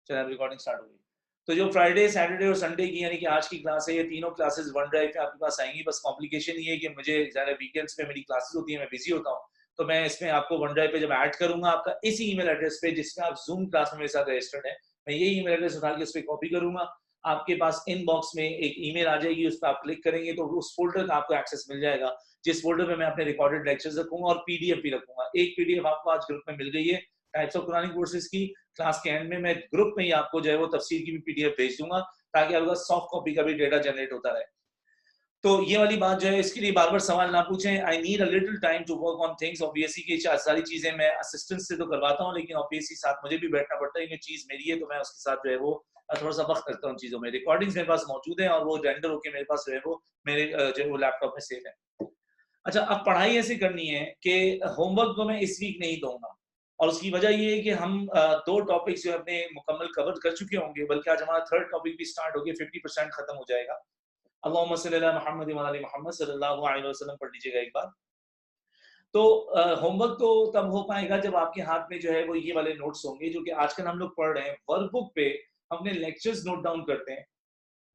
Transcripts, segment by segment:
चलिए अब recording start हो गई। तो जो फ्राइडे, सैटरडे और संडे की यानी कि आज की क्लास है, ये तीनों क्लासेस वन ड्राइव पे आपके पास आएंगी। बस कॉम्प्लिकेशन ये है कि मुझे ज़्यादा वीकेंड्स पे मेरी क्लासेस होती है, मैं बिजी होता हूँ, तो मैं इसमें आपको वन ड्राइव पे जब ऐड करूंगा आपका इसी ईमेल एड्रेस पे जिसमें आप जूम क्लास में मेरे साथ रजिस्टर्ड है, मैं ये ईमेल एड्रेस उठा के उस पर कॉपी करूंगा। आपके पास इनबॉक्स में एक ईमेल आ जाएगी, उस पर आप क्लिक करेंगे तो उस फोल्डर का आपको एक्सेस मिल जाएगा, जिस फोल्डर में मैं अपने रिकॉर्डेड लेक्चर्स रखूंगा और पीडीएफ भी रखूंगा। एक पीडीएफ आपको आज ग्रुप में मिल गई है टाइप्स ऑफ कुरानिक कोर्सेज की। क्लास के एंड में मैं ग्रुप में ही आपको जो है वो तफसीर की भी पीडीएफ भेज दूंगा, ताकि आपका सॉफ्ट कॉपी का भी डेटा जनरेट होता रहे। तो ये वाली बात जो है, इसके लिए बार बार सवाल ना पूछें। I need a little time to work on things. Obviously की सारी चीजें मैं असिस्टेंट से तो करवाता हूँ, लेकिन ऑब्वियसली साथ मुझे भी बैठना पड़ता है। ये चीज मेरी है तो मैं उसके साथ जो है वो थोड़ा सा वक्त करता हूँ चीजों में। रिकॉर्डिंग्स मेरे पास मौजूद है और वो रेंडर होकर मेरे पास जो है वो मेरे जो है वो लैपटॉप में सेव है। अच्छा, अब पढ़ाई ऐसे करनी है कि होमवर्क तो मैं इस वीक नहीं दूंगा, और उसकी वजह ये है कि हम दो टॉपिक्स जो अपने मुकम्मल कवर कर चुके होंगे, बल्कि आज हमारा थर्ड टॉपिक भी स्टार्ट हो गया, 50% खत्म हो जाएगा। अल्लाहुम्मा सल्ली अला मुहम्मद व अला मुहम्मद सल्लल्लाहु अलैहि वसल्लम पढ़ लीजिएगा एक बार। तो होमवर्क तो तब हो पाएगा जब आपके हाथ में जो है वो ये वाले नोट्स होंगे, जो कि आजकल हम लोग पढ़ रहे हैं। वर्कबुक पे अपने लेक्चर्स नोट डाउन करते हैं।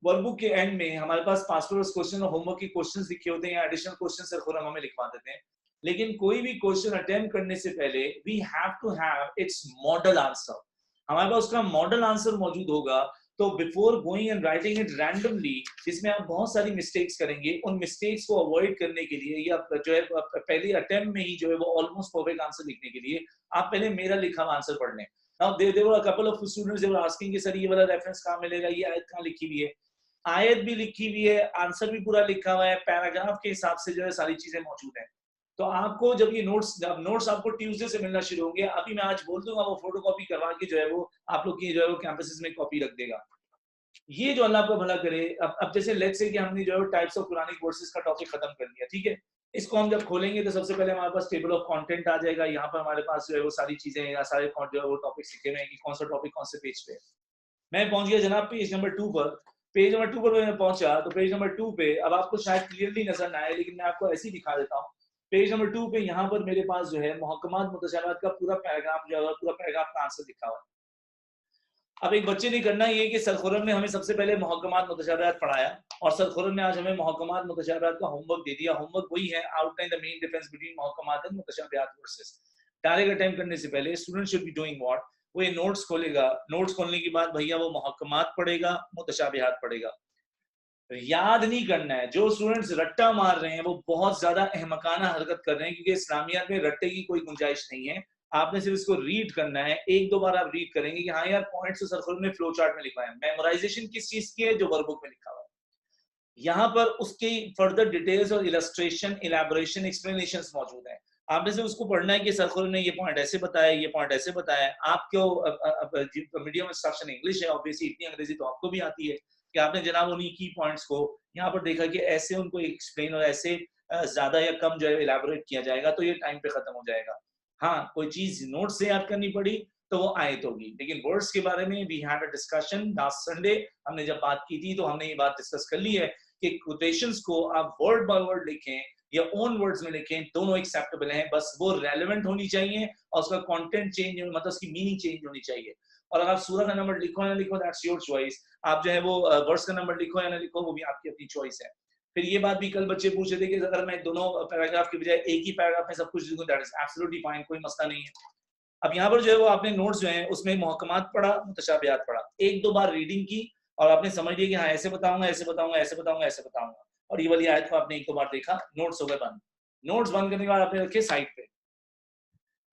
वर्कबुक के एंड में हमारे पास पास्ट क्वेश्चन और होमवर्क के क्वेश्चंस लिखे होते हैं, या एडिशनल क्वेश्चन सर खुद हमें लिखवा देते हैं। लेकिन कोई भी क्वेश्चन अटेम्प्ट करने से पहले we have to have its model answer. हमारे पास उसका मॉडल आंसर मौजूद होगा। तो before going and writing it randomly, जिसमें आप बहुत सारी मिस्टेक्स करेंगे, उन मिस्टेक्स को अवॉइड करने के लिए, या जो है पहले अटेम्प्ट में ही जो है वो ऑलमोस्ट परफेक्ट आंसर लिखने के लिए, आप पहले मेरा लिखा हुआ आंसर पढ़ लें। Now there were a couple of students they were asking कि सर ये वाला रेफरेंस कहाँ मिलेगा, ये आयत कहाँ लिखी हुई है। आयत भी लिखी हुई है, आंसर भी पूरा लिखा हुआ है, पैराग्राफ के हिसाब से जो है सारी चीजें मौजूद हैं। तो आपको जब ये नोट्स, जब नोट्स आपको ट्यूसडे से मिलना शुरू होंगे, अभी मैं आज बोल दूंगा वो फोटोकॉपी करवा के जो है वो आप लोग की जो है वो कैंपसेस में कॉपी रख देगा। ये जो अल्लाह आपको भला करे। अब जैसे लेट्स से कि हमने जो है टाइप्स ऑफ कुरानिक कोर्सेज का टॉपिक खत्म कर लिया, ठीक है। इसको हम जब खोलेंगे तो सबसे पहले हमारे पास टेबल ऑफ कंटेंट आ जाएगा। यहाँ पर हमारे पास जो है वो सारी चीजें या सारे जो है वो टॉपिक्स लिखे हुए हैं कि कौन सा टॉपिक कौन से पेज पे है। मैं पहुंच गया जनाब पेज नंबर 2 पर। पेज नंबर 2 पर मैं पहुंचा, तो पेज नंबर 2 पे अब आपको शायद क्लियरली नजर ना आए, लेकिन मैं आपको ऐसे ही दिखा देता हूँ। पेज नंबर 2 पे यहाँ पर मेरे पास जो है मुहक्कमात मुतशाबिहात का पूरा पैराग्राफ जो है पूरा पैराग्राफ का आंसर लिखा हुआ है। अब एक बच्चे ने करना ये कि सर खुर्रम ने हमें सबसे पहले मुहक्कमात मुतशाबिहात पढ़ाया, और सर खुर्रम ने आज हमें मुहक्कमात मुतशाबिहात का होमवर्क दे दिया। होमवर्क वही है, outline the main difference between मुहक्कमात एंड मुतशाबिहात वर्सेस। डायरेक्ट अटेम्प्ट करने से पहले student should be doing what, वो ये नोट्स खोलेगा। नोट्स खोलने के बाद भैया वो मुहक्कमात पढ़ेगा, मुतशाबिहात पढ़ेगा। याद नहीं करना है। जो स्टूडेंट्स रट्टा मार रहे हैं वो बहुत ज्यादा अहमकाना हरकत कर रहे हैं, क्योंकि इस्लामियात में रट्टे की कोई गुंजाइश नहीं है। आपने सिर्फ इसको रीड करना है, एक दो बार आप रीड करेंगे कि हाँ यार पॉइंट्स तो सरखुल में फ्लो चार्ट में लिखा है। मेमोराइजेशन किस चीज की है? जो वर्कबुक में लिखा हुआ है। यहाँ पर उसकी फर्दर डिटेल्स और इलस्ट्रेशन, इलेबोरेशन, एक्सप्लेनेशन मौजूद है। आपने से उसको पढ़ना है कि सरखुल ने ये पॉइंट ऐसे बताया, ये पॉइंट ऐसे बताया। आपको मीडियम इंस्ट्रक्शन इंग्लिश है, ऑब्वियसली इतनी अंग्रेजी तो आपको भी आती है, कि आपने जनाब उन्हीं की पॉइंट्स को यहाँ पर देखा कि ऐसे उनको एक्सप्लेन और ऐसे ज्यादा या कम जो है इलेबोरेट किया जाएगा, तो ये टाइम पे खत्म हो जाएगा। हाँ, कोई चीज नोट से याद करनी पड़ी तो वो आयत होगी, लेकिन वर्ड्स के बारे में we had a discussion last Sunday. हमने जब बात की थी तो हमने ये बात डिस्कस कर ली है कि कोटेशंस को आप वर्ड बाय वर्ड लिखें या ओन वर्ड्स में लिखें, दोनों एक्सेप्टेबल हैं। बस वो रेलेवेंट होनी चाहिए और उसका कंटेंट चेंज, मतलब उसकी मीनिंग चेंज होनी चाहिए। और अगर आप सूरह का नंबर लिखो या ना लिखो, दैट्स योर चॉइस। आप जो है वो वर्स का नंबर लिखो या ना लिखो, वो भी आपकी अपनी चॉइस है। फिर ये बात भी कल बच्चे पूछ रहे थे कि अगर मैं दोनों पैराग्राफ के बजाय एक ही पैराग्राफ में सब कुछ लिखूं, दैट इज एब्सोल्युटली फाइन, कोई मसला नहीं है। अब यहाँ पर जो है वो आपने नोट्स जो है उसमें मुहक्कमात पढ़ा, मुतशाबिहात पढ़ा, एक दो बार रीडिंग की और आपने समझ लिया कि हाँ ऐसे बताऊंगा, ऐसे बताऊंगा, ऐसे बताऊंगा, ऐसे बताऊंगा, और ये वाली आयत को आपने एक दो बार देखा, नोट्स हो गए बंद। नोट्स बंद करने के बाद आपने रखे साइड पे।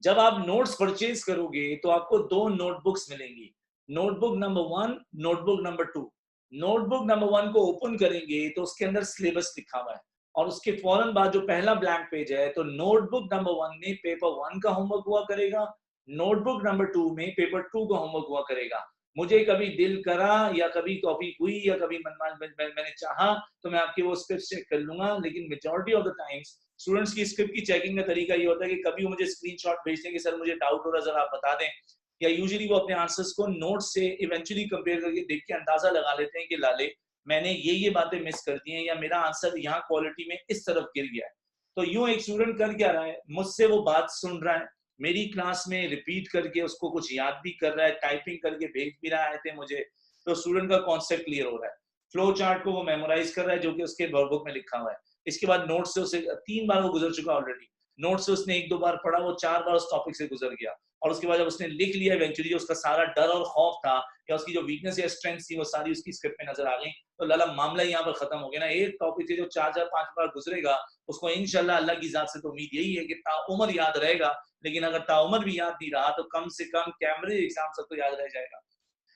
जब आप नोट्स परचेज करोगे तो आपको दो नोटबुक्स मिलेंगी, notebook number 1, notebook number 2। Notebook number 1 को ओपन करेंगे तो उसके अंदर सिलेबस लिखा हुआ है, और उसके फौरन बाद जो पहला ब्लैंक पेज है, तो नोटबुक नंबर 1 में पेपर 1 का होमवर्क हुआ करेगा, नोटबुक नंबर 2 में पेपर 2 का होमवर्क हुआ करेगा। मुझे कभी दिल करा या कभी टॉपिक हुई या कभी मैंने चाहा तो मैं आपके वो स्क्रिप्ट चेक कर लूंगा, लेकिन majority of the times students की स्क्रिप्ट की चेकिंग का तरीका ये होता है कि कभी वो मुझे स्क्रीनशॉट भेजते हैं कि सर मुझे डाउट हो रहा है, जरा आप बता दें, या यूजुअली वो अपने आंसर्स को नोट से इवेंचुअली कंपेयर करके देख के अंदाजा लगा लेते हैं कि लाले मैंने ये बातें मिस कर दी हैं, या मेरा आंसर यहाँ क्वालिटी में इस तरफ गिर गया है। तो यूं एक स्टूडेंट कर क्या रहा है, मुझसे वो बात सुन रहा है, मेरी क्लास में रिपीट करके उसको कुछ याद भी कर रहा है, टाइपिंग करके भेज भी रहा है मुझे, तो स्टूडेंट का कॉन्सेप्ट क्लियर हो रहा है। फ्लो चार्ट को वो मेमोराइज कर रहा है जो कि उसके वर्कबुक में लिखा हुआ है। इसके बाद नोट से उसे 3 बार वो गुजर चुका ऑलरेडी, नोट से उसने 1-2 बार पढ़ा, वो 4 बार उस टॉपिक से गुजर गया, और उसके बाद जब उसने लिख लिया इवेंचुअली, उसका सारा डर और खौफ था या उसकी जो वीकनेस या स्ट्रेंथ थी वो सारी उसकी स्क्रिप्ट में नजर आ गई, तो लाला मामला यहाँ पर खत्म हो गया ना। एक टॉपिक से जो 4-5 बार गुजरेगा, उसको इंशाल्लाह अल्लाह की जात से तो उम्मीद यही है कि ताउम्र याद रहेगा, लेकिन अगर ताउम्र भी याद नहीं रहा तो कम से कम कैमरे एग्जाम तक तो याद रह जाएगा।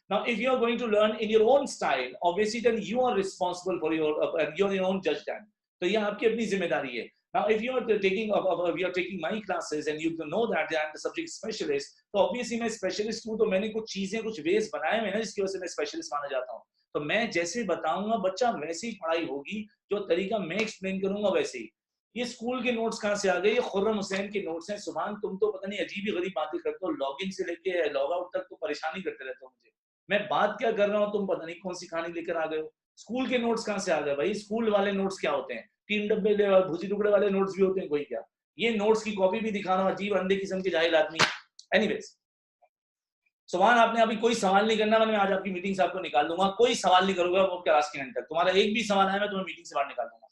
Now, if you are going to learn in your own style, obviously then you are responsible for your own judge then. तो ये आपकी अपनी जिम्मेदारी है। Now, if you are taking my classes and you know that I am the subject specialist, तो obviously मैं specialist हूँ, तो मैंने कुछ चीजें, कुछ ways बनाए हैं ना जिसकी वजह से मैं specialist माना जाता हूँ। तो मैं जैसे बताऊंगा बच्चा वैसे ही पढ़ाई होगी, जो तरीका मैं एक्सप्लेन करूंगा वैसे ही। ये स्कूल के नोट्स कहाँ से आ गए? ये खुर्रम हुसैन के नोट्स हैं। सुभान, तुम तो पता नहीं अजीब ही गरीब बातें करते हो, लॉगिन से लेके लॉग आउट तक तो परेशानी करते रहते हो मुझे। मैं बात क्या कर रहा हूँ, तुम पता नहीं कौन सी कहानी लेकर आ गए हो। स्कूल के नोट्स कहाँ से आ गए भाई? स्कूल वाले नोट्स क्या होते हैं? 3 डब्बे भुजी टुकड़े वाले नोट्स भी होते हैं कोई क्या? ये नोट्स की कॉपी भी दिखा रहा हूँ, अजीब अंधे किस्म के जाहिल आदमी। एनीवेज, सुभान, आपने अभी कोई सवाल नहीं करना, मैं आज आपकी मीटिंग से आपको निकाल दूंगा। कोई सवाल नहीं करोगे वो क्लास के एंड तक, तुम्हारा एक भी सवाल आया मैं तुम्हें मीटिंग से बाहर निकाल दूंगा।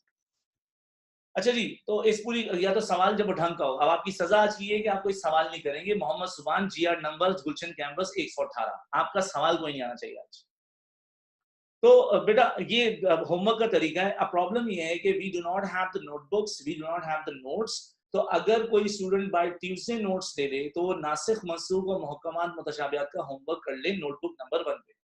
अच्छा जी, तो इस पूरी, या तो सवाल जब ढंग का हो। अब आपकी सजा आज की है कि आप कोई सवाल नहीं करेंगे। मोहम्मद सुभान, GR नंबर्स, गुलशन कैंपस 118, आपका सवाल कोई नहीं आना चाहिए आज। तो बेटा ये होमवर्क का तरीका है। अब प्रॉब्लम ये है कि we do not have the notebooks, we do not have the notes. तो अगर कोई स्टूडेंट बाय ट्यूसडे नोट्स दे दे तो वो नासिख मंसूख और मुहक्कमात मुतशाबिहात का होमवर्क कर ले नोटबुक नंबर 1 पे।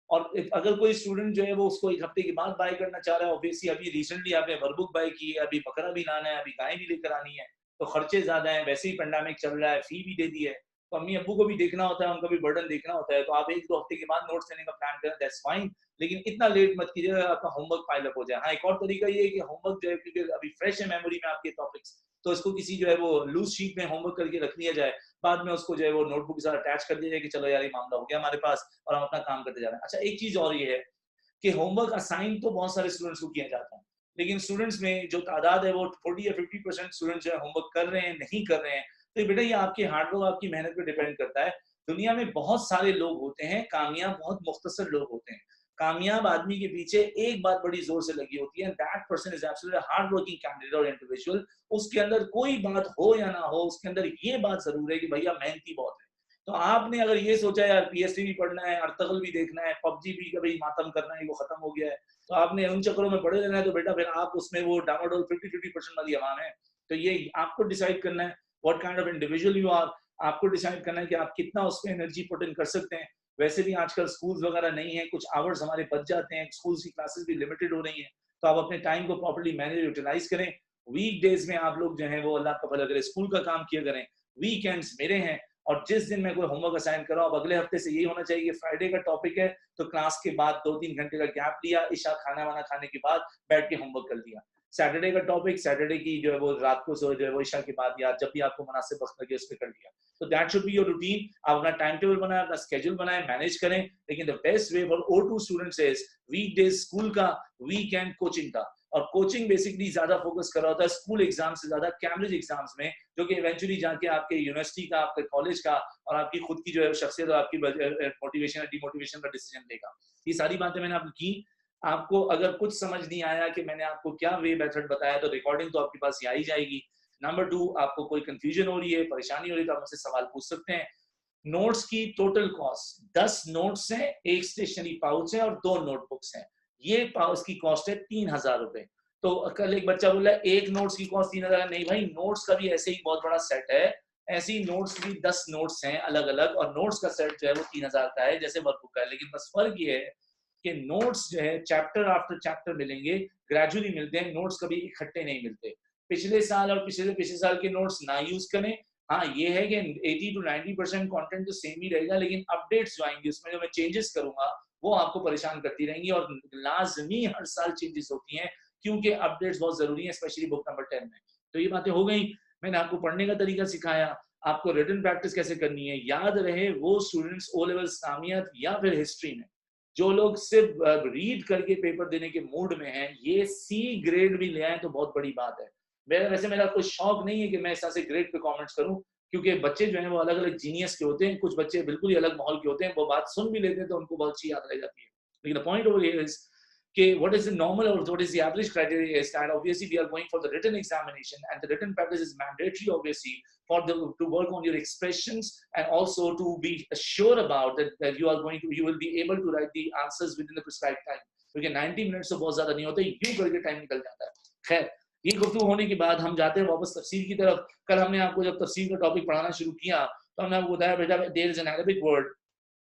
और अगर कोई स्टूडेंट जो है वो उसको 1 हफ्ते के बाद बाय करना चाह रहा है, ऑब्वियसली अभी रिसेंटली आपने वर्कबुक बाय की है, अभी बकरा भी लाना है, अभी गाय भी लेकर आनी है, तो खर्चे ज्यादा हैं, वैसे ही पेंडेमिक चल रहा है, फी भी दे दी है, तो अम्मी अब्बू को भी देखना होता है, उनका भी बर्डन देखना होता है, तो आप 1-2 हफ्ते के बाद नोट्स लेने का प्लान करें, दैट्स फाइन, लेकिन इतना लेट मत कीजिएगा आपका होमवर्क पाइल अप हो जाए। हाँ, एक और तरीका ये है कि होमवर्क जो है, क्योंकि अभी फ्रेश है मेमोरी में आपके टॉपिक्स, तो इसको किसी जो है वो लूज शीट में होमवर्क करके रख लिया जाए, बाद में उसको जो है वो नोटबुक के साथ अटैच कर दिया जाए कि चलो यार ये मामला हो गया हमारे पास और हम अपना काम करते जा रहे हैं। अच्छा, एक चीज और ये है कि होमवर्क असाइन तो बहुत सारे स्टूडेंट्स को किया जाता है, लेकिन स्टूडेंट्स में जो तादाद है वो 40 या 50% स्टूडेंट्स जो है होमवर्क कर रहे हैं, नहीं कर रहे हैं। तो बेटा ये आपके हार्डवर्क, आपकी मेहनत पे डिपेंड करता है। दुनिया में बहुत सारे लोग होते हैं, कामयाब बहुत मुख्तसर लोग होते हैं। कामयाब आदमी के पीछे एक बात बड़ी जोर से लगी होती है, that person is absolutely hard working candidate और इंडिविजुअल। उसके अंदर कोई बात हो या ना हो, उसके अंदर ये बात जरूर है कि भैया मेहनती बहुत है। तो आपने अगर ये सोचा यार PhD भी पढ़ना है, अर्तगल भी देखना है, PUBG भी कभी मातम करना है, वो खत्म हो गया है, तो आपने उन चक्करों में पड़े रहना है, तो बेटा फिर आप उसमें वो डामाडोल 50-50% वाली अवाम है। तो ये आपको डिसाइड करना है what kind of individual you are. आपको डिसाइड करना है कि आप कितना उसमें एनर्जी पुट इन कर सकते हैं। वैसे भी आजकल स्कूल्स वगैरह नहीं है, कुछ आवर्स हमारे बच जाते हैं, स्कूल्स की क्लासेस भी लिमिटेड हो रही हैं, तो आप अपने टाइम को प्रॉपर्ली मैनेज यूटिलाइज करें। वीक डेज में आप लोग जो है वो अल्लाह का भला करे स्कूल का काम किया करें, वीकेंड्स मेरे हैं, और जिस दिन मैं कोई होमवर्क असाइन कर रहा हूँ, अब अगले हफ्ते से यही होना चाहिए कि फ्राइडे का टॉपिक है तो क्लास के बाद 2-3 घंटे का गैप लिया, इशा खाना वाना खाने के बाद बैठ के होमवर्क कर दिया। सैटरडे का टॉपिक सैटरडे की जो है वो रात को जो है वो इशा के बाद या जब भी आपको मुनासिब वक्त लगे उस पर कर दिया। तो that should be your routine. आप अपना टाइम टेबल बनाएं, अपना स्केड्यूल बनाएं, मैनेज करें, लेकिन the best way for O2 students is weekdays school का, वीकेंड कोचिंग का। और कोचिंग बेसिकली ज्यादा फोकस कर रहा होता है स्कूल एग्जाम से ज्यादा कैम्ब्रिज एग्जाम्स में, जो कि इवेंचुअली जाके आपके यूनिवर्सिटी का, आपके कॉलेज का और आपकी खुद की जो है शख्सियत और आपकी मोटिवेशन या डिमोटिवेशन का डिसीजन देगा। ये सारी बातें मैंने आपको की। आपको अगर कुछ समझ नहीं आया कि मैंने आपको क्या वे मेथड बताया, तो रिकॉर्डिंग तो आपके पास ही आई जाएगी। नंबर 2, आपको कोई कंफ्यूजन हो रही है, परेशानी हो रही है, तो आप मुझसे सवाल पूछ सकते हैं। नोट्स की टोटल कॉस्ट 10 नोट्स हैं, एक स्टेशनरी पाउच है और 2 नोटबुक्स हैं। ये पाउच की कॉस्ट है 3000 रुपए। तो कल एक बच्चा बोला एक नोट्स की कॉस्ट 3000। नहीं भाई, नोट्स का भी ऐसे ही बहुत बड़ा सेट है, ऐसे ही नोट्स भी 10 नोट्स हैं अलग अलग, और नोट्स का सेट जो है वो 3000 का है जैसे वर्कबुक का है। लेकिन बस फर्क ये है कि नोट्स जो है चैप्टर आफ्टर चैप्टर मिलेंगे, ग्रेजुअली मिलते हैं, नोट्स कभी इकट्ठे नहीं मिलते। पिछले साल और पिछले पिछले साल के नोट्स ना यूज करें। हाँ, ये है कि 80 to 90% कंटेंट तो सेम ही रहेगा, लेकिन अपडेट्स जो आएंगी उसमें जो मैं चेंजेस करूंगा वो आपको परेशान करती रहेंगी, और लाजमी हर साल चेंजेस होती हैं क्योंकि अपडेट्स बहुत जरूरी है, स्पेशली बुक नंबर 10 में। तो ये बातें हो गई। मैंने आपको पढ़ने का तरीका सिखाया, आपको रिटन प्रैक्टिस कैसे करनी है। याद रहे वो स्टूडेंट्स O लेवल इस्लामियत या फिर हिस्ट्री में जो लोग सिर्फ रीड करके पेपर देने के मूड में हैं, ये C ग्रेड भी ले आए तो बहुत बड़ी बात है। वैसे मेरा कोई शौक नहीं है कि मैं इस तरह से ग्रेड पे कमेंट्स करूं, क्योंकि बच्चे जो हैं वो अलग अलग जीनियस के होते हैं, कुछ बच्चे बिल्कुल ही अलग माहौल के होते हैं, वो बात सुन भी लेते हैं तो उनको बहुत अच्छी याद रह जाती है। लेकिन the point over here is कि what is the normal or what is the average criteria is that obviously we are going for the written examination, and the written practice is mandatory obviously for the to work on your expressions and also to be sure about that you are going to you will be able to write the answers within the prescribed time, क्योंकि 90 minute से बहुत ज्यादा नहीं होते, यूं करके time निकल जाता है। खैर, ये गुफ्तगू होने के बाद हम जाते हैं वापस तफसीर की तरफ। कल हमने आपको जब तफसीर का टॉपिक पढ़ाना शुरू किया तो हमने आपको बताया बेटा there is an Arabic word,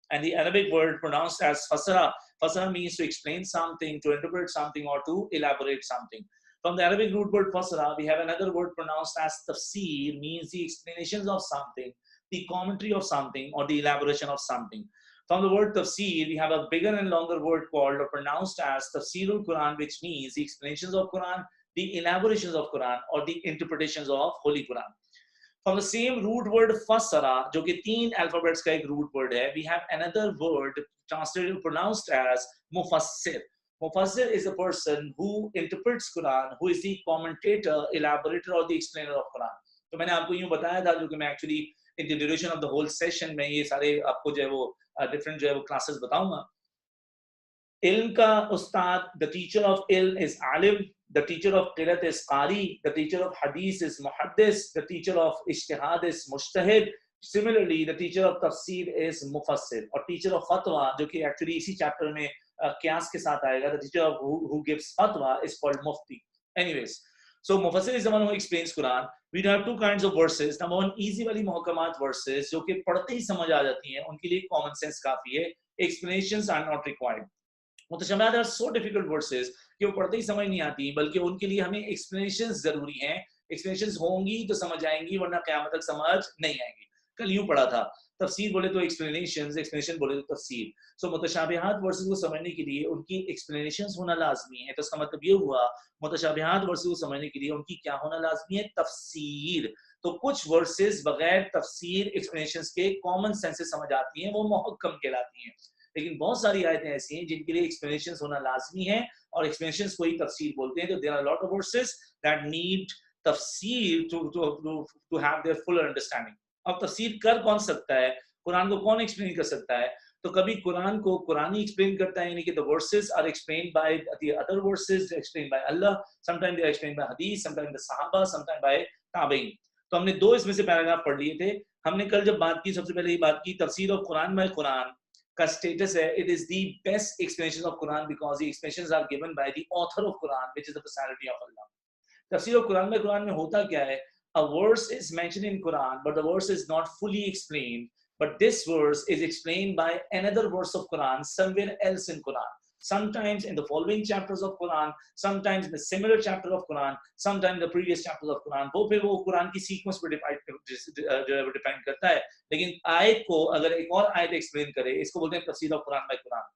and the Arabic word pronounced as fasara. Fasara means to explain something, to interpret something, or to elaborate something. From the Arabic root word fasara, we have another word pronounced as tafsir, means the explanations of something, the commentary of something, or the elaboration of something. From the word tafsir, we have a bigger and longer word called or pronounced as tafsirul Quran, which means the explanations of Quran, the elaborations of Quran, or the interpretations of Holy Quran. From the same root word fasara, जो कि 3 alphabets का एक root word है, we have another word translated pronounced as mufassir. Mufassir is a person who interprets Quran, who is the commentator, elaborator or the explainer of Quran. तो मैंने आपको यूं बताया था, जो कि मैं actually in the duration of the whole session में ये सारे आपको जो है वो different जो है वो classes बताऊंगा। इल्म का उस्ताद, the teacher of ilm is alim, the teacher of qirat is qari, the teacher of hadith is muhaddis, the teacher of ijtihad is mujtahid. Similarly, the teacher of tafsir is mufassir, और teacher of fatwa, जो कि actually इसी chapter में qiyas के साथ आएगा, the teacher of who gives fatwa is called mufti. Anyways, so mufassir is the one who explains Quran. We have two kinds of verses. Number one, easy वाली मुहक्कमात verses, जो कि पढ़ते ही समझ आ जाती हैं, उनके लिए common sense काफी है, explanations are not required. मुतशम्मिहात are so difficult verses कि वो पढ़ते ही समझ नहीं आती, बल्कि उनके लिए हमें explanations जरूरी हैं। explanations होंगी तो समझ आएंगी, वरना क़यामत तक समझ नहीं आएंगी। कल यूं पढ़ा था, तफसीर बोले तो explanations, explanation बोले तो तफसीर। so मुतशाबिहात verses को समझने के लिए उनकी explanations होना लाजमी है। तो इसका मतलब ये हुआ, मुतशाबिहात verses को समझने के लिए उनकी क्या होना लाजमी है? तफसीर। तो कुछ verses बगैर तफसीर explanations के common sense से समझ आती हैं, वो मुहक्कम कहलाती हैं। लेकिन बहुत सारी आयतें ऐसी हैं जिनके लिए एक्सप्लेनेशंस होना लाजमी है, और एक्सप्लेनेशंस को ही तफसीर बोलते हैं। तो there are lot of verses that need तफसीर to have their full understanding. अब तफसीर कर कौन सकता है? कुरान को कौन एक्सप्लेन कर सकता है? तो कभी कुरान को कुरान ही एक्सप्लेन करता है, यानी कि the verses are explained by the other verses, explained by Allah, sometime they are explained by हदीस, समटाइम द सहाबा, समटाइम बाय ताबईन। तो हमने दो इसमें से पैराग्राफ पढ़ लिए थे। हमने कल जब बात की, सबसे पहले ये बात की तफसीर ऑफ कुरान बाय कुरान का स्टेटस है, it is the best explanation of Quran because the explanations are given by the author of Quran, which is the personality of Allah. तफसीर ऑफ कुरान में कुरान में होता क्या है? A verse is mentioned in Quran, but the verse is not fully explained. But this verse is explained by another verse of Quran somewhere else in Quran. Sometimes in the following chapters of Quran, sometimes in the similar chapter of Quran, sometimes the previous chapters of Quran. वो फिर वो कुरान की sequence पर depend करता है। लेकिन आयत को अगर एक और आयत एक्सप्लेन करे, इसको बोलते हैं तफसीर ऑफ कुरान बाय कुरान।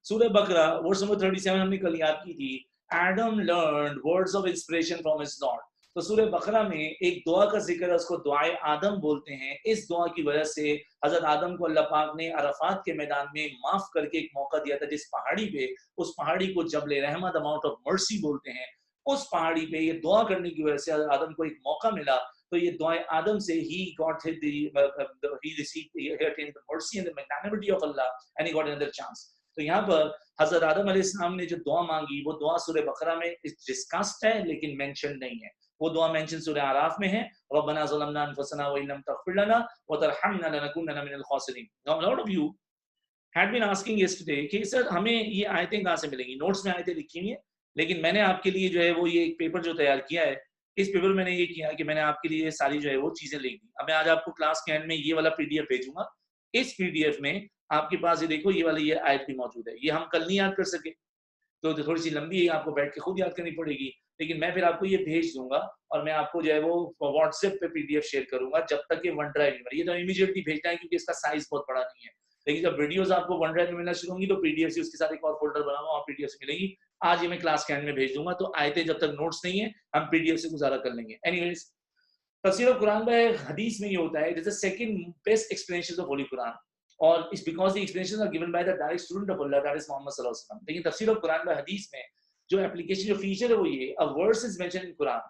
सूरह बकरा वर्स नंबर 37 हमने कल याद की थी। Adam learned words of inspiration from his Lord. तो सूरह बकरा में एक दुआ का जिक्र है, उसको दुआए आदम बोलते हैं। इस दुआ की वजह से हजरत आदम को अल्लाह पाक ने अरफात के मैदान में माफ करके एक मौका दिया था, जिस पहाड़ी पे, उस पहाड़ी को जबल रहमत, अमाउंट ऑफ मर्सी बोलते हैं। उस पहाड़ी पे ये दुआ करने की वजह से हजरत आदम को एक मौका मिला। तो ये दुआए आदम से he received the mercy and the magnanimity of Allah and he got another chance. तो यहाँ पर हजरत आदम अलैहिस्सलाम ने जो दुआ मांगी, वो दुआ सूरह बकरा में डिस्कस्ड है लेकिन मेंशन नहीं है। वो दुआ मेंशन सूरह आराफ में है, रब्बना ज़लमना अनफुसना व इन लम तग़फिर लना व तरहमना लनकुनन्ना मिनल ख़ासिरीन। Now a lot of you had been asking yesterday कि सर हमें ये आयतें कहाँ से मिलेंगी? नोट्स में आयतें लिखी हुई हैं, लेकिन मैंने आपके लिए जो है वो ये एक पेपर जो तैयार किया है, इस पेपर में मैंने ये किया कि मैंने आपके लिए सारी जो है वो चीजें लिख दी। अब मैं आज आपको क्लास के एंड में ये वाला पीडीएफ भेजूंगा। इस पीडीएफ में आपके पास ये देखो, ये वाली ये आयत भी मौजूद है। ये हम कल नहीं याद कर सके, तो थोड़ी सी लंबी है, आपको बैठ के खुद याद करनी पड़ेगी, लेकिन मैं फिर आपको ये भेज दूंगा और मैं आपको जो है वो व्हाट्सएप पे पीडीएफ शेयर करूंगा जब तक ये वन ड्राइव में। ये तो इमीडिएटली भेजना है क्योंकि इसका साइज बहुत बड़ा नहीं है, लेकिन जब वीडियोस आपको वन ड्राइव में मिलना शुरू होंगी तो पीडीएफ से उसके साथ एक और फोल्डर बनाऊंगा और पीडीएफ से मिलेगी। आज ये मैं क्लास के एंड में भेज दूंगा, तो आयतें जब तक नोट्स नहीं है हम पीडीएफ से गुजारा कर लेंगे। एनीवेज, तफसीर ऑफ कुरान में हदीस में ये होता है, it is the second best explanation of holy Quran, और it's because the explanations are given by the direct student of Allah, that is Muhammad सल्लल्लाहु अलैहि वसल्लम। लेकिन तफसीर ऑफ कुरान में हदीस में जो एप्लीकेशन, जो फीचर है वो ये, a verse is mentioned in Quran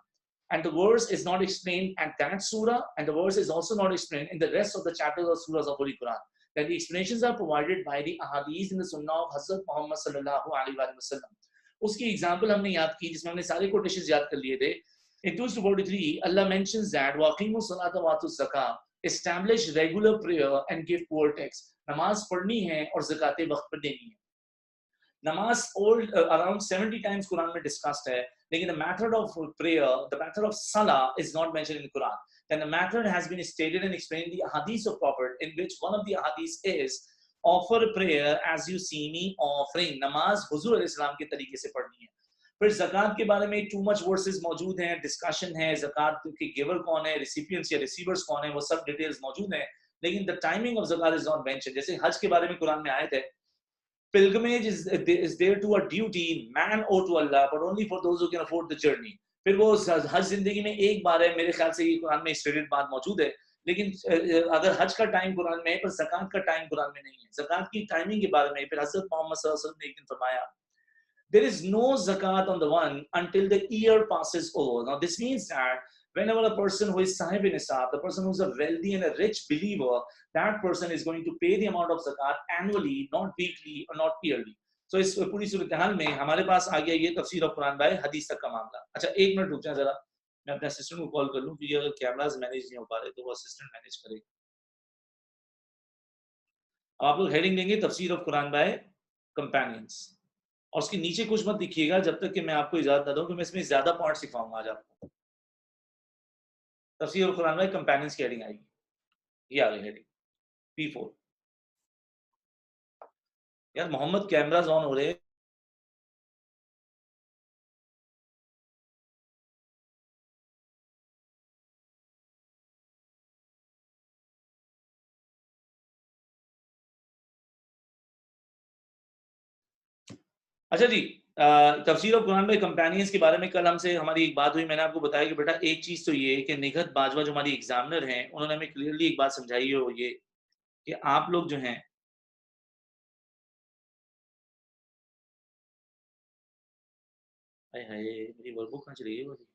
and the verse is not explained at that surah, and the verse is also not explained in the rest of the chapters or surahs of Holy Quran. That the explanations are provided by the ahadith in the sunnah of Hazrat Muhammad sallallahu alaihi wasallam. उसकी example हमने याद की जिसमें हमने सारे quotations याद कर लिए थे. In 243, Allah mentions that waqimu salata wa atu zakah, establish regular prayer and give poor tax. नमाज पढ़नी है और ज़कात वक्त पर देनी है. नमाज around 70 times Quran में discussed है, लेकिन the method of prayer, the method of salah is not mentioned in Quran. Then the method has been stated and explained in the hadith of Prophet, in which one of the hadiths is offer a prayer as you see me offering. नमाज हुजूर अलैहिस्सलाम के तरीके से पढ़नी है. फिर ज़कात के बारे में टू मच वर्सेस मौजूद हैं, डिस्कशन है, ज़कात के गिवर कौन है, रिसिपिएंट्स या रिसीवर्स कौन है, वो सब डिटेल्स मौजूद हैं, लेकिन द टाइमिंग ऑफ ज़कात इज नॉट मेंशन. जैसे हज के बारे में कुरान में आयत है, pilgrimage is there to a duty man or to Allah, but only for those who can afford the journey. फिर वो हज जिंदगी में एक बार है, मेरे ख्याल से ये कुरान में स्टेटेड बात मौजूद है, लेकिन अगर हज का टाइम कुरान में है पर ज़कात का टाइम कुरान में नहीं है. ज़कात की टाइमिंग के बारे में फिर हज़रत मोहम्मद सल्लल्लाहु अलैहि वसल्लम ने एक दिन फरमाया, there is no zakat on the one until the year passes over. Now this means that whenever a person who is sahib nisab, the person who is a wealthy and a rich believer, that person is going to pay the amount of zakat annually, not weekly or not yearly. So इस पूरी सूरत हाल में हमारे पास आ गया ये तफसीर of Quran bye हदीस तक का मामला. अच्छा एक मिनट रुक जाए जरा, मैं अपने असिस्टेंट को कॉल कर लूं, क्योंकि अगर कैमरास मैनेज नहीं हो पा रहे तो वो असिस्टेंट मैनेज करेगा. आप लोग हेडिंग देंगे तफसीर ऑफ कुरान बाय कंपेनियंस, और उसके नीचे कुछ मत लिखिएगा जब तक कि मैं आपको इजाजत ना दूं, कि मैं इसमें ज्यादा पॉइंट सिखाऊंगा आज आपको. तफसीर ऑफ कुरान बाय कंपेनियंस की हेडिंग आएगी, ये आ गई हेडिंग P4. यार मोहम्मद कैमरास ऑन हो रहे हैं. अच्छा जी, तफसीर ऑफ कुरान में कंपेनियंस के बारे में कल हमसे हमारी एक बात हुई. मैंने आपको बताया कि बेटा एक चीज तो ये कि निगहत बाजवा जो हमारी एग्जामिनर हैं, उन्होंने हमें क्लियरली एक बात समझाई है, वो ये कि आप लोग जो हैं मेरी वर्कबुक कहाँ चली गई वाली.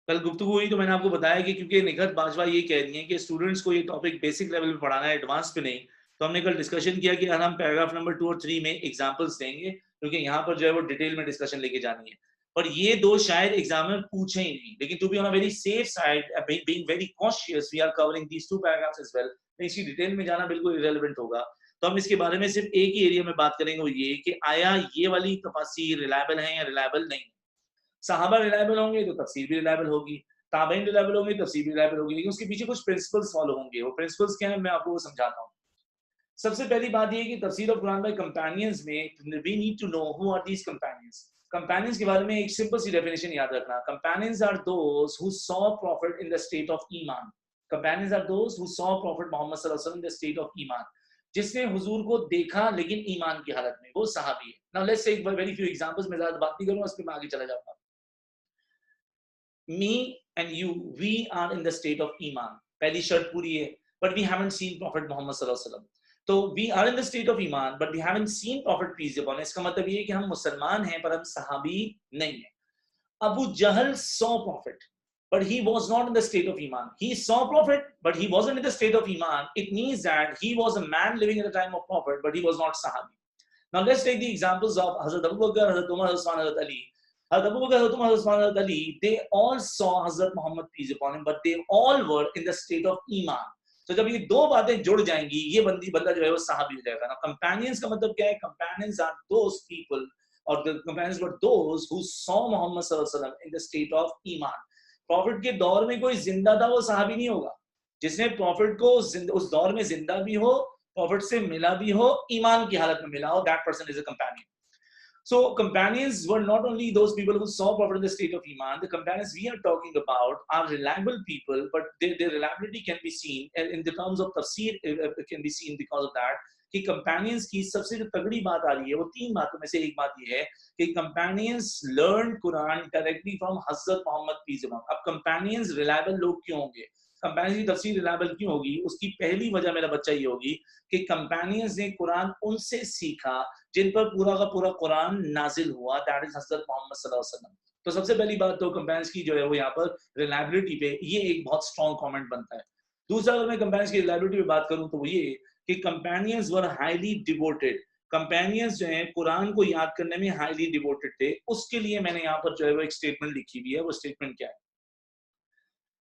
कल गुफ्तगू हुई तो मैंने आपको बताया कि क्योंकि निगहत बाजवा ये कह रही हैं कि स्टूडेंट्स को ये टॉपिक बेसिक लेवल पे पढ़ाना है, एडवांस पे नहीं, तो हमने कल डिस्कशन किया कि हम पैराग्राफ नंबर 2 और 3 में एग्जांपल्स देंगे, क्योंकि यहाँ पर जो है वो डिटेल में डिस्कशन लेके जानी है. और ये दो शायद एग्जामिनर पूछे ही नहीं, लेकिन to be on a very safe side, being very cautious, we are covering these two paragraphs as well. इसकी डिटेल में जाना बिल्कुल इरेलेवेंट होगा. तो हम इसके बारे में सिर्फ एक ही एरिया में बात करेंगे, वो ये कि आया ये वाली तफासीर रिलायबल है या रिलायबल नहीं. सहाबा रिलायबल होंगे तो तफसीर भी रिलायबल होगी, ताबईन रिलायबल होंगे तफसीर भी रिलायबल होगी, लेकिन उसके पीछे कुछ प्रिंसिपल्स फॉलो होंगे. वो प्रिंसिपल्स क्या है मैं आपको वो समझाता हूँ. सबसे पहली बात ये कि तफसीर ऑफ कुरान बाय कंपेनियंस में we need to know who are these companions. Companions के बारे में एक सिंपल सी डेफिनेशन याद रखना. Companions are those who saw prophet in the state of ईमान. Companions are those who saw prophet Muhammad सल्लल्लाहु अलैहि वसल्लम इन द स्टेट ऑफ ईमान. जिसने हुजूर को देखा लेकिन ईमान की हालत में, वो सहाबी है. Now let's take very few examples. मैं ज्यादा बात नहीं करूंगा, उस पे मैं आगे चला जाऊंगा. Me and you, we are in the state of Iman. पहली शर्त पूरी है, but we haven't seen Prophet Muhammad sallallahu alaihi wasallam. तो we are in the state of Iman, but we haven't seen Prophet peace be upon him. इसका मतलब ये है कि हम मुसलमान हैं पर हम सहाबी नहीं हैं. Abu Jahl saw Prophet, but he was not in the state of Iman. He saw Prophet, but he wasn't in the state of Iman. It means that he was a man living at the time of Prophet, but he was not sahabi. Now let's take the examples of Hazrat Abu Bakr, Hazrat Umar, Hazrat Ali. Hazrat Abu Bakr, Hazrat Umar, Hazrat Ali, they all saw Hazrat Muhammad peace upon him, but they all were in the state of Iman. तो जब ये दो बातें जुड़ जाएंगी, ये बंदा जो है वो सहाबी हो जाएगा. ना कंपेनियंस का मतलब क्या है? कंपेनियंस आर दोस पीपल, और the companions were those who saw Muhammad सल्लल्लाहु अलैहि वसल्लम इन द स्टेट ऑफ ईमान. प्रॉफिट के दौर में कोई जिंदा था वो सहाबी नहीं होगा. जिसने प्रॉफिट को उस दौर में जिंदा भी हो, प्रॉफिट से मिला भी हो, ईमान की हालत में मिला हो, that person is a companion. So companions were not only those people who saw Prophet in the state of Iman. The companions we are talking about are reliable people, but their reliability can be seen in the terms of tafsir, can be seen because of that. कि companions की सबसे जो तगड़ी बात आ रही है वो तीन बातों में से एक बात ये है कि companions learned Quran directly from Hazrat Muhammad peace be upon him. अब companions reliable लोग क्यों होंगे? कंपेनियंस की तफसीर रिलायबल क्यों होगी, उसकी पहली वजह मेरा बच्चा ये होगी कि कंपेनियंस ने कुरान उनसे सीखा जिन पर पूरा का पूरा कुरान नाजिल हुआ, दैट इज हज़रत मोहम्मद सल्लल्लाहु अलैहि वसल्लम। तो सबसे पहली बात तो कंपेनियंस की जो है वो यहाँ पर रिलायबिलिटी पे ये एक बहुत स्ट्रॉन्ग कमेंट बनता है। दूसरा अगर मैं कंपेनियंस की रिलायबिलिटी पे बात करूं तो वो ये कि कंपेनियंस वर हाईली डिवोटेड। कंपेनियंस जो हैं कुरान को याद करने में हाईली डिवोटेड थे। उसके लिए मैंने यहाँ पर जो है वो एक स्टेटमेंट लिखी हुई है। वो स्टेटमेंट क्या है?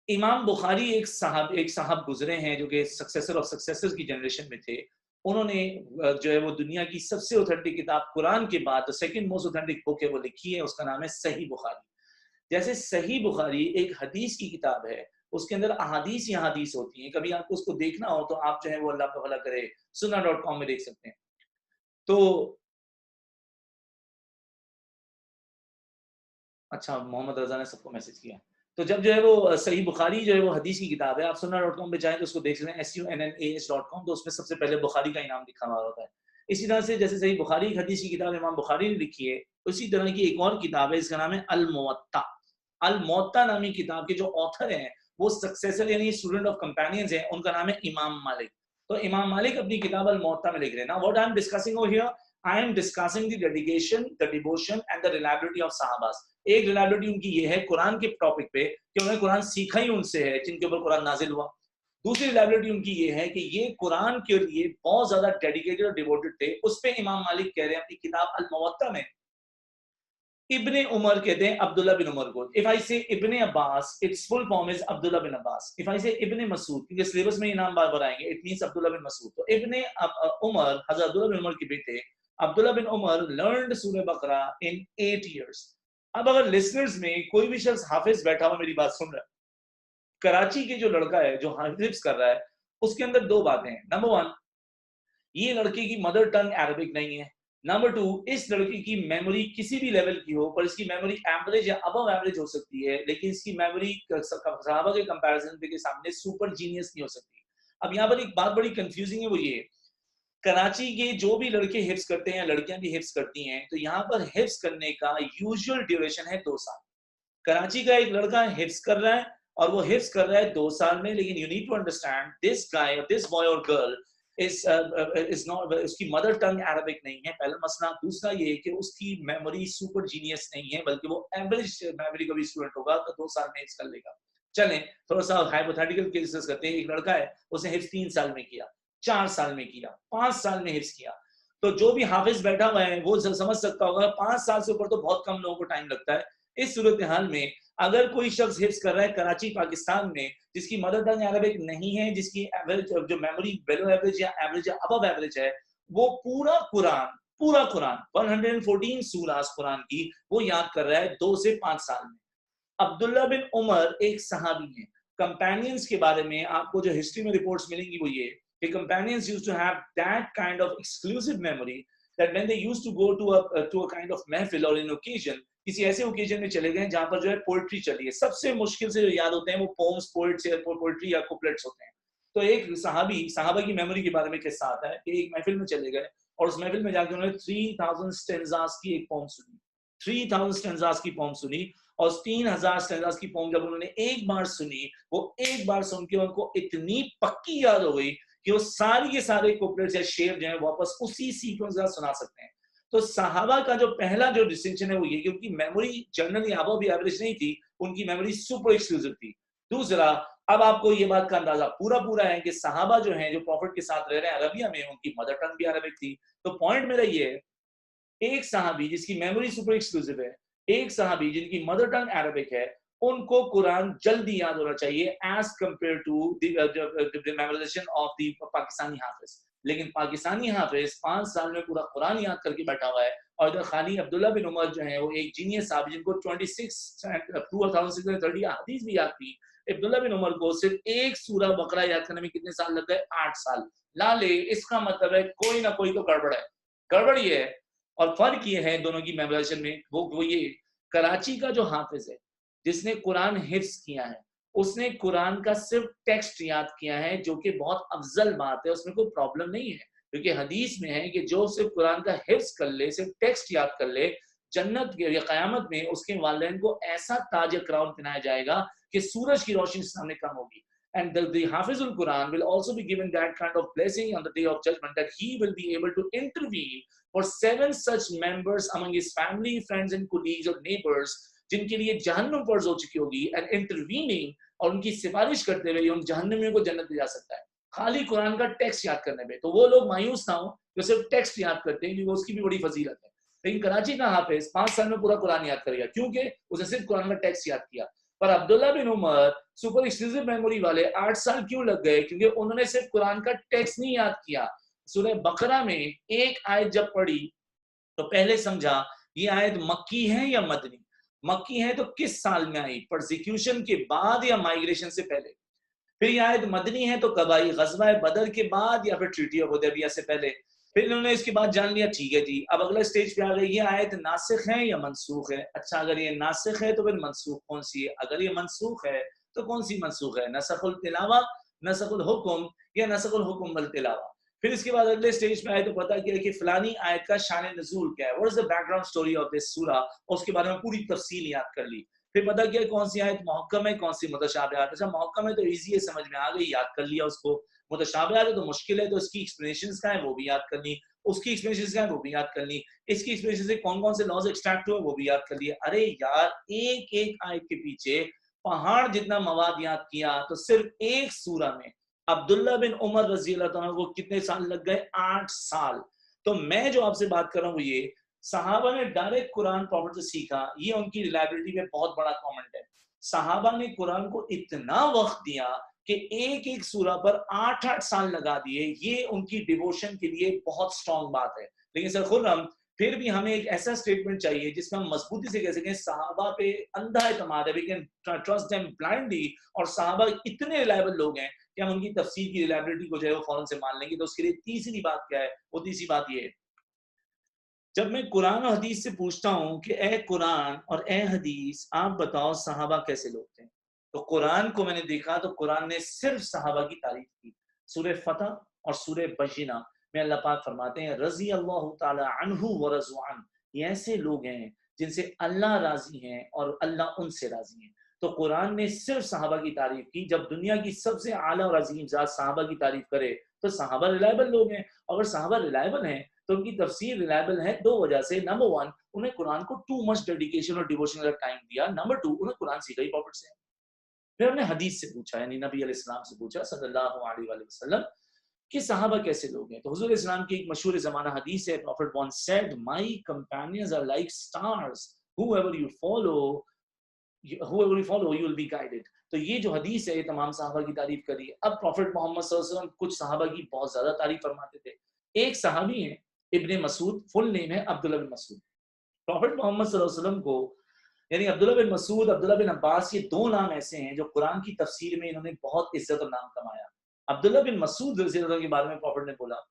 इमाम बुखारी एक साहब गुजरे हैं जो कि सक्सेसर ऑफ सक्सेसर्स की जनरेशन में थे। उन्होंने जो है वो दुनिया की सबसे ऑथेंटिक किताब कुरान के बाद सेकंड मोस्ट ऑथेंटिक बुक है वो लिखी है, उसका नाम है सही बुखारी। जैसे सही बुखारी एक हदीस की किताब है, उसके अंदर अहादीस ही अहादीस होती हैं। कभी आपको उसको देखना हो तो आप जो है वो अल्लाह का भला करे sunnah.com में देख सकते हैं। तो अच्छा, मोहम्मद रजा ने सबको मैसेज किया। तो जब जो है वो सही बुखारी जो है वो हदीस की किताब है, आप sunnah.com पे जाएं तो उसको देख लें, sunnas.com, तो उसमें सबसे पहले बुखारी का इनाम लिखा हुआ होता है। इसी तरह से जैसे सही बुखारी एक हदीस की किताब इमाम बुखारी ने लिखी है, उसी तरह की एक और किताब है, इसका नाम है अल मुवत्ता। अल मुवत्ता नामी किताब के जो ऑथर हैं वो सक्सेसर यानी स्टूडेंट ऑफ कंपेनियंस हैं, उनका नाम है इमाम मालिक। तो इमाम मालिक अपनी किताब अल मुवत्ता में लिख रहे हैं। Now what I am discussing over here, I am discussing the dedication, the devotion and the reliability of सहाबास। एक रिलायबिलिटी उनकी ये है कुरान के टॉपिक पे कि उन्होंने कुरान सीखा ही उनसे है जिनके ऊपर कुरान नाजिल हुआ। दूसरी रिलायबिलिटी उनकी ये है कि ये कुरान के लिए बहुत ज्यादा डेडिकेटेड और डिवोटेड थे। उस पे इमाम मालिक कह रहे हैं अपनी किताब अल मुवत्ता में, इब्ने उमर कहते हैं अब्दुल्ला बिन उमर को। If I say Ibn Abbas, it's full form is Abdullah bin Abbas. If I say Ibn Masood, क्योंकि सिलेबस में ये नाम बार बार आएंगे, इट मींस अब्दुल्ला बिन मसूद। तो इब्ने उमर, हजरत अब्दुल्ला बिन उमर के बेटे अब्दुल्ला बिन उमर लर्नड सूरह बकरा इन 8 इयर्स। अब अगर लिसनर्स में कोई भी शख्स हाफिज बैठा हुआ मेरी बात सुन रहा है, कराची के जो लड़का है जो हाफिज कर रहा है, उसके अंदर दो बातें हैं। नंबर वन, ये लड़के की मदर टंग अरबिक नहीं है। नंबर टू, इस लड़के की मेमोरी किसी भी लेवल की हो, पर इसकी मेमोरी एवरेज या अबव एवरेज हो सकती है, लेकिन इसकी मेमोरी सहाबा के कंपैरिजन के सामने सुपर जीनियस नहीं हो सकती। अब यहाँ पर एक बात बड़ी कंफ्यूजिंग है, वो ये, कराची के जो भी लड़के हिफ्स करते हैं या लड़कियां भी हिफ्स करती हैं, तो यहाँ पर हिफ्स करने का यूजुअल ड्यूरेशन है 2 साल। कराची का एक लड़का हिफ्स कर रहा है और वो हिफ्स कर रहा है 2 साल में, लेकिन you need to understand this guy, this boy और गर्ल इज नॉट, उसकी मदर टंग अरबिक नहीं है, पहला मसला। दूसरा ये कि उसकी मेमोरी सुपर जीनियस नहीं है, बल्कि वो एवरेज मेमोरी का भी स्टूडेंट होगा, तो 2 साल में हिफ्स कर लेगा। चलें थोड़ा सा हाइपोथेटिकल केसेस करते हैं। एक लड़का है, उसने हिफ्स 3 साल में किया, 4 साल में किया, 5 साल में हिफ्स किया। तो जो भी हाफिज बैठा हुआ है वो समझ सकता होगा 5 साल से ऊपर तो बहुत कम लोगों को टाइम लगता है। इस सूरत हाल में अगर कोई शख्स हिफ्स कर रहा है कराची पाकिस्तान में, जिसकी मदर टंग अरबिक नहीं है, जिसकी एवरेज जो मेमोरी बिलो एवरेज या अबव एवरेज है, वो पूरा कुरान 114 सूरास कुरान की वो याद कर रहा है 2 से 5 साल में। अब्दुल्ला बिन उमर एक सहाबी हैं। कंपेनियंस के बारे में आपको जो हिस्ट्री में रिपोर्ट्स मिलेंगी वो ये कि companions used to have that kind of exclusive memory that when they used to go to a kind of महफिल और इन ओकेजन, किसी ऐसे ओकेजन में चले गए जहां पर जो है पोएट्री चली है, सबसे मुश्किल से जो याद होते हैं वो पोम्स, पोएट्स या पोएट्री या कुप्लेट्स होते हैं। तो एक सहाबा की मेमोरी के बारे में किस्सा आता है कि एक महफिल में चले गए और उस महफिल में जाके उन्होंने 3000 स्टेंजास की एक पोम सुनी, 3000 स्टेंजास की पोम सुनी। और 3000 स्टेंजास की पोम जब उन्होंने एक बार सुनी, वो एक बार सुन के उनको इतनी पक्की याद हो गई कि वो सारी के सारे कुप्लेट्स या शेर जो है वापस उसी सीक्वेंस का सुना सकते हैं। तो सहाबा का जो पहला जो डिस्टिंक्शन है वो ये कि उनकी मेमोरी जनरली अबव भी एवरेज नहीं थी, उनकी मेमोरी सुपर एक्सक्लूसिव थी। दूसरा, अब आपको ये बात का अंदाजा पूरा है कि सहाबा जो हैं जो प्रॉफिट के साथ रह रहे हैं अरबिया में, उनकी मदर टंग भी अरबिक थी। तो पॉइंट मेरा ये है, एक सहाबी जिसकी मेमोरी सुपर एक्सक्लूसिव है, एक सहाबी जिनकी मदर टंग अरबिक है, उनको कुरान जल्दी याद होना चाहिए as compare to the memorization of the Pakistani हाफिज। लेकिन पाकिस्तानी हाफिज 5 साल में पूरा कुरान याद करके बैठा हुआ है, और इधर खाली अब्दुल्ला बिन उमर जो है वो एक जीनियस साहब जिनको 26 हदीस भी याद थी। अब्दुल्ला बिन उमर को सिर्फ एक सूरह बकरा याद करने में कितने साल लग गए? 8 साल। ला ले, इसका मतलब है कोई ना कोई तो गड़बड़ है। गड़बड़ ये है, और फर्क ये है दोनों की मेमोराइजेशन में, वो ये, कराची का जो हाफिज है जिसने कुरान हिफ्स किया है, उसने कुरान का सिर्फ टेक्स्ट याद किया है, जो कि बहुत अफजल बात है, उसमें कोई प्रॉब्लम नहीं है, क्योंकि हदीस में है कि जो सिर्फ कुरान का हिफ्स कर ले, सिर्फ टेक्स्ट याद कर ले, जन्नत या क़यामत में उसके वालिदैन को ऐसा ताज क्राउन पहनाया जाएगा कि सूरज की रोशनी सामने कम होगी। And the Hafizul Quran will also be given that kind of blessing on the day of judgment, that he will be able to intervene for 7 such members among his family, friends and colleagues or neighbors जिनके लिए जहन्नुम फर्ज हो चुकी होगी, and intervening और उनकी सिफारिश करते हुए उन जहन्नमियों को जन्नत ले जा सकता है खाली कुरान का टेक्स्ट याद करने में। तो वो लोग मायूस ना हो जो सिर्फ टेक्स्ट याद करते हैं, क्योंकि उसकी भी बड़ी फजीलत है। लेकिन कराची का हाफिज 5 साल में पूरा कुरान याद करेगा, क्योंकि उसने सिर्फ कुरान का टेक्स्ट याद किया। पर अब्दुल्ला बिन उमर सुपर एक्सक्लूसिव मेमोरी वाले 8 साल क्यों लग गए? क्योंकि उन्होंने सिर्फ कुरान का टेक्स्ट नहीं याद किया। सूरह बकरा में एक आयत जब पढ़ी तो पहले समझा ये आयत मक्की है या मदनी। मक्की है तो किस साल में आई, परसिक्यूशन के बाद या माइग्रेशन से पहले। फिर ये आयत मदनी है तो कब आई, ग़ज़वा बदर के बाद या फिर ट्रीटी ऑफ हुदैबिया से पहले। फिर इन्होंने इसके बाद जान लिया ठीक है जी, अब अगला स्टेज पे आ गई, ये आयत नासिख है या मनसूख है। अच्छा, अगर ये नासिख है तो फिर मनसूख कौन सी है? अगर ये मनसूख है तो कौन सी मनसूख है? नसखुल तिलावा, नसखुल हुक्म या नसखुल हुक्म वल तिलावा। फिर इसके बाद अगले स्टेज पे आए तो पता किया कि फलानी आयत का शान नज़ूल क्या है, what is the background story of this सूरा, और उसके बारे में पूरी तफसील याद कर ली। फिर पता किया कौन सी आयत मुहक्कम है, कौन सी मुतशाबिहात। अच्छा, मुहक्कम है तो इजी है, समझ में आ गई, याद कर लिया उसको। मुतशाबिहात है तो मुश्किल है, तो इसकी एक्सप्लेनेशंस क्या है वो भी याद कर ली, उसकी एक्सप्लेनेशंस क्या है वो भी याद कर ली, इसकी एक्सप्लेनेशन से कौन कौन से लॉज एक्सट्रैक्ट हुए वो भी याद कर लिए। अरे यार, एक एक आयत के पीछे पहाड़ जितना मवाद याद किया, तो सिर्फ एक सूरा में अब्दुल्ला बिन उमर रजी अल्लाह तआला को कितने साल लग गए? 8 साल। तो मैं जो आपसे बात कर रहा हूँ ये सहाबा ने डायरेक्ट कुरान प्रॉफिट से सीखा, ये उनकी रिलायबिलिटी में बहुत बड़ा कमेंट है। सहाबा ने कुरान को इतना वक्त दिया कि एक एक सूरा पर 8-8 साल लगा दिए, ये उनकी डिवोशन के लिए बहुत स्ट्रांग बात है। लेकिन सर खुर्रम, फिर भी हमें एक ऐसा स्टेटमेंट चाहिए जिसमें हम मजबूती से कह सकें सहाबा पे अंधा एतमाद है, we can trust them blindly, और सहाबा इतने रिलायबल लोग हैं कि हम उनकी तफसीर की रिलायबिलिटी को जो है वो फौरन से मान लेंगे। तो उसके लिए तीसरी बात क्या है? वो तीसरी बात ये है, जब मैं कुरान और हदीस से पूछता हूँ कि ए कुरान और ए हदीस आप बताओ सहाबा कैसे लोग थे, तो कुरान को मैंने देखा तो कुरान ने सिर्फ सहाबा की तारीफ की। सूरह फतह और सूरह बय्यिना में अल्लाह पाक फरमाते हैं रज़ी अल्लाहु ताला अन्हु व रज़वान, ये ऐसे लोग हैं जिनसे अल्लाह राजी हैं और अल्लाह उनसे राजी है। तो कुरान ने सिर्फ सहाबा की तारीफ की। जब दुनिया की सबसे आला और अजीम जात सहाबा की तारीफ करे तो सहाबा रिलायबल लोग हैं। अगर सहाबा रिलायबल हैं तो उनकी तफसीर रिलायबल है 2 वजह से। नंबर 1, उन्हें कुरान को टू मच डेडिकेशन और डिवोशन का टाइम दिया। नंबर 2, उन्हें कुरान सीखा ही प्रॉफिट से। फिर हमने हदीस से पूछा, यानी नबी अलैहिस्सलाम से पूछा सल्लल्लाहु अलैहि वसल्लम कि सहाबा कैसे लोग हैं। तो हुजूर इस्लाम की एक मशहूर ज़माना हदीस है, prophet once said my companions are like stars, whoever you follow whoever you follow you will be guided। तो ये जो हदीस है ये तमाम सहाबा की तारीफ करी है। अब प्रॉफिट मोहम्मद सल्लल्लाहु अलैहि वसल्लम कुछ सहाबा की बहुत ज्यादा तारीफ फरमाते थे। एक सहाबी है इब्ने मसूद, फुल नेम है अब्दुल्ला बिन मसूद। प्रॉफिट मोहम्मद सल्लल्लाहु अलैहि वसल्लम को, यानी अब्दुल्ला बिन मसूद, अब्दुल्ला बिन अब्बास, ये 2 नाम ऐसे हैं जो कुरान की तफसीर में इन्होंने बहुत इज्जत और नाम कमाया। अब्दुल्ला बिन मसूद रज़ी अल्लाह के बारे में प्रॉफिट ने बोला,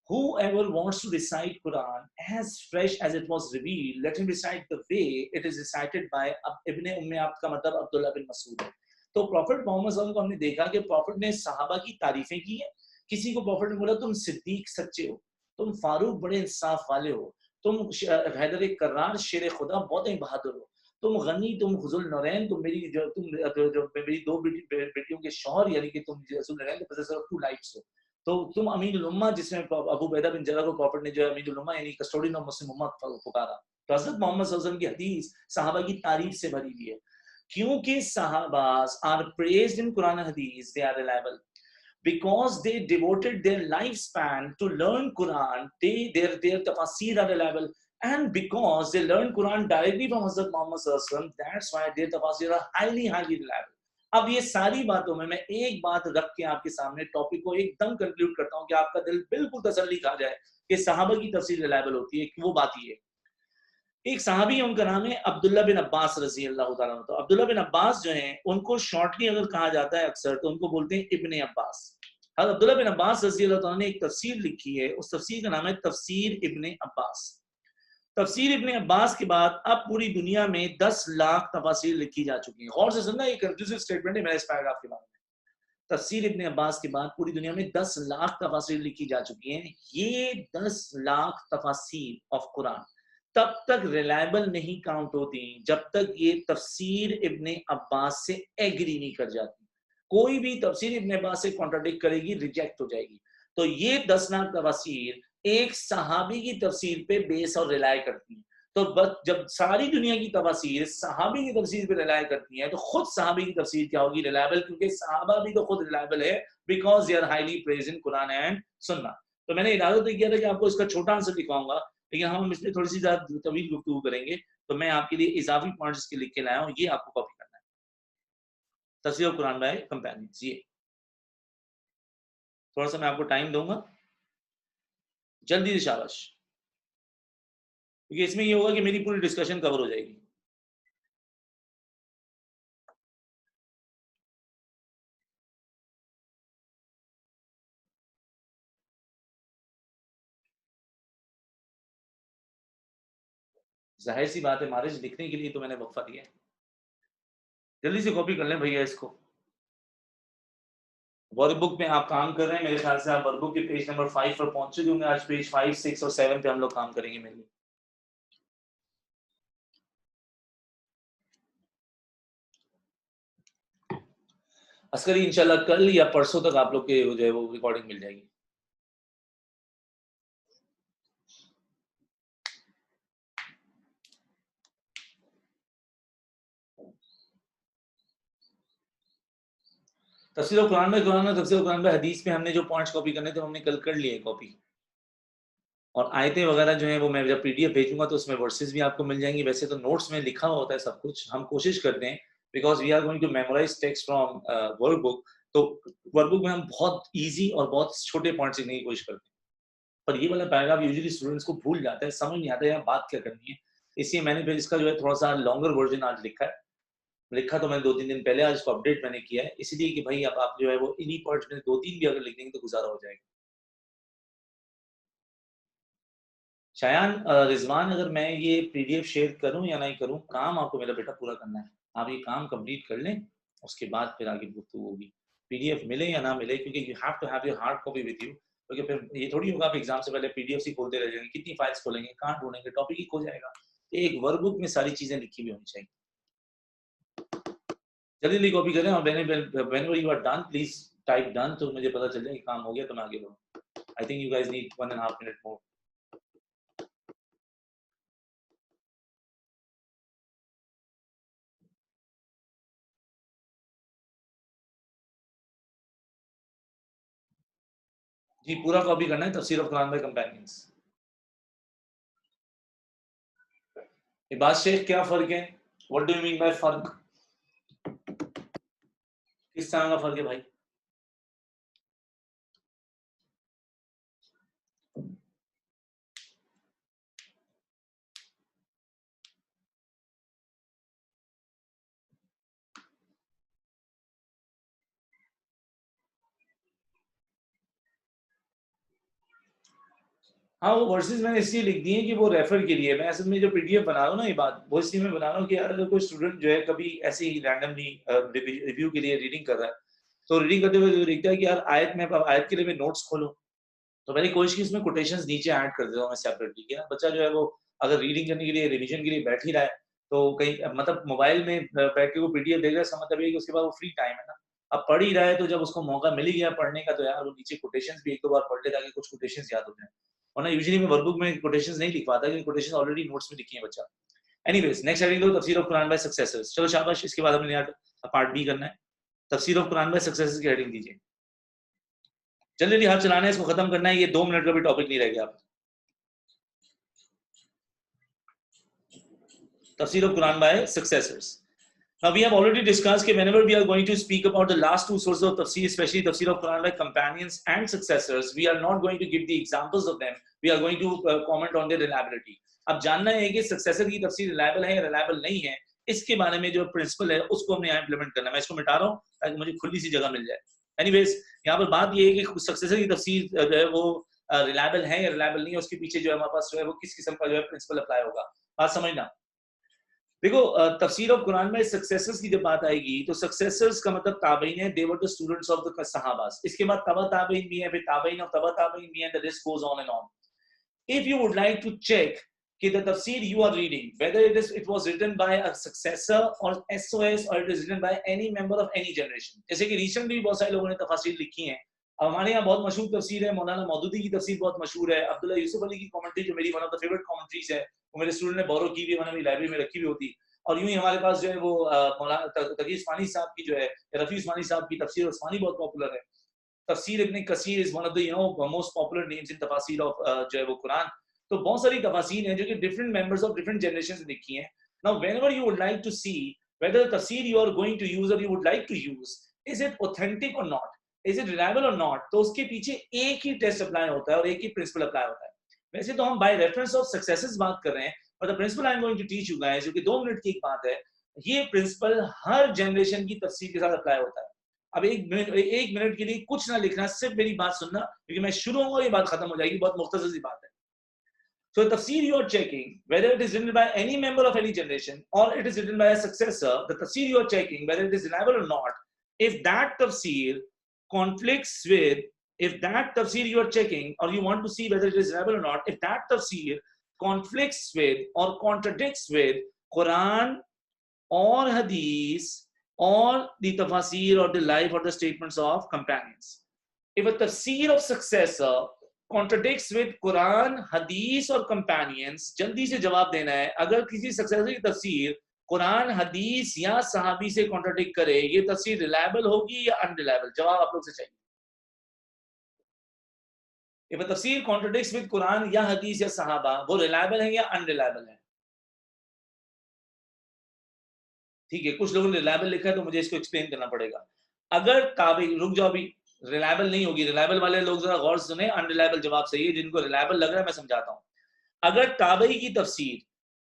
whoever wants to recite Quran as fresh as it was revealed, let him recite the way it is recited by Ibn Abd का मतलब अब्दुल्ला बिन मसूद है। तो प्रॉफिट मोहम्मद सल्लल्लाहु अलैहि वसल्लम को हमने देखा कि प्रॉफिट ने सहाबा की तारीफें की है। किसी को प्रॉफिट ने बोला तुम सिद्दीक सच्चे हो, तुम फारूक बड़े इंसाफ वाले हो, तुम हैदर कर्रार शेर खुदा बहुत ही बहादुर हो, तुम गनी, तुम हुजुल नौरैन, तुम मेरी जो मेरी 2 बेटियों के शौहर, यानी कि तुम हुजुल नौरैन के पोसेसर ऑफ 2 लाइफ्स हो। तो तुम अमीनुल उम्मा, जिसमें अबू बैदा बिन जर्राह को प्रॉफिट ने जो है अमीनुल उम्मा यानी कस्टोडियन ऑफ मुस्लिम उम्मा पुकारा। तो हज़रत मोहम्मद सल्लल्लाहु अलैहि वसल्लम की हदीस सहाबा की तारीफ से भरी हुई है, क्योंकि सहाबास are praised in Quran and हदीस, they are reliable because they devoted their lifespan to learn Quran, their tafsir are reliable, and because they learn Quran directly from Hazrat Muhammad sallallahu alaihi wasallam, that's why their tafsir are highly reliable। अब ये सारी बातों में मैं एक बात रख के आपके सामने टॉपिक को एकदम कंक्लूड करता हूँ कि आपका दिल बिल्कुल तसल्ली खा जाए कि सहाबा की तफसीर रिलायबल होती है। वो बात ये, एक सहाबी है, उनका नाम है अब्दुल्ला बिन अब्बास रजी अल्लाह तआला। तो अब्दुल्ला बिन अब्बास जो हैं उनको शॉर्टली अगर कहा जाता है अक्सर तो उनको बोलते हैं इब्ने अब्बास। हज़रत अब्दुल्ला बिन अब्बास रजी अल्लाह तआला ने एक तफसीर लिखी है, उस तफसीर का नाम है तफसीर इब्ने अब्बास। तफसीर इब्ने अब्बास के बाद अब पूरी दुनिया में 10 लाख तफसीर लिखी जा चुकी हैं। गौर से सुनना, ये कंक्लूसिव स्टेटमेंट है मेरा इस पैराग्राफ के बारे में। तफसीर इब्ने अब्बास के बाद पूरी दुनिया में 10 लाख तफसीर लिखी जा चुकी हैं। ये 10 लाख तफसीर ऑफ कुरान तब तक रिलायबल नहीं काउंट होती जब तक ये तफसीर इब्ने अब्बास से एग्री नहीं कर जाती। कोई भी तफसीर इब्न अब्बास से कॉन्ट्राडिक्ट करेगी, रिजेक्ट हो जाएगी। तो ये 10 नाक तफसीर एक सहाबी की तफसीर पे बेस और रिलाय करती है। तो बस जब सारी दुनिया की तफसीर सहाबी की तफसीर पे रिलाय करती है, तो खुद सहाबी की तफसीर क्या होगी? रिलायबल, क्योंकि सहाबा भी तो खुद रिलायबल है, because they are highly praise in Quran and सुन्ना। तो मैंने इरादा तो किया था कि आपको इसका छोटा आंसर दिखाऊंगा, लेकिन हम इसमें थोड़ी सी ज्यादा तवील गुफ्तगू करेंगे, तो मैं आपके लिए इजाफी पॉइंट्स के लिख के लाया हूँ, ये आपको कॉपी करना है। तफसीर कुरान बाय कंपेनियंस, ये थोड़ा सा मैं आपको टाइम दूंगा, जल्दी से शाबाश, क्योंकि इसमें ये होगा कि मेरी पूरी डिस्कशन कवर हो जाएगी। जाहिर सी बात है, मारिज लिखने के लिए तो मैंने वक्फा दिया है। जल्दी से कॉपी कर लें भैया इसको। वर्कबुक में आप काम कर रहे हैं, मेरे ख्याल से आप वर्कबुक के पेज नंबर 5 पर पहुंच चुके होंगे। आज पेज 5, 6 और 7 पे हम लोग काम करेंगे मेनली। अस्करी इंशाल्लाह कल या परसों तक आप लोग के जो है वो रिकॉर्डिंग मिल जाएगी। तफसीर कुरान में तफसीर कुरान में हदीस में हमने जो पॉइंट्स कॉपी करने थे हमने कल कर लिए कॉपी, और आयतें वगैरह जो है वो मैं जब पीडीएफ भेजूंगा तो उसमें वर्सेस भी आपको मिल जाएंगी। वैसे तो नोट्स में लिखा हुआ होता है सब कुछ, हम कोशिश करते हैं because we are going to memorise text from workbook, तो वर्कबुक में हम बहुत ईजी और बहुत छोटे पॉइंट्स लिखने की कोशिश करते हैं, पर ये वाला पैराग्राफ यूजुअली स्टूडेंट्स को भूल जाता है, समझ नहीं आता है बात क्या करनी है, इसलिए मैंने फिर इसका जो है थोड़ा सा लॉन्गर वर्जन आज लिखा है। लिखा तो मैंने 2-3 दिन पहले, आज इसको अपडेट मैंने किया है इसलिए कि भाई अब आप जो है वो इन्हीं पॉइंट्स में 2-3 भी अगर लिख देंगे तो गुजारा हो जाएगा। शायान रिजवान, अगर मैं ये पीडीएफ शेयर करूं या नहीं करूं, काम आपको मेरा बेटा पूरा करना है। आप ये काम कंप्लीट कर लें, उसके बाद फिर आगे गुफ्तगू होगी। पीडीएफ मिले या ना मिले, क्योंकि you have to have your hard copy with you, क्योंकि फिर ये थोड़ी होगा आप एग्जाम से पहले पीडीएफ ही खोलते रह जाएंगे, कितनी फाइल्स खोलेंगे, कहाँ ढूंढेंगे, टॉपिक ही खो जाएगा। एक वर्कबुक में सारी चीजें लिखी हुई होनी चाहिए। जल्दी जल्दी कॉपी करें, और whenever you are done please type done, तो मुझे पता चल जाए कि काम हो गया तो मैं आगे बढ़ूँ। I think you guys need 1.5 minute more. जी पूरा कॉपी करना है तफसीर of Quran by companions. Ibad Sheikh, क्या फर्क है? What do you mean by फर्क? किस तरह का फर्क है भाई? हाँ, वो वर्सेस मैंने इसलिए लिख दिए कि वो रेफर के लिए, मैं असल में जो पीडीएफ बना रहा हूँ ना, ये बात वो इसलिए मैं बना रहा हूँ कि यार अगर कोई स्टूडेंट जो है कभी ऐसे ही रैंडमली रिव्यू के लिए रीडिंग कर रहा है, तो रीडिंग करते हुए देखता है कि यार आयत में, आयत के लिए मैं नोट्स खोलूं, तो मैंने कोशिश की इसमें कोटेशंस नीचे ऐड कर देता हूँ मैं सेपरेटली, कि बच्चा जो है वो अगर रीडिंग करने के लिए, रिवीजन के लिए बैठ ही रहा है, तो कहीं मतलब मोबाइल में बैठ के वो पीडीएफ देख रहा है, इसका मतलब ये कि उसके बाद वो फ्री टाइम है ना, अब पढ़ ही रहा है, तो जब उसको मौका मिल ही गया पढ़ने का, तो यार वो नीचे कोटेशंस भी एक दो बार पढ़ ले ताकि कुछ कोटेशंस याद हो जाए। और ना यूजुअली मैं वर्कबुक में कोटेशंस नहीं लिख पाता, क्योंकि कोटेशंस ऑलरेडी नोट्स में लिखी है बच्चा। एनीवेज, नेक्स्ट हेडिंग लो, तफसीर ऑफ कुरान बाय सक्सेसर्स। चलो शाबाश, इसके बाद हमने यार पार्ट बी करना है, तफसीर ऑफ कुरान बाय सक्सेसर्स की हेडिंग दीजिए। जल्दी जल्दी हाथ चलाना है, इसको खत्म करना है, ये 2 मिनट का भी टॉपिक नहीं रह गया। आप Tafsir of Quran by successors. Now we have already discussed that whenever we are going to speak about the last two sources of tafsir, especially tafsir of Quran by companions and successors, we are not going to give the examples of them. We are going to comment on their reliability. अब जानना है कि successor की तफसीर reliable है या reliable नहीं है, इसके बारे में जो प्रिंसिपल है उसको हमने यहाँ इंप्लीमेंट करना है। मैं इसको मिटा रहा हूँ ताकि मुझे खुली सी जगह मिल जाए। एनीवेज, यहाँ पर बात ये है कि सक्सेसर की तफसीर जो है वो रिलायबल है या रिलायबल नहीं है, उसके पीछे जो है हमारे पास जो है वो किस किस्म का जो है प्रिंसिपल अप्लाई होगा, बात समझना। देखो, तफसीर ऑफ कुरान में सक्सेसर्स की जब बात आएगी, तो सक्सेसर्स का मतलब ताबईन है, they were the students of the सहाबास। इसके बाद तबा ताबईन भी है, फिर ताबईन और तबा ताबईन भी है, the list goes on and on. If you would like to check कि the tafsir you are reading, whether it was written by a successor or SOS or it is written by any member of any generation. जैसे कि recently बहुत सारे लोगों ने तफसीर लिखी हैं। अब हमारे यहाँ बहुत मशहूर तफसीर है, मौलाना मौदूदी की तफसीर बहुत मशहूर है, अब्दुल्ला यूसुफ अली की कमेंट्री जो मेरी one of the favourite commentaries है, वो मेरे स्टूडेंट ने बोरो की हुई, मैंने मेरी लाइब्रेरी में रखी हुई होती। और यूं ही हमारे पास जो है वो मौलाना तकी उस्मानी साहब की जो है, रफ़ी उस्मानी साहब की तफसीर उस्मानी बहुत पॉपुलर है। तफसीर Ibn Kathir is one of the most popular names in तफसीर ऑफ जो है वो कुरान। तो बहुत सारी तफसीर हैं जो कि different members of different generation से लिखी हैं। Now whenever you would like to see whether the tafsir you are going to use or you would like to use, is it authentic or not, is it reliable or not, तो उसके पीछे एक ही test apply होता है और एक ही principal apply होता है। वैसे तो हम बाय रेफरेंस ऑफ सक्सेसेस बात कर रहे हैं, और the principle I am going to teach you guys, जो कि 2 मिनट की एक बात है, ये प्रिंसिपल हर जनरेशन की तफसीर के साथ अप्लाई होता है। अब एक मिनट के लिए कुछ ना लिखना, सिर्फ मेरी बात सुनना, क्योंकि मैं शुरू होऊंगा ये बात खत्म हो जाएगी, बहुत मुख्तसर सी बात है। So the tafsir you are checking, whether it is written by any member of any generation or it is written by a successor, the tafsir you are checking, whether it is reliable or not, if that tafsir conflicts with, if that tafsir you are checking, or you want to see whether it is reliable or not, if that tafsir conflicts with or contradicts with Quran or Hadith or the tafsir or the life or the statements of companions. If a tafsir of successor contradicts with Quran, Hadith और companions, जल्दी से जवाब देना है। अगर किसी successor की तफसीर कुरान, हदीस या सहाबी से कॉन्ट्रडिक्ट करे, ये तफसीर रिलायबल होगी या अनरिलायबल? जवाब आप लोग से चाहिए। If a तफसीर contradicts with कुरान या हदीस या सहाबा, वो रिलायबल है या अनरिलायबल है? ठीक है, कुछ लोगों ने रिलायबल लिखा है तो मुझे इसको एक्सप्लेन करना पड़ेगा। अगर ताबी, रुक जाओ, अभी रिलायबल नहीं होगी। रिलायबल वाले लोग जरा गौर से सुने, अनरिलायबल जवाब सही है। जिनको रिलायबल लग रहा है मैं समझाता हूँ। अगर ताबई की तफसीर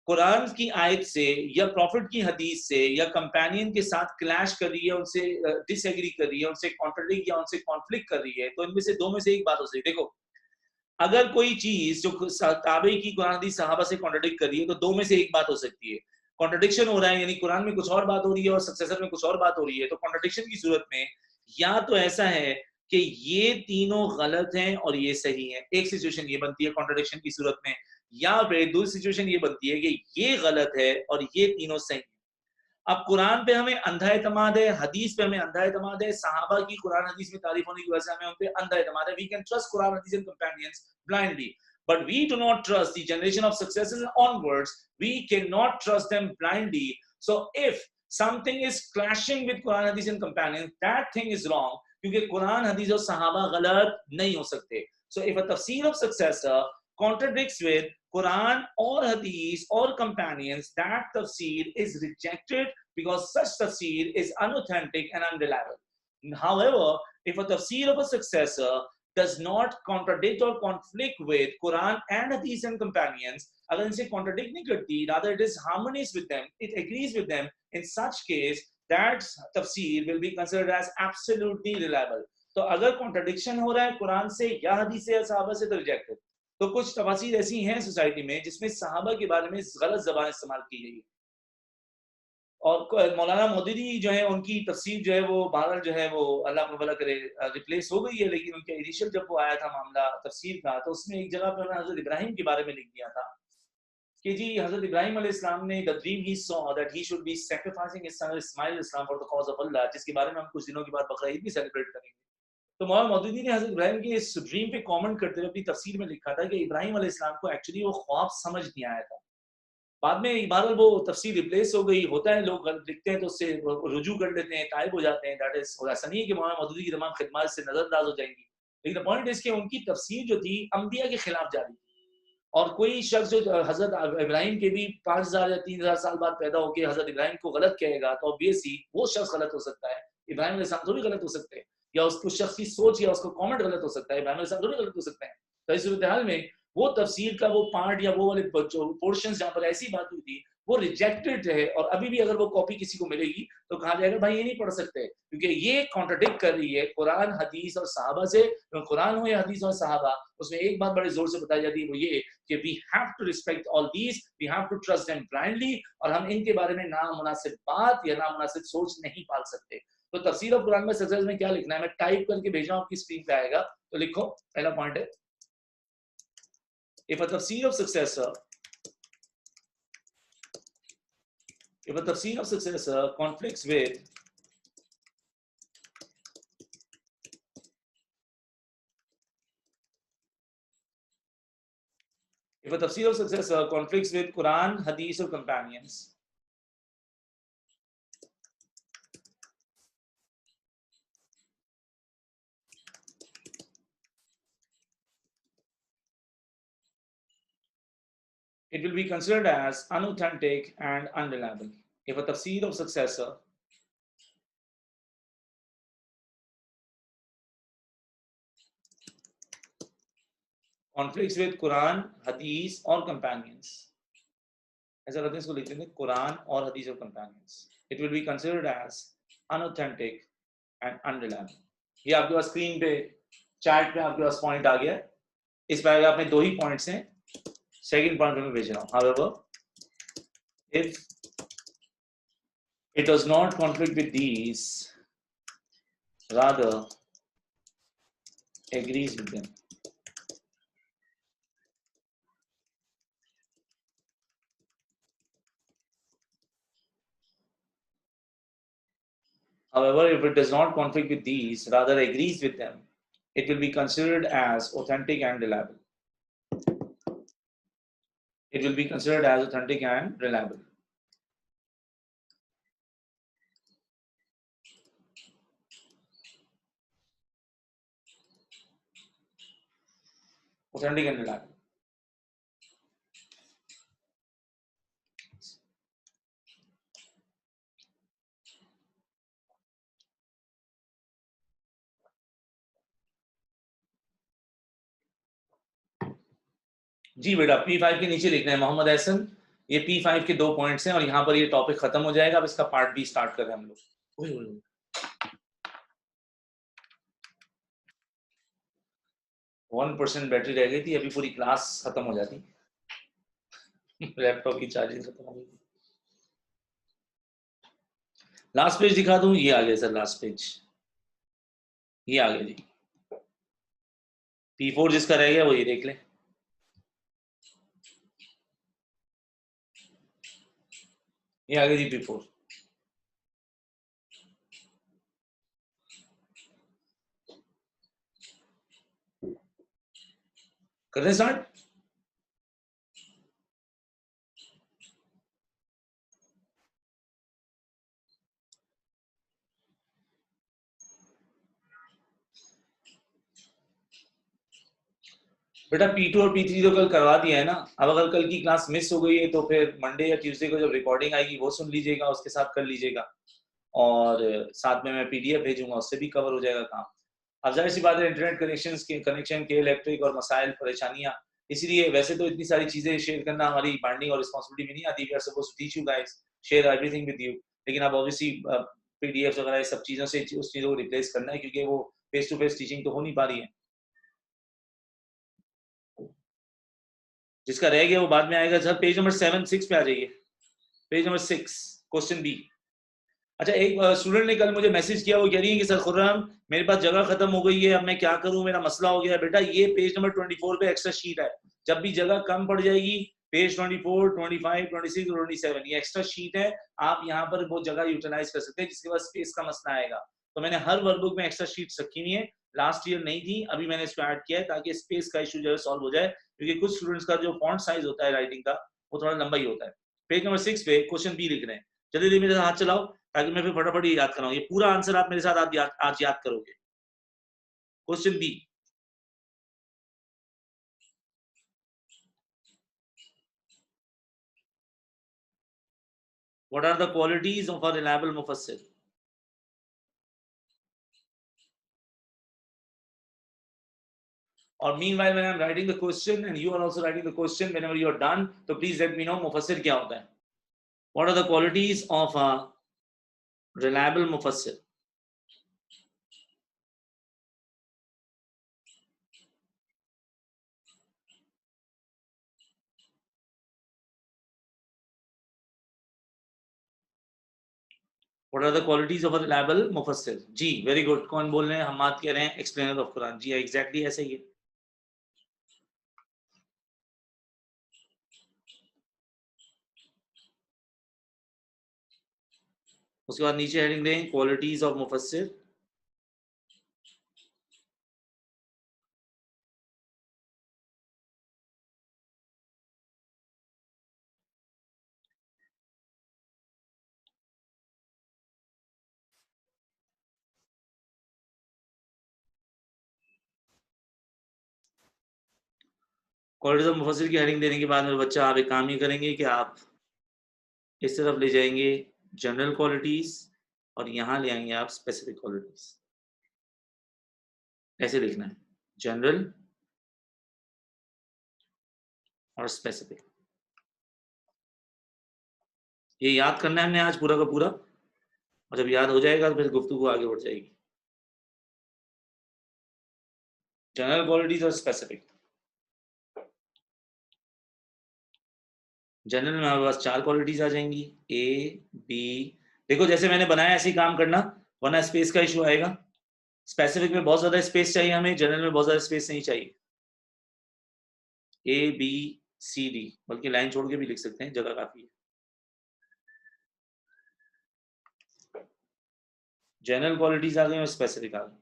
कुरान की आयत से या प्रॉफिट की हदीस से या कंपेनियन के साथ क्लैश कर रही है, उनसे डिसएग्री कर रही है, उनसे कॉन्ट्रडिक्ट या उनसे कॉन्फ्लिक्ट कर रही है, तो इनमें से 2 में से एक बात हो सकती है। देखो, अगर कोई चीज जो ताबई की कुरान हदीस सहाबा से कॉन्ट्रडिक्ट कर रही है, तो 2 में से एक बात हो सकती है। कॉन्ट्रडिक्शन हो रहा है, यानी कुरान में कुछ और बात हो रही है और सक्सेसर में कुछ और बात हो रही है। तो कॉन्ट्रडिक्शन की सूरत में या तो ऐसा है कि ये तीनों गलत हैं और ये सही है, एक सिचुएशन ये बनती है कॉन्ट्रडिक्शन की सूरत में, या फिर दूसरी सिचुएशन ये बनती है कि ये गलत है और ये तीनों सही है। अब कुरान पे हमें अंधा एतमाद है, हदीस पे हमें अंधा एतमाद है, सहाबा की कुरान हदीस में तारीफ होने की वजह से हमें उन पे अंधा एतमाद है। वी कैन ट्रस्ट कुरान हदीस and companions blindly, but we do not trust the generation of successors onwards. We cannot trust them blindly. So if something is clashing with Quran hadith and companions, that thing is wrong, क्योंकि कुरान हदीस और सहाबा गलत नहीं हो सकते। So if a tafsir of successor contradicts with Quran or hadith or companions, that tafsir is rejected because such tafsir is unauthentic and unreliable. However, if a tafsir of a successor does not contradict or conflict with Quran and Hadith and companions, अगर इनसे contradict नहीं करती, rather it is harmonious with them, it agrees with them, in such case that tafsir will be considered as absolutely reliable. तो अगर contradiction हो रहा है कुरान से या हदीस से या सहाबा से, तो rejected। तो कुछ तफसीर ऐसी हैं सोसाइटी में जिसमें सहाबा के बारे में गलत ज़बान इस्तेमाल की गई है, और मौलाना मौदूदी जो है उनकी तफसीर जो है वो बहरहाल जो है वो अल्लाह को भला करे रिप्लेस हो गई है, लेकिन उनके इनिशियल जब वो आया था मामला तफसीर का, तो उसमें एक जगह पर हज़रत इब्राहिम के बारे में लिख दिया था कि जी हज़रत इब्राहिम अलैहिस्सलाम ने the dream he saw that he should be sacrificing his son Ismail अलैहिस्सलाम for the cause of Allah, जिसके बारे में हम कुछ दिनों के बाद बकरा ईद भी सेलिब्रेट करेंगे। तो मौलाना मौदूदी ने हज़रत इब्राहिम के इस ड्रीम पे कमेंट करते हुए अपनी तफसीर में लिखा था कि इब्राहिम अलैहिस्सलाम को एक्चुअली वो ख्वाब समझ नहीं आया था। बाद में इबारत वो तफसीर रिप्लेस हो गई। होता है लोग लिखते हैं तो उससे रुजू कर लेते हैं, ताइब हो जाते हैं, दैट इज ऐसा नहीं है कि मौलाना मौदूदी की तमाम खिदमत से नजरअंदाज हो जाएंगी, लेकिन पॉइंट इज कि उनकी तफसीर जो थी अंबिया के खिलाफ जारी थी। और कोई शख्स जो हजरत इब्राहिम के भी 5000 या 3000 साल बाद पैदा होकर हजरत इब्राहिम को गलत कहेगा, तो ऑब्वियसली वो शख्स गलत हो सकता है, इब्राहिम अलैहिस्सलाम थोड़ी गलत हो सकते हैं, या उसको शख्स की सोच या उसको कमेंट गलत हो सकता है, इब्राहिम अलैहिस्सलाम थोड़ी गलत हो सकते हैं। तो इस सूरत हाल में वो तफसीर का वो पार्ट या वो वाले पोर्शन जहाँ पर ऐसी बात हुई थी वो रिजेक्टेड है, और अभी भी अगर वो कॉपी किसी को मिलेगी तो कहा जाएगा भाई ये नहीं पढ़ सकते, क्योंकि ये कॉन्ट्रडिक्ट कर रही है कुरान हदीस और सहाबा से। कुरान हो या हदीस और सहाबा, उसमें एक बात बड़े जोर से बताई जाती है, वो ये कि we have to respect all these, we have to trust them blindly, और हम इनके बारे में नामुनासिब बात या नामुनासिब सोच नहीं पाल सकते। तो तफसीर ऑफ कुरान में सक्सेस में क्या लिखना है, मैं टाइप करके भेजा हूं, आपकी स्क्रीन पे आएगा, तो लिखो। पहला पॉइंट है, इफ अ तफसीर of successor If a tafsir of successor conflicts with Quran, Hadith or companions, it will be considered as unauthentic and unreliable. If a tafsir of successor conflicts with Quran, Hadith और companions, ऐसा करते हैं, इसको लिख देंगे कुरान और हदीस और companions. It will be considered as unauthentic and unreliable. ये आपके पास स्क्रीन पे चैट पे आपके पास पॉइंट आ गया है. इस पैराग्राफ में 2 ही पॉइंट्स हैं. सेकंड पॉइंट मैं भेज रहा हूं. However, if it does not conflict with these, rather agrees with them. However, if it does not conflict with these, rather agrees with them, it will be considered as authentic and reliable. It will be considered as authentic and reliable. Authentic and reliable. जी बेटा, P5 के नीचे लिखना है मोहम्मद एहसन. ये P5 के 2 points हैं और यहाँ पर ये टॉपिक खत्म हो जाएगा. अब इसका पार्ट बी स्टार्ट कर रहे हैं हम लोग. 1% बैटरी रह गई थी, अभी पूरी क्लास खत्म हो जाती. लैपटॉप की चार्जिंग खत्म हो गई थी. लास्ट पेज दिखा दूं. ये आ गया सर लास्ट पेज. ये आ गया जी. P4 जिसका रह गया वो ये देख ले. ये आ गया जी P4. कर रहे स्टार्ट. बेटा P2 और P3 तो कल करवा दिया है ना. अब अगर कल की क्लास मिस हो गई है तो फिर मंडे या ट्यूसडे को जब रिकॉर्डिंग आएगी वो सुन लीजिएगा, उसके साथ कर लीजिएगा. और साथ में मैं PDF भेजूंगा, उससे भी कवर हो जाएगा काम. अब जाहिर सी बात है, इंटरनेट कनेक्शन के इलेक्ट्रिक और मसाइल परेशानियां, इसलिए वैसे तो इतनी सारी चीजें शेयर करना हमारी बाइंडिंग और रिस्पांसिबिलिटी में नहीं आती. We are supposed to teach you guys, share everything with you. लेकिन अब ऑब्वियसली PDF वगैरह सब चीजों से उस चीजों को रिप्लेस करना है, क्योंकि वो फेस टू फेस टीचिंग तो हो नहीं पा रही है. जिसका रह गया वो बाद में आएगा. सर पेज नंबर 7-6 पे आ जाइए. Page number 6, question B. अच्छा, एक स्टूडेंट ने कल मुझे मैसेज किया, वो कह रही है कि सर खुर्रम मेरे पास जगह खत्म हो गई है, अब मैं क्या करूं, मेरा मसला हो गया. बेटा ये पेज नंबर 24 पे एक्स्ट्रा शीट है. जब भी जगह कम पड़ जाएगी, पेज 24, 25, 26 और 27 ये एक्स्ट्रा शीट है. आप यहाँ पर वो जगह यूटिलाइज कर सकते हैं जिसके बाद स्पेस का मसला आएगा. तो मैंने हर वर्कबुक में एक्स्ट्रा शीट्स रखी हुई है. लास्ट ईयर नहीं थी, अभी मैंने इसको ऐड किया है ताकि स्पेस का इशू जो है सॉल्व हो जाए, क्योंकि कुछ स्टूडेंट्स का जो फॉन्ट साइज होता है राइटिंग का वो थोड़ा लंबा ही होता है. पेज नंबर 6 पे क्वेश्चन बी लिख रहे हैं. जल्दी मेरे हाथ चलाओ ताकि मैं फिर फटाफट ये याद कराऊं. ये पूरा आंसर आप मेरे साथ आज याद करोगे. Question B. What are the qualities of a reliable mufassir? Or meanwhile, when I'm writing the question and you are also writing the question, whenever you are done, so please let me know mufassir क्या होता है. What are the qualities of a reliable mufassir? What are the qualities of a reliable mufassir? Ji, very good. कौन बोल रहे हैं? हमाद कह रहे हैं explainer of Quran. Ji, exactly ऐसे ही है. उसके बाद नीचे हेडिंग दें क्वालिटीज ऑफ मुफस्सिर। क्वालिटीज ऑफ मुफस्सिर की हेडिंग देने के बाद मेरे बच्चा आप एक काम ही करेंगे कि आप इस तरफ ले जाएंगे जनरल क्वालिटीज और यहां ले आएंगे आप स्पेसिफिक क्वालिटीज। ऐसे लिखना है, जनरल और स्पेसिफिक। ये याद करना है हमने आज पूरा का पूरा, और जब याद हो जाएगा तो फिर गुफ्तगू आगे बढ़ जाएगी। जनरल क्वालिटीज और स्पेसिफिक। जनरल में हमारे पास 4 क्वालिटीज आ जाएंगी, ए बी। देखो जैसे मैंने बनाया ऐसे ही काम करना, वरना स्पेस का इशू आएगा। स्पेसिफिक में बहुत ज्यादा स्पेस चाहिए हमें, जनरल में बहुत ज्यादा स्पेस नहीं चाहिए। ए बी सी डी, बल्कि लाइन छोड़ के भी लिख सकते हैं, जगह काफी है। जनरल क्वालिटीज आ गई और स्पेसिफिक आ गई।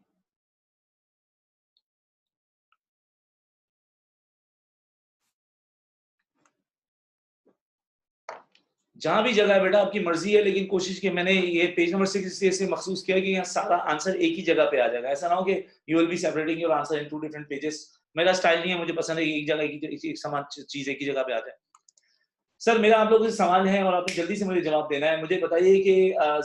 जहां भी जगह है बेटा आपकी मर्जी है, लेकिन कोशिश की मैंने ये पेज नंबर 6 इसलिए मखसूस किया कि यहाँ सारा आंसर एक ही जगह पे आ जाएगा। ऐसा ना हो कि you will be separating your answer in 2 different pages. मेरा स्टाइल नहीं है, मुझे पसंद है कि एक जगह एक समान चीज एक ही जगह पे आ जाए। सर मेरा आप लोगों से सवाल है और आपने जल्दी से मुझे जवाब देना है। मुझे बताइए कि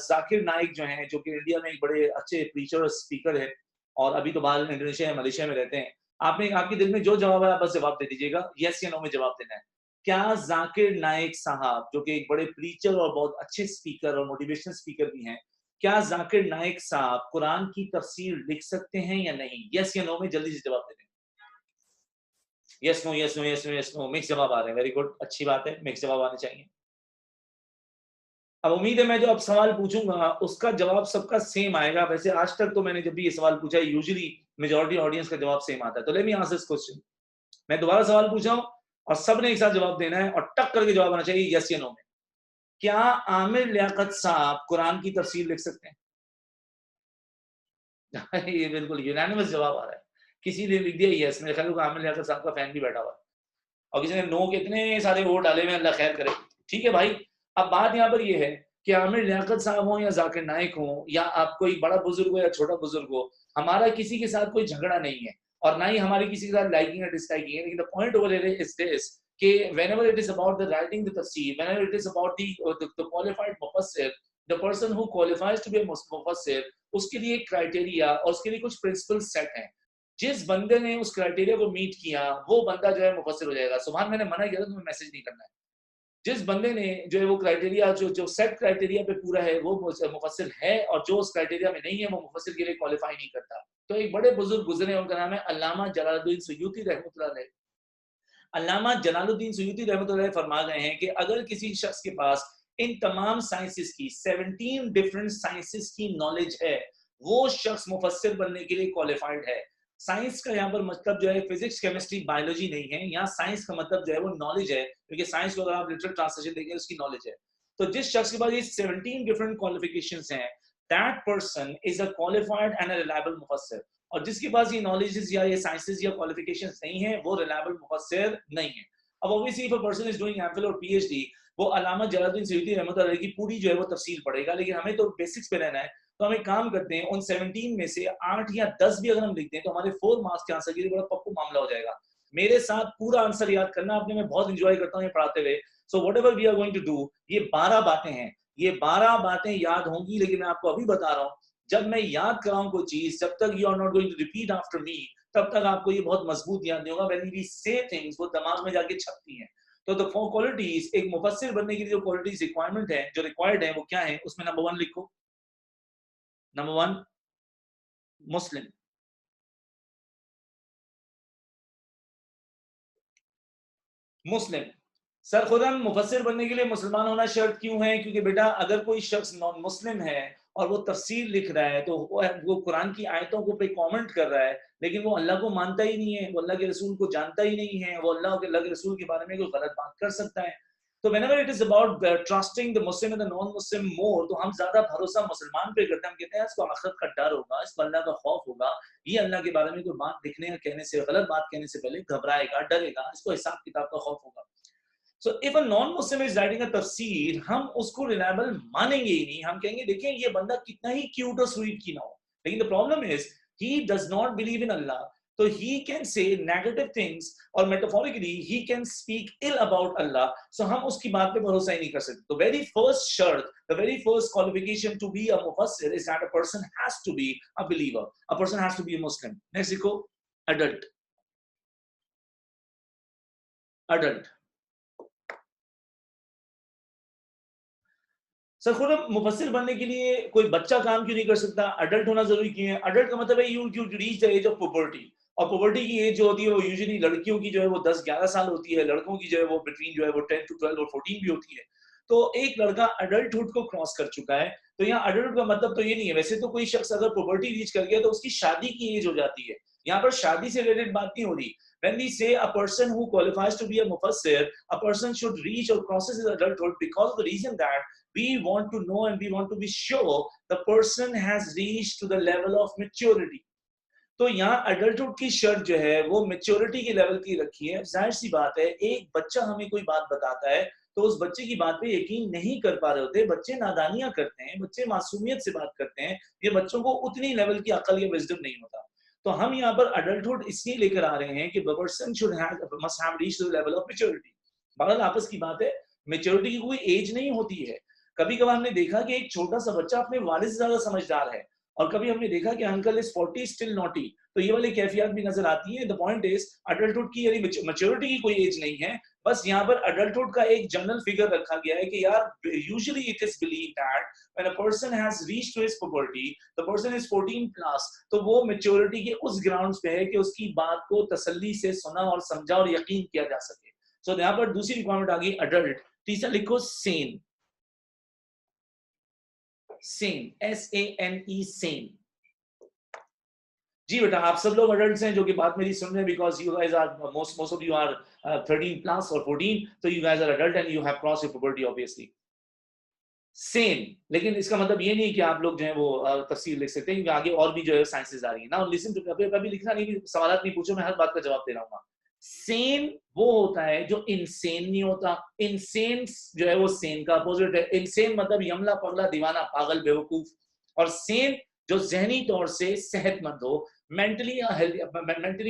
जाकिर नाइक जो हैं, जो कि इंडिया में एक बड़े अच्छे प्रीचर और स्पीकर है और अभी तो बाहर इंडोनेशिया या मलेशिया में रहते हैं, आपने आपके दिल में जो जवाब है आप बस जवाब दे दीजिएगा, यस या नो में जवाब देना है। क्या जाकिर नाइक साहब जो कि एक बड़े प्रीचर और बहुत अच्छे स्पीकर और मोटिवेशनल स्पीकर भी हैं, क्या जाकिर नाइक साहब कुरान की तफसीर लिख सकते हैं या नहीं? यस या नो में जल्दी से जवाब दे दें। Yes no yes no yes no yes no, mix जवाब आ रहे हैं। वेरी गुड, अच्छी बात है, मिक्स जवाब आने चाहिए। अब उम्मीद है मैं जो अब सवाल पूछूंगा उसका जवाब सबका सेम आएगा। वैसे आज तक तो मैंने जब भी ये सवाल पूछा है यूजुअली मेजॉरिटी ऑडियंस का जवाब सेम आता है। तो let me answer this question. मैं दोबारा सवाल पूछ रहा हूं और सबने एक साथ जवाब देना है और टक करके जवाब आना चाहिए यस या नो में। क्या आमिर लियाकत साहब कुरान की तफसीर लिख सकते हैं? ये बिल्कुल यूनानिमस जवाब आ रहा है। किसी ने लिख दिया यस, मेरे ख्याल में आमिर लियाकत साहब का फैन भी बैठा हुआ है और किसी ने नो के इतने सारे वोट डाले हुए, अल्लाह खैर करे। ठीक है भाई, अब बात यहाँ पर ये है कि आमिर लियाकत साहब हो या जाकिर नाइक हो या आप कोई बड़ा बुजुर्ग हो या छोटा बुजुर्ग हो, हमारा किसी के साथ कोई झगड़ा नहीं है और ना ही हमारी किसी के साथ लाइकिंग या डिसलाइकिंग है। लेकिन the point over here is this कि whenever it is about the writing the tafsir, whenever it is about the qualified mufassir, the person who qualifies to be a mufassir, उसके लिए एक criteria और उसके लिए कुछ प्रिंसिपल सेट हैं। जिस बंदे ने उस क्राइटेरिया को मीट किया वो बंदा जो है मुफस्सिर हो जाएगा। सुभान मैंने मना किया था तुम्हें मैसेज नहीं करना है। जिस बंदे ने जो है वो क्राइटेरिया जो सेट क्राइटेरिया पे पूरा है वो मुफस्सिर है, और जो उस क्राइटेरिया में नहीं है वो मुफस्सिर के लिए क्वालिफाई नहीं करता। तो एक बड़े बुजुर्ग गुजरे, उनका नाम है अल्लामा जलालुद्दीन सुयूती रहमतुल्लाह अलैह। अल्लामा जलालुद्दीन सुयूती रहमतुल्लाह फरमा गए हैं कि अगर किसी शख्स के पास इन तमाम साइंसेस की 17 डिफरेंट साइंसेस की नॉलेज है, वो शख्स मुफस्सिर बनने के लिए क्वालिफाइड है। साइंस का यहाँ पर मतलब जो है फिजिक्स केमिस्ट्री बायोलॉजी नहीं है, यहाँ साइंस का मतलब जो है वो नॉलेज है, क्योंकि साइंस को अगर आप लिटरल ट्रांसलेशन देखें उसकी नॉलेज है। तो जिस शख्स के पास ये 17 डिफरेंट क्वालिफिकेशंस हैं, that person is a qualified and a reliable मुफस्सिर। और जिसके पास ये नॉलेजेस या ये साइंसेस या क्वालिफिकेशंस नहीं है वो रिलायबल मुफस्सिर नहीं है। अब obviously if a person is doing MPhil और पीएचडी, वो अल्लामा जलालुद्दीन सुयूती रहमतुल्लाह अलैह की पूरी जो है वो तफसील पढ़ेगा, लेकिन हमें तो बेसिक्स पे रहना है। तो हम एक काम करते हैं, उन 17 में से 8 या 10 भी अगर हम लिखते हैं तो हमारे 4 मार्क्स के आंसर के लिए बड़ा पप्पू मामला हो जाएगा। मेरे साथ पूरा आंसर याद करना आपने, मैं बहुत एंजॉय करता हूँ ये पढ़ाते हुए। So whatever we are going to do, ये 12 बातें हैं, ये 12 बातें याद होंगी, लेकिन मैं आपको अभी बता रहा हूँ जब मैं याद कराऊं कोई चीज, जब तक you are not going to repeat after me, तब तक आपको ये बहुत मजबूत याद नहीं होगा। व्हेन वी से थिंग्स वो दिमाग में जाके छपती हैं। तो द फोर क्वालिटीज, एक मुफस्सिर बनने के लिए जो क्वालिटीज रिक्वायरमेंट है, जो रिक्वायर्ड है वो क्या है, उसमें नंबर 1 लिखो। नंबर 1 मुस्लिम। मुस्लिम। सर खुदम मुफस्सिर बनने के लिए मुसलमान होना शर्त क्यों है? क्योंकि बेटा अगर कोई शख्स नॉन मुस्लिम है और वो तफसीर लिख रहा है तो वो कुरान की आयतों को पे कमेंट कर रहा है, लेकिन वो अल्लाह को मानता ही नहीं है, वो अल्लाह के रसूल को जानता ही नहीं है, वो अल्लाह के रसूल के बारे में कोई गलत बात कर सकता है। तो whenever it is about trusting the Muslim and the non-Muslim more, तो हम ज्यादा भरोसा मुसलमान पे करते हैं। हम कहते हैं इसको आखिरत का डर होगा, इसको अल्लाह का खौफ होगा, ये अल्लाह के बारे में कोई बात लिखने या कहने से, गलत बात कहने से पहले घबराएगा, डरेगा, इसको हिसाब किताब का खौफ होगा। So if a non-Muslim is writing a तफसीर, हम उसको reliable मानेंगे ही नहीं। हम कहेंगे देखिए ये बंदा कितना ही क्यूट और स्वीट की ना हो, लेकिन the problem is he does not believe in Allah, so he can say negative things or metaphorically he can speak ill about Allah, so हम उसकी बात पे भरोसा ही नहीं कर सकते। The very first शर्त, the very first qualification to be a mufassir is that a person has to be a believer, a person has to be a Muslim। Next देखो, adult, adult। सर खुद मुफस्सिर बनने के लिए कोई बच्चा काम क्यों नहीं कर सकता? अडल्ट होना जरूरी क्यों है? अडल्ट का मतलब है you reach the age of puberty, और पुबर्टी की एज जो होती है वो यूजुअली लड़कियों की जो है वो 10-11 साल होती है, लड़कों की जो है वो बिटवीन जो है वो 10 to 12 और 14 भी होती है। तो एक लड़का अडल्टहुड को क्रॉस कर चुका है, तो यहाँ अडल्ट का मतलब तो ये नहीं है। वैसे तो कोई शख्स अगर पुबर्टी रीच कर गया तो उसकी शादी की एज हो जाती है। यहाँ पर शादी से रिलेटेड बात नहीं हो रही। When we say a person who qualifies to be a mufassir, a person should reach or crosses his adulthood because of the reason that we want to know and we want to be sure the person has reached to the level of maturity। तो यहाँ adulthood की शर्त जो है वो maturity के level की रखी है। जाहिर सी बात है, एक बच्चा हमें कोई बात बताता है तो उस बच्चे की बात पे यकीन नहीं कर पा रहे होते। बच्चे नादानियां करते हैं, बच्चे मासूमियत से बात करते हैं, ये बच्चों को उतनी लेवल की अकल या विजडम नहीं होता। तो हम यहाँ पर अडल्टहुड इसलिए लेकर आ रहे हैं कि the person should have must have reached the level of maturity. बगल आपस की बात है, मैच्योरिटी की कोई एज नहीं होती है। कभी कभार हमने देखा कि एक छोटा सा बच्चा अपने वालिद से ज्यादा समझदार है, और कभी हमने देखा कि अंकल इज 40 स्टिल नॉटी, तो ये वाली कैफियत भी नजर आती है। द पॉइंट इज अडल्टहुड की यानी मैच्योरिटी की कोई एज नहीं है, बस यहाँ पर अडल्टहुड का एक जनरल फिगर रखा गया है कि यार usually it is believe that when a person has reached to his puberty, the person is 14 plus, तो वो मैच्योरिटी के उस ग्राउंड्स पे है कि उसकी बात को तसल्ली से सुना और समझा और यकीन किया जा सके। सो यहाँ पर दूसरी रिक्वायरमेंट आ गई अडल्ट। तीसरा लिखो सेन, सेन, SANE, सेन। जी बेटा, आप सब लोग अडल्ट्स हैं जो कि बात मेरी सुन रहे हैं, because you guys are most of you are 13 plus और 14, तो you guys are adult and you have cross your puberty obviously. Same, लेकिन इसका मतलब ये नहीं कि आप लोग जो है वो तफसील लिख सकते हैं, क्योंकि आगे और भी जो है साइंसेस आ रही है। नाउ लिसन टू, अभी लिखना नहीं, सवाल नहीं पूछो, मैं हर बात का जवाब दे रहा हूँ। सेन वो होता है जो इनसेन नहीं होता। इनसेन जो है वो सेन का अपोजिट है। इनसेन मतलब यमला, पगला, दीवाना, पागल, बेवकूफ। और सेन जो जहनी तौर से सेहतमंद हो, मेंटली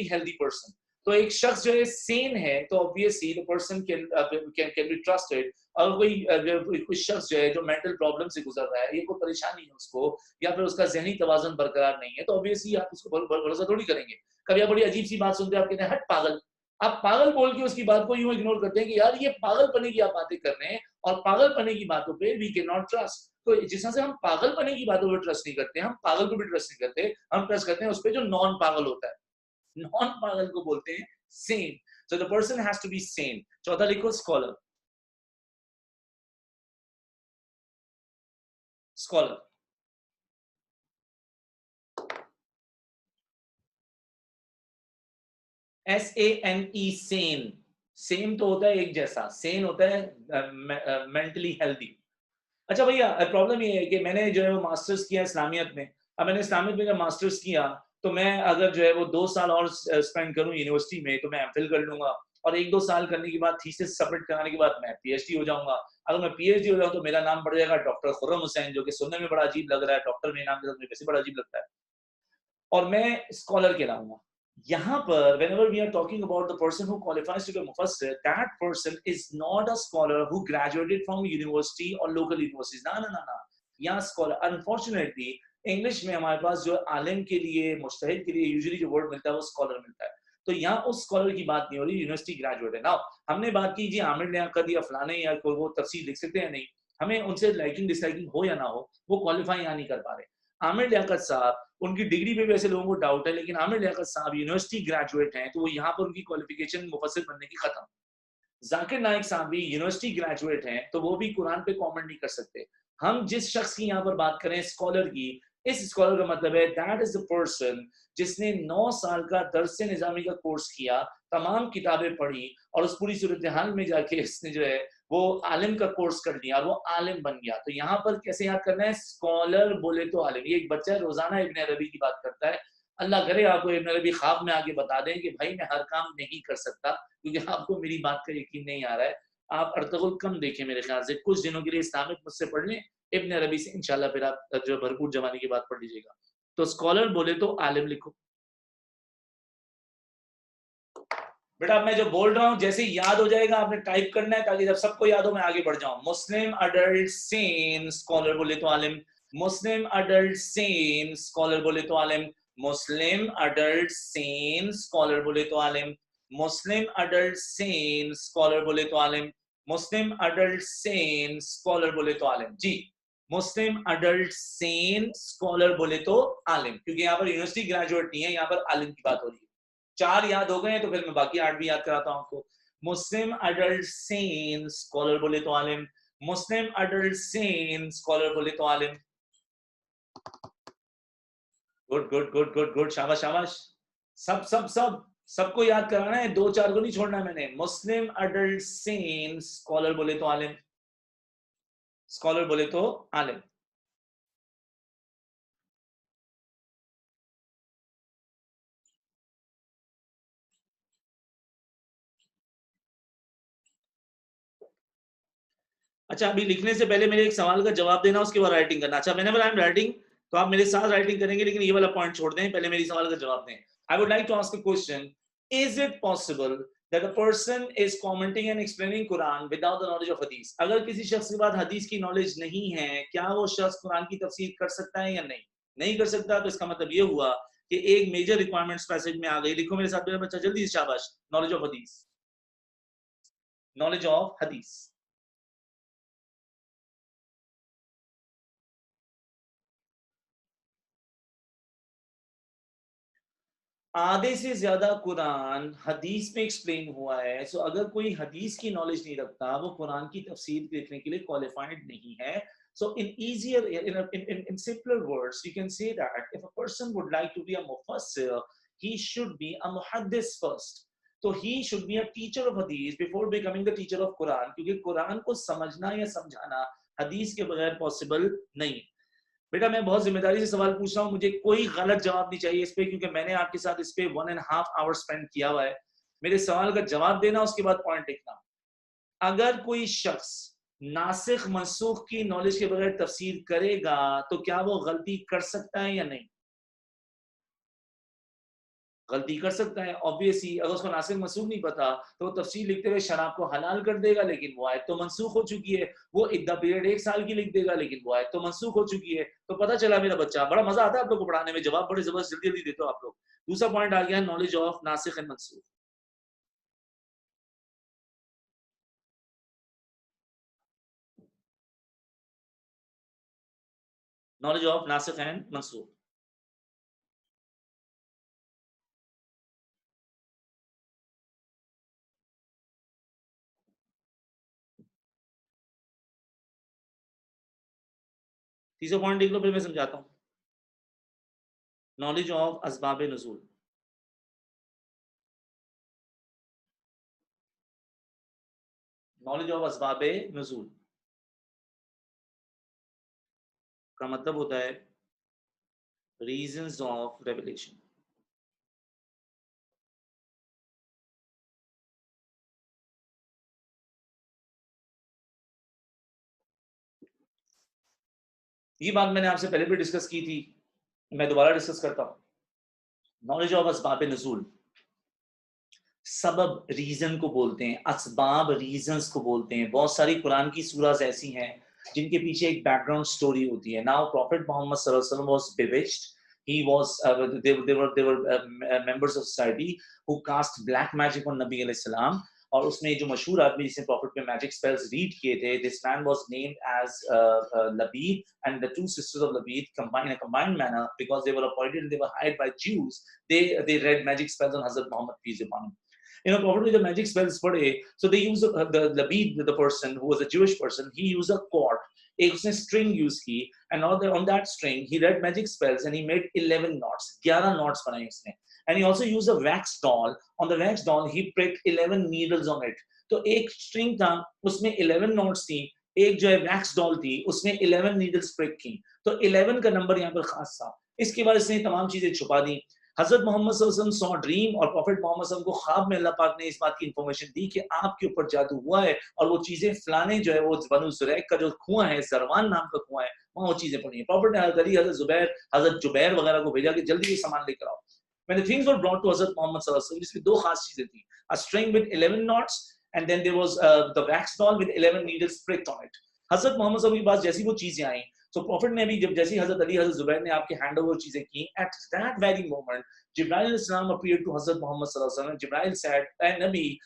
हेल्दी पर्सन। तो एक शख्स जो है सेन है तो obviously the person can be trusted. और कोई शख्स जो है जो मेंटल प्रॉब्लम से गुजर रहा है, ये कोई परेशानी है उसको, या फिर उसका जहनी तवाज़ुन बरकरार नहीं है, तो ऑब्वियसली आप उसको भरोसा थोड़ी करेंगे। कभी आप बड़ी अजीब सी बात सुनते हैं, आप कहते हैं हट पागल, आप पागल बोल के उसकी बात को यूं इग्नोर करते हैं कि यार ये पागलपने की आप बातें कर रहे हैं, और पागलपने की बातों पे वी कैन नॉट ट्रस्ट। तो जिस तरह से हम पागलपने की बातों पे ट्रस्ट नहीं करते, हम पागल को भी ट्रस्ट नहीं करते, हम ट्रस्ट करते हैं उस पे जो नॉन पागल होता है। नॉन पागल को बोलते हैं sane. So the person has to be sane. चौथा लिखो scholar, scholar, SANE, sane. Same तो होता है एक जैसा, सेन होता है मेंटली हेल्दी। अच्छा भैया, प्रॉब्लम ये है कि मैंने जो है वो मास्टर्स किया इस्लामियत में। अब मैंने इस्लामियत में जब मास्टर्स किया, तो मैं अगर जो है वो 2 साल और स्पेंड करूं यूनिवर्सिटी में, तो मैं एमफिल कर लूंगा, और 1-2 साल करने के बाद थीसिस सबमिट कराने के बाद मैं पीएचडी हो जाऊंगा। अगर मैं पीएचडी हो जाऊं तो मेरा नाम बढ़ जाएगा डॉक्टर खुर्रम हुसैन, जो कि सुनने में बड़ा अजीब लग रहा है, डॉक्टर मेरे नाम के साथ वैसे बड़ा अजीब लगता है, और मैं स्कॉलर कहलाऊंगा। यहाँ पर whenever we are talking about the person who qualifies to be a mufassir, that person is not a scholar who graduated from university or local universities. ना ना ना ना, यहाँ स्कॉलर, अनफॉर्चुनेटली इंग्लिश में हमारे पास जो आलिम के लिए, मुज्तहिद के लिए यूजुअली जो वर्ड मिलता है वो स्कॉलर मिलता है। तो यहाँ उस स्कॉलर की बात नहीं हो रही, यूनिवर्सिटी ग्रेजुएट है ना। हमने बात की जी आमिर लियाकत या फलाने या कोई वो तफसील लिख सकते हैं, नहीं, हमें उनसे लाइकिंग डिसलाइकिंग हो या ना हो, वो क्वालिफाई यहाँ नहीं कर पा रहे। आमिर लियाकत साहब, उनकी डिग्री पे भी ऐसे लोगों को डाउट है, लेकिन आमिर लियाकत साहब यूनिवर्सिटी ग्रेजुएट हैं, तो वो यहाँ पर उनकी क्वालिफिकेशन मुफस्सिर बनने की खत्म। जाकिर नाइक साहब भी यूनिवर्सिटी ग्रेजुएट हैं, तो वो भी कुरान पे कमेंट नहीं कर सकते। हम जिस शख्स की यहाँ पर बात करें स्कॉलर की, इस स्कॉलर का मतलब है दैट इज द पर्सन जिसने 9 साल का दर्स निजामी का कोर्स किया, तमाम किताबें पढ़ी, और उस पूरी सूरत हाल में जाके इसने जो है वो आलिम का कोर्स कर लिया और वो आलिम बन गया। तो यहाँ पर कैसे याद करना है, स्कॉलर बोले तो आलिम। ये एक बच्चा रोजाना इब्न अरबी की बात करता है, अल्लाह करे आपको इब्न अरबी ख्वाब में आके बता दें कि भाई मैं हर काम नहीं कर सकता, क्योंकि आपको मेरी बात का यकीन नहीं आ रहा है। आप अर्तुगरुल कम देखें, मेरे ख्याल से कुछ दिनों के लिए इस्लामिक मुझसे पढ़ लें, इब्न अरबी से इंशाल्लाह फिर आप जो भरपूर जमाने की बात पढ़ लीजिएगा। तो स्कॉलर बोले तो आलिम लिखो बेटा। मैं जो बोल रहा हूँ जैसे ही याद हो जाएगा आपने टाइप करना है, ताकि जब सबको याद हो मैं आगे बढ़ जाऊं। मुस्लिम अडल्ट सेन, स्कॉलर बोले तो आलिम। मुस्लिम अडल्ट सेन, स्कॉलर बोले तो आलिम। मुस्लिम अडल्ट सेन, स्कॉलर बोले तो आलिम। मुस्लिम अडल्ट सेन, स्कॉलर बोले तो आलिम। मुस्लिम अडल्ट सेन, स्कॉलर बोले तो आलिम। जी, मुस्लिम अडल्ट सेन, स्कॉलर बोले तो आलिम, क्योंकि यहाँ पर यूनिवर्सिटी ग्रेजुएट नहीं है, यहाँ पर आलिम की बात हो रही है। 4 याद हो गए तो फिर मैं बाकी 8 भी याद कराता हूं आपको। मुस्लिम अडल्ट सेन, स्कॉलर बोले तो आलिम। मुस्लिम अडल्ट सेन, स्कॉलर बोले तो आलिम। Good good good good good, शाबाश शाबाश। सब सब सब सबको याद कराना है, 2-4 को नहीं छोड़ना मैंने। मुस्लिम अडल्ट सेन, स्कॉलर बोले तो आलिम। स्कॉलर बोले तो आलिम। अच्छा, अभी लिखने से पहले मेरे एक सवाल का जवाब देना, उसके बाद राइटिंग करना। अच्छा, मैंने बोला आई एम राइटिंग, तो आप मेरे साथ राइटिंग करेंगे, लेकिन ये वाला पॉइंट छोड़ दें, पहले मेरी सवाल का जवाब दें। I would like to ask a question, is it possible that a person is commenting and explaining Quran without the knowledge of hadith? अगर किसी शख्स के पास हदीस की नॉलेज नहीं है, क्या वो शख्स कुरान की तफसीर कर सकता है या नहीं? नहीं कर सकता, तो इसका मतलब ये हुआ कि एक मेजर रिक्वायरमेंट्स पैसेज में आ गई। लिखो मेरे साथ मेरा बच्चा जल्दी से, शाबाश। नॉलेज ऑफ हदीस, नॉलेज ऑफ हदीस। आधे से ज्यादा कुरान हदीस में एक्सप्लेन हुआ है। सो अगर कोई हदीस की नॉलेज नहीं रखता, वो कुरान की तफसीर देखने के लिए क्वालिफाइड नहीं है। So in easier, in simpler words, you can say that if a person would like to be a mufassir, he should be a muhaddis first. So he should be a teacher of hadith before becoming the teacher of Quran, क्योंकि कुरान को समझना या समझाना हदीस के बगैर possible नहीं। बेटा मैं बहुत जिम्मेदारी से सवाल पूछ रहा हूँ, मुझे कोई गलत जवाब नहीं चाहिए इस पे, क्योंकि मैंने आपके साथ इस पे 1.5 आवर स्पेंड किया हुआ है। मेरे सवाल का जवाब देना, उसके बाद पॉइंट लिखना। अगर कोई शख्स नासिख मनसूख की नॉलेज के बगैर तफसीर करेगा, तो क्या वो गलती कर सकता है या नहीं? गलती कर सकता है ऑब्वियसली। अगर उसको नासिख मनसूख नहीं पता, तो वो तफसीर लिखते हुए शराब को हलाल कर देगा, लेकिन वो आयत तो मनसूख हो चुकी है। वो इद्दा पीरियड 1 साल की लिख देगा, लेकिन वो आयत तो मनसूख हो चुकी है। तो पता चला मेरा बच्चा, बड़ा मजा आता है आप लोग को पढ़ाने में, जवाब बड़े जबरदस्त जल्दी जल्दी देते हो आप लोग। दूसरा पॉइंट आ गया, knowledge of नासिख and Mansukh. Knowledge of नासिख and मनसूख। तीसरा पॉइंट लिख लो, फिर मैं समझाता हूँ। नॉलेज ऑफ असबाब नुज़ूल। नॉलेज ऑफ असबाब नुज़ूल का मतलब होता है रीजंस ऑफ रेवलेशन। ये बात मैंने आपसे पहले भी डिस्कस की थी, मैं दोबारा डिस्कस करता हूँ। नॉलेज ऑफ असबाब नुज़ूल, सबब रीजन को बोलते हैं, असबाब रीजंस को बोलते हैं। बहुत सारी कुरान की सूरत ऐसी हैं जिनके पीछे एक बैकग्राउंड स्टोरी होती है। नाउ प्रॉफिट मोहम्मद सल्लल्लाहु अलैहि वसल्लम was bewitched. He was they were members of society who cast black magic on नबी अलैहि सलाम। और उसमें जो मशहूर आदमी जिसने प्रॉफिट पे मैजिक स्पेल्स रीड किए थे, this man was named as Labid, and the two sisters of Labid combined in a combined manner, because they were appointed and they were hired by Jews. They read magic spells on Hazrat Muhammad peace be upon him. Probably the magic spells पढ़े, so they use the Labid, the person who was a Jewish person, he used a cord, एक उसने string use की, and on that string he read magic spells and he made 11 knots, 11 knots बनाए उसने। and he also used a wax doll. On the wax doll, he pricked 11 needles on it. तो एक string था, उसमें 11 knots थी, एक जो है wax doll थी, उसमें 11 needles prick की. तो 11 का नंबर यहाँ पर खास था. इसके बाद इसने तमाम चीजें छुपा दी. हजरत मोहम्मद सल्लल्लाहु अलैहि वसल्लम सॉ ड्रीम, और प्रॉफिट मोहम्मद सल्लल्लाहु अलैहि वसल्लम को ख्वाब में अल्लाह पाक ने इस बात की इंफॉर्मेशन दी कि आपके ऊपर जादू हुआ है, और वो चीजें फलाने जो है वो बनु जुरैक का जो कुआं है, जरवान नाम का कुआं है, वहां वो चीजें पड़ी हैं. प्रॉफिट ने हजरत अली, हजरत जुबैर वगैरह को भेजा कि जल्दी ये सामान लेकर आओ. When the things were brought to Hazrat Muhammad sallallahu alaihi wasallam, इसमें दो खास चीजें थी. A string with 11 knots, and then there was the wax doll with 11 needles pricked on it. हजरत मोहम्मद सल्लल्लाहु अलैहि वसल्लम के पास जैसी वो चीजें आई, तो प्रॉफिट ने भी जब जैसी हजरत अली, हजरत जुबैर ने आपके हैंड ओवर चीजें की, at that very moment Jibreel Islam appeared to Hazrat Muhammad sallallahu alaihi wasallam. Jibreel said, "Hey Nabi,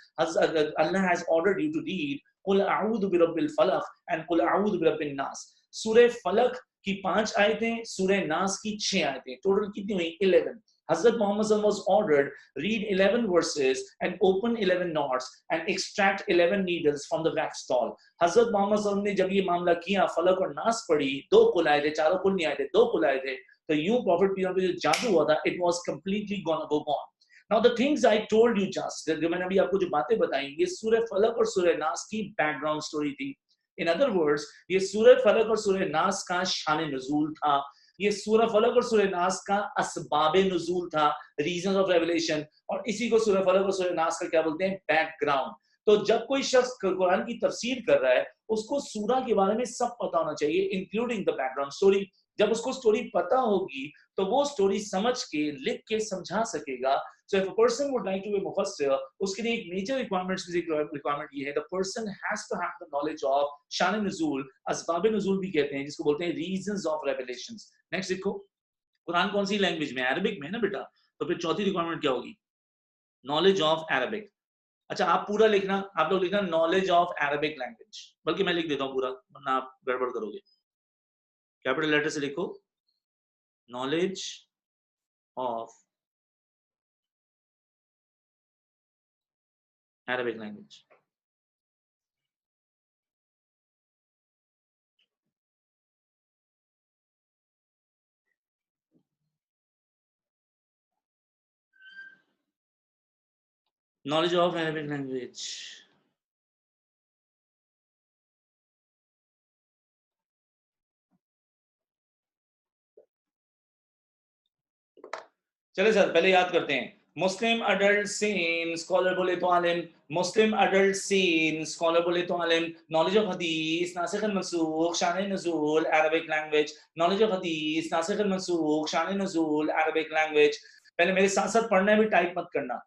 Allah has ordered you to read Qul a'udhu bi rabbil falaq and Qul a'udhu bi rabbin nas." सूरह फलक की 5 आयतें, सूरह नास की 6 आयतें, total कितनी हुई? 11. Hazrat Muhammad was ordered, read 11 verses and open 11 knots and extract 11 needles from the wax doll. Hazrat Muhammad ने जब ये मामला किया, फलक और नास पढ़ी, 2 कुल आए थे, चारों कुल नहीं आए थे, 2 कुल आए थे, तो यूं प्रॉफिट पे जो जादू हुआ था, it was completely gonna go gone. Now the things I told you just, जो मैंने अभी आपको जो बातें बताई, ये सूरह फलक और सूरह नास की बैकग्राउंड स्टोरी थी. In other words, ये सूरह फलक और सूरह नास का शान नुज़ूल था. ये सूरह फलक और सूरह नास का असबाब नुज़ूल था, रीजंस ऑफ रेवलेशन, और इसी को सूरह फलक और सूरह नास का क्या बोलते हैं? बैकग्राउंड. तो जब कोई शख्स कुरान की तफसीर कर रहा है, उसको सूरह के बारे में सब पता होना चाहिए, इंक्लूडिंग द बैकग्राउंड स्टोरी. जब उसको स्टोरी पता होगी, तो वो स्टोरी समझ के, लिख के समझा सकेगा. So if a person would like to be mufassir, उसके लिए एक major requirement ये है, the person has to have the knowledge of शान नुज़ूल, असबाब नुज़ूल भी कहते हैं, जिसको बोलते हैं reasons of revelations. Next देखो, कुरान कौन सी लैंग्वेज में? अरबिक में ना बेटा. तो फिर चौथी रिक्वायरमेंट क्या होगी? Knowledge of Arabic. अच्छा, आप पूरा लिखना, आप लोग लिखना नॉलेज ऑफ अरबिक लैंग्वेज, बल्कि मैं लिख देता हूँ पूरा, वरना आप गड़बड़ करोगे. कैपिटल लेटर से लिखो, knowledge of Arabic language. Knowledge of Arabic language. चले सर, पहले याद करते हैं. मुस्लिम अडल्ट सीन, स्कॉलर बोले तो आलिम. मुस्लिम अडल्ट सीन, स्कॉलर बोले तो आलिम. नॉलेज ऑफ हदीस, नासिख और मनसूख, शान नुज़ूल, अरबिक लैंग्वेज. नॉलेज ऑफ हदीस, नासिख और मनसूख, शान नुज़ूल, अरबिक लैंग्वेज. पहले मेरे साथ साथ पढ़ना है, भी टाइप मत करना.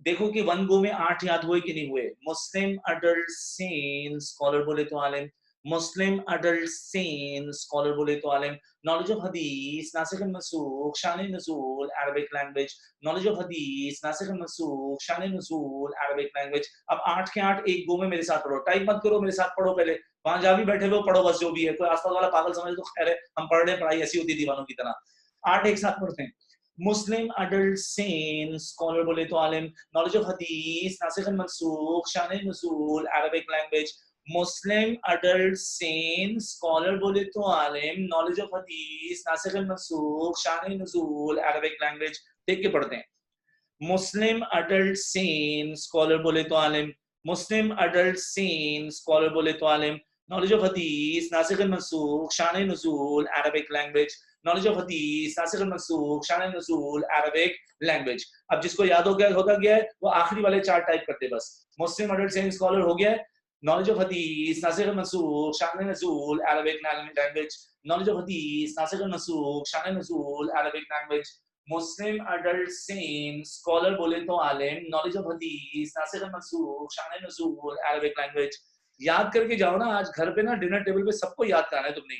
देखो कि वन गो में 8 याद हुए कि नहीं हुए. मुस्लिम अडल्ट सीन, स्कॉलर बोले तो आलिम. मुस्लिम अडल्ट सीन, स्कॉलर बोले तो आलिम. knowledge of hadith, nasikh and mansukh, shan nuzul, Arabic language. knowledge of hadith, nasikh and mansukh, shan nuzul, Arabic language. अब 8 के 8 एक गो में मेरे साथ पढ़ो, टाइप मत करो, मेरे साथ पढ़ो. पहले वहां जहां भी बैठे हुए पढ़ो, बस जो भी है. कोई आसपास वाला पागल समझे तो खैर है, हम पढ़ रहे हैं, पढ़ाई ऐसी होती है दीवानों की तरह. 8 एक साथ पढ़ते हैं. Muslim adult sane, scholar बोले तो आलिम. knowledge of hadith, nasikh and mansukh, shan nuzul, Arabic language. Muslim adult sane, scholar बोले तो आलिम. knowledge of hadith, nasikh and mansukh, shan nuzul, Arabic language. देख के पढ़ते हैं. Muslim adult sane, scholar बोले तो आलिम. Muslim adult sane, scholar बोले तो आलिम. knowledge of hadith, nasikh and mansukh, shan nuzul, Arabic language. knowledge of hadith, nasikh and mansukh, shan nuzul, Arabic language. अब जिसको याद हो गया, होता गया है, वो आखिरी वाले 4 टाइप करते बस. Muslim adult sane, scholar हो गया. knowledge of hadith, nasikh and mansukh, shan nuzul, Arabic language. knowledge of hadith, nasikh and mansukh, shan nuzul, Arabic language. Muslim adult sane, scholar बोले तो आलिम. knowledge of hadith, nasikh and mansukh, shan nuzul, Arabic language. याद करके जाओ ना, आज घर पे ना डिनर टेबल पे सबको याद कराना है तुमने.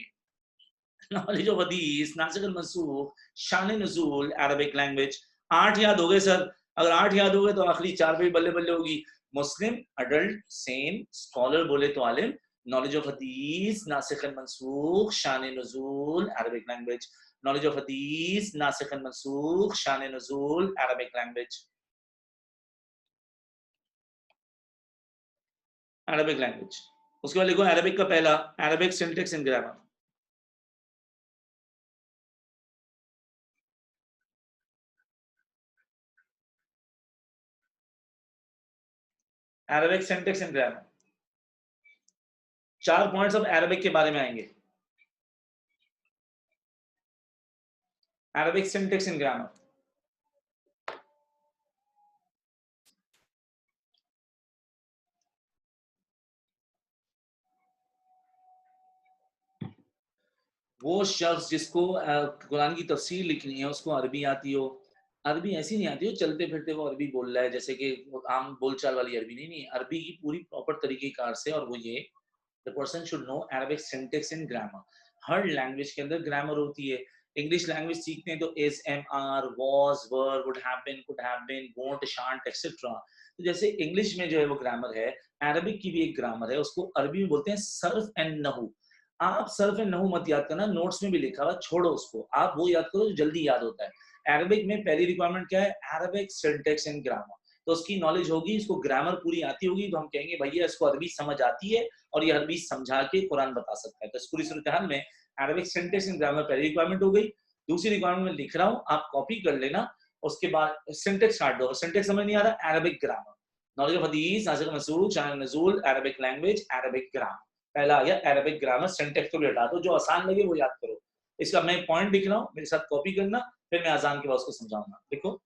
knowledge of hadith, nasikh and mansukh, shan nuzul, Arabic language. 8 याद हो गए सर. अगर 8 याद हो गए तो आखिरी 4 पे बल्ले बल्ले होगी. मुस्लिम अडल्ट सेन, स्कॉलर बोले तो आलिम. knowledge of hadith, nasikh and mansukh, shan nuzul, Arabic language. knowledge of hadith, nasikh and mansukh, shan nuzul, Arabic language. Arabic language. उसके बाद लिखो अरबिक का पहला, Arabic syntax and grammar. Arabic syntax and grammar. 4 points अब Arabic के बारे में आएंगे। Arabic syntax and grammar. वो शख्स जिसको कुरान की तफसीर लिखनी है, उसको अरबी आती हो, अरबी ऐसी नहीं आती हो चलते फिरते वो अरबी बोल रहा है जैसे कि आम बोलचाल वाली अरबी नहीं, नहीं अरबी की पूरी प्रॉपर तरीकेकार से, और वो ये the person should know Arabic syntax and grammar. हर लैंग्वेज के अंदर ग्रामर होती है। इंग्लिश लैंग्वेज सीखते हैं तो is, am, are, was, were, would have been, could have been, won't, shan't etcetera. तो जैसे इंग्लिश में जो है वो ग्रामर है, अरबिक की भी एक ग्रामर है, उसको अरबी में बोलते हैं सर्फ एंड नहू। आप सर्फ एंड नहू मत याद करना, नोट्स में भी लिखा हुआ, छोड़ो उसको, आप वो याद करो जो जल्दी याद होता है। अरबिक में पहली रिक्वायरमेंट क्या है? Arabic syntax and grammar. तो उसकी नॉलेज होगी, इसको ग्रामर पूरी आती होगी, तो हम कहेंगे भैया इसको अरबी समझ आती है और ये अरबी समझा के कुरान बता सकता है। तो इस पूरी सूरत में अरबिक सिंटेक्स एंड ग्रामर पहली रिक्वायरमेंट हो गई। दूसरी रिक्वायरमेंट में लिख रहा हूँ, आप कॉपी कर लेना। उसके बाद सिंटेक्स काट दो, सिंटेक्स समझ नहीं आ रहा, अरबिक ग्रामर, नॉलेज ऑफ हदीस, नासिख मंसूख, शान नज़ूल, अरबिक लैंग्वेज, अरबिक ग्रामर। पहला आ गया अरबिक ग्रामर, सिंटेक्स को हटा दो, जो आसान लगे वो याद करो। इसका मैं पॉइंट लिख रहा हूँ, मेरे साथ कॉपी करना, फिर मैं अजान के बाद उसको समझाऊंगा। देखो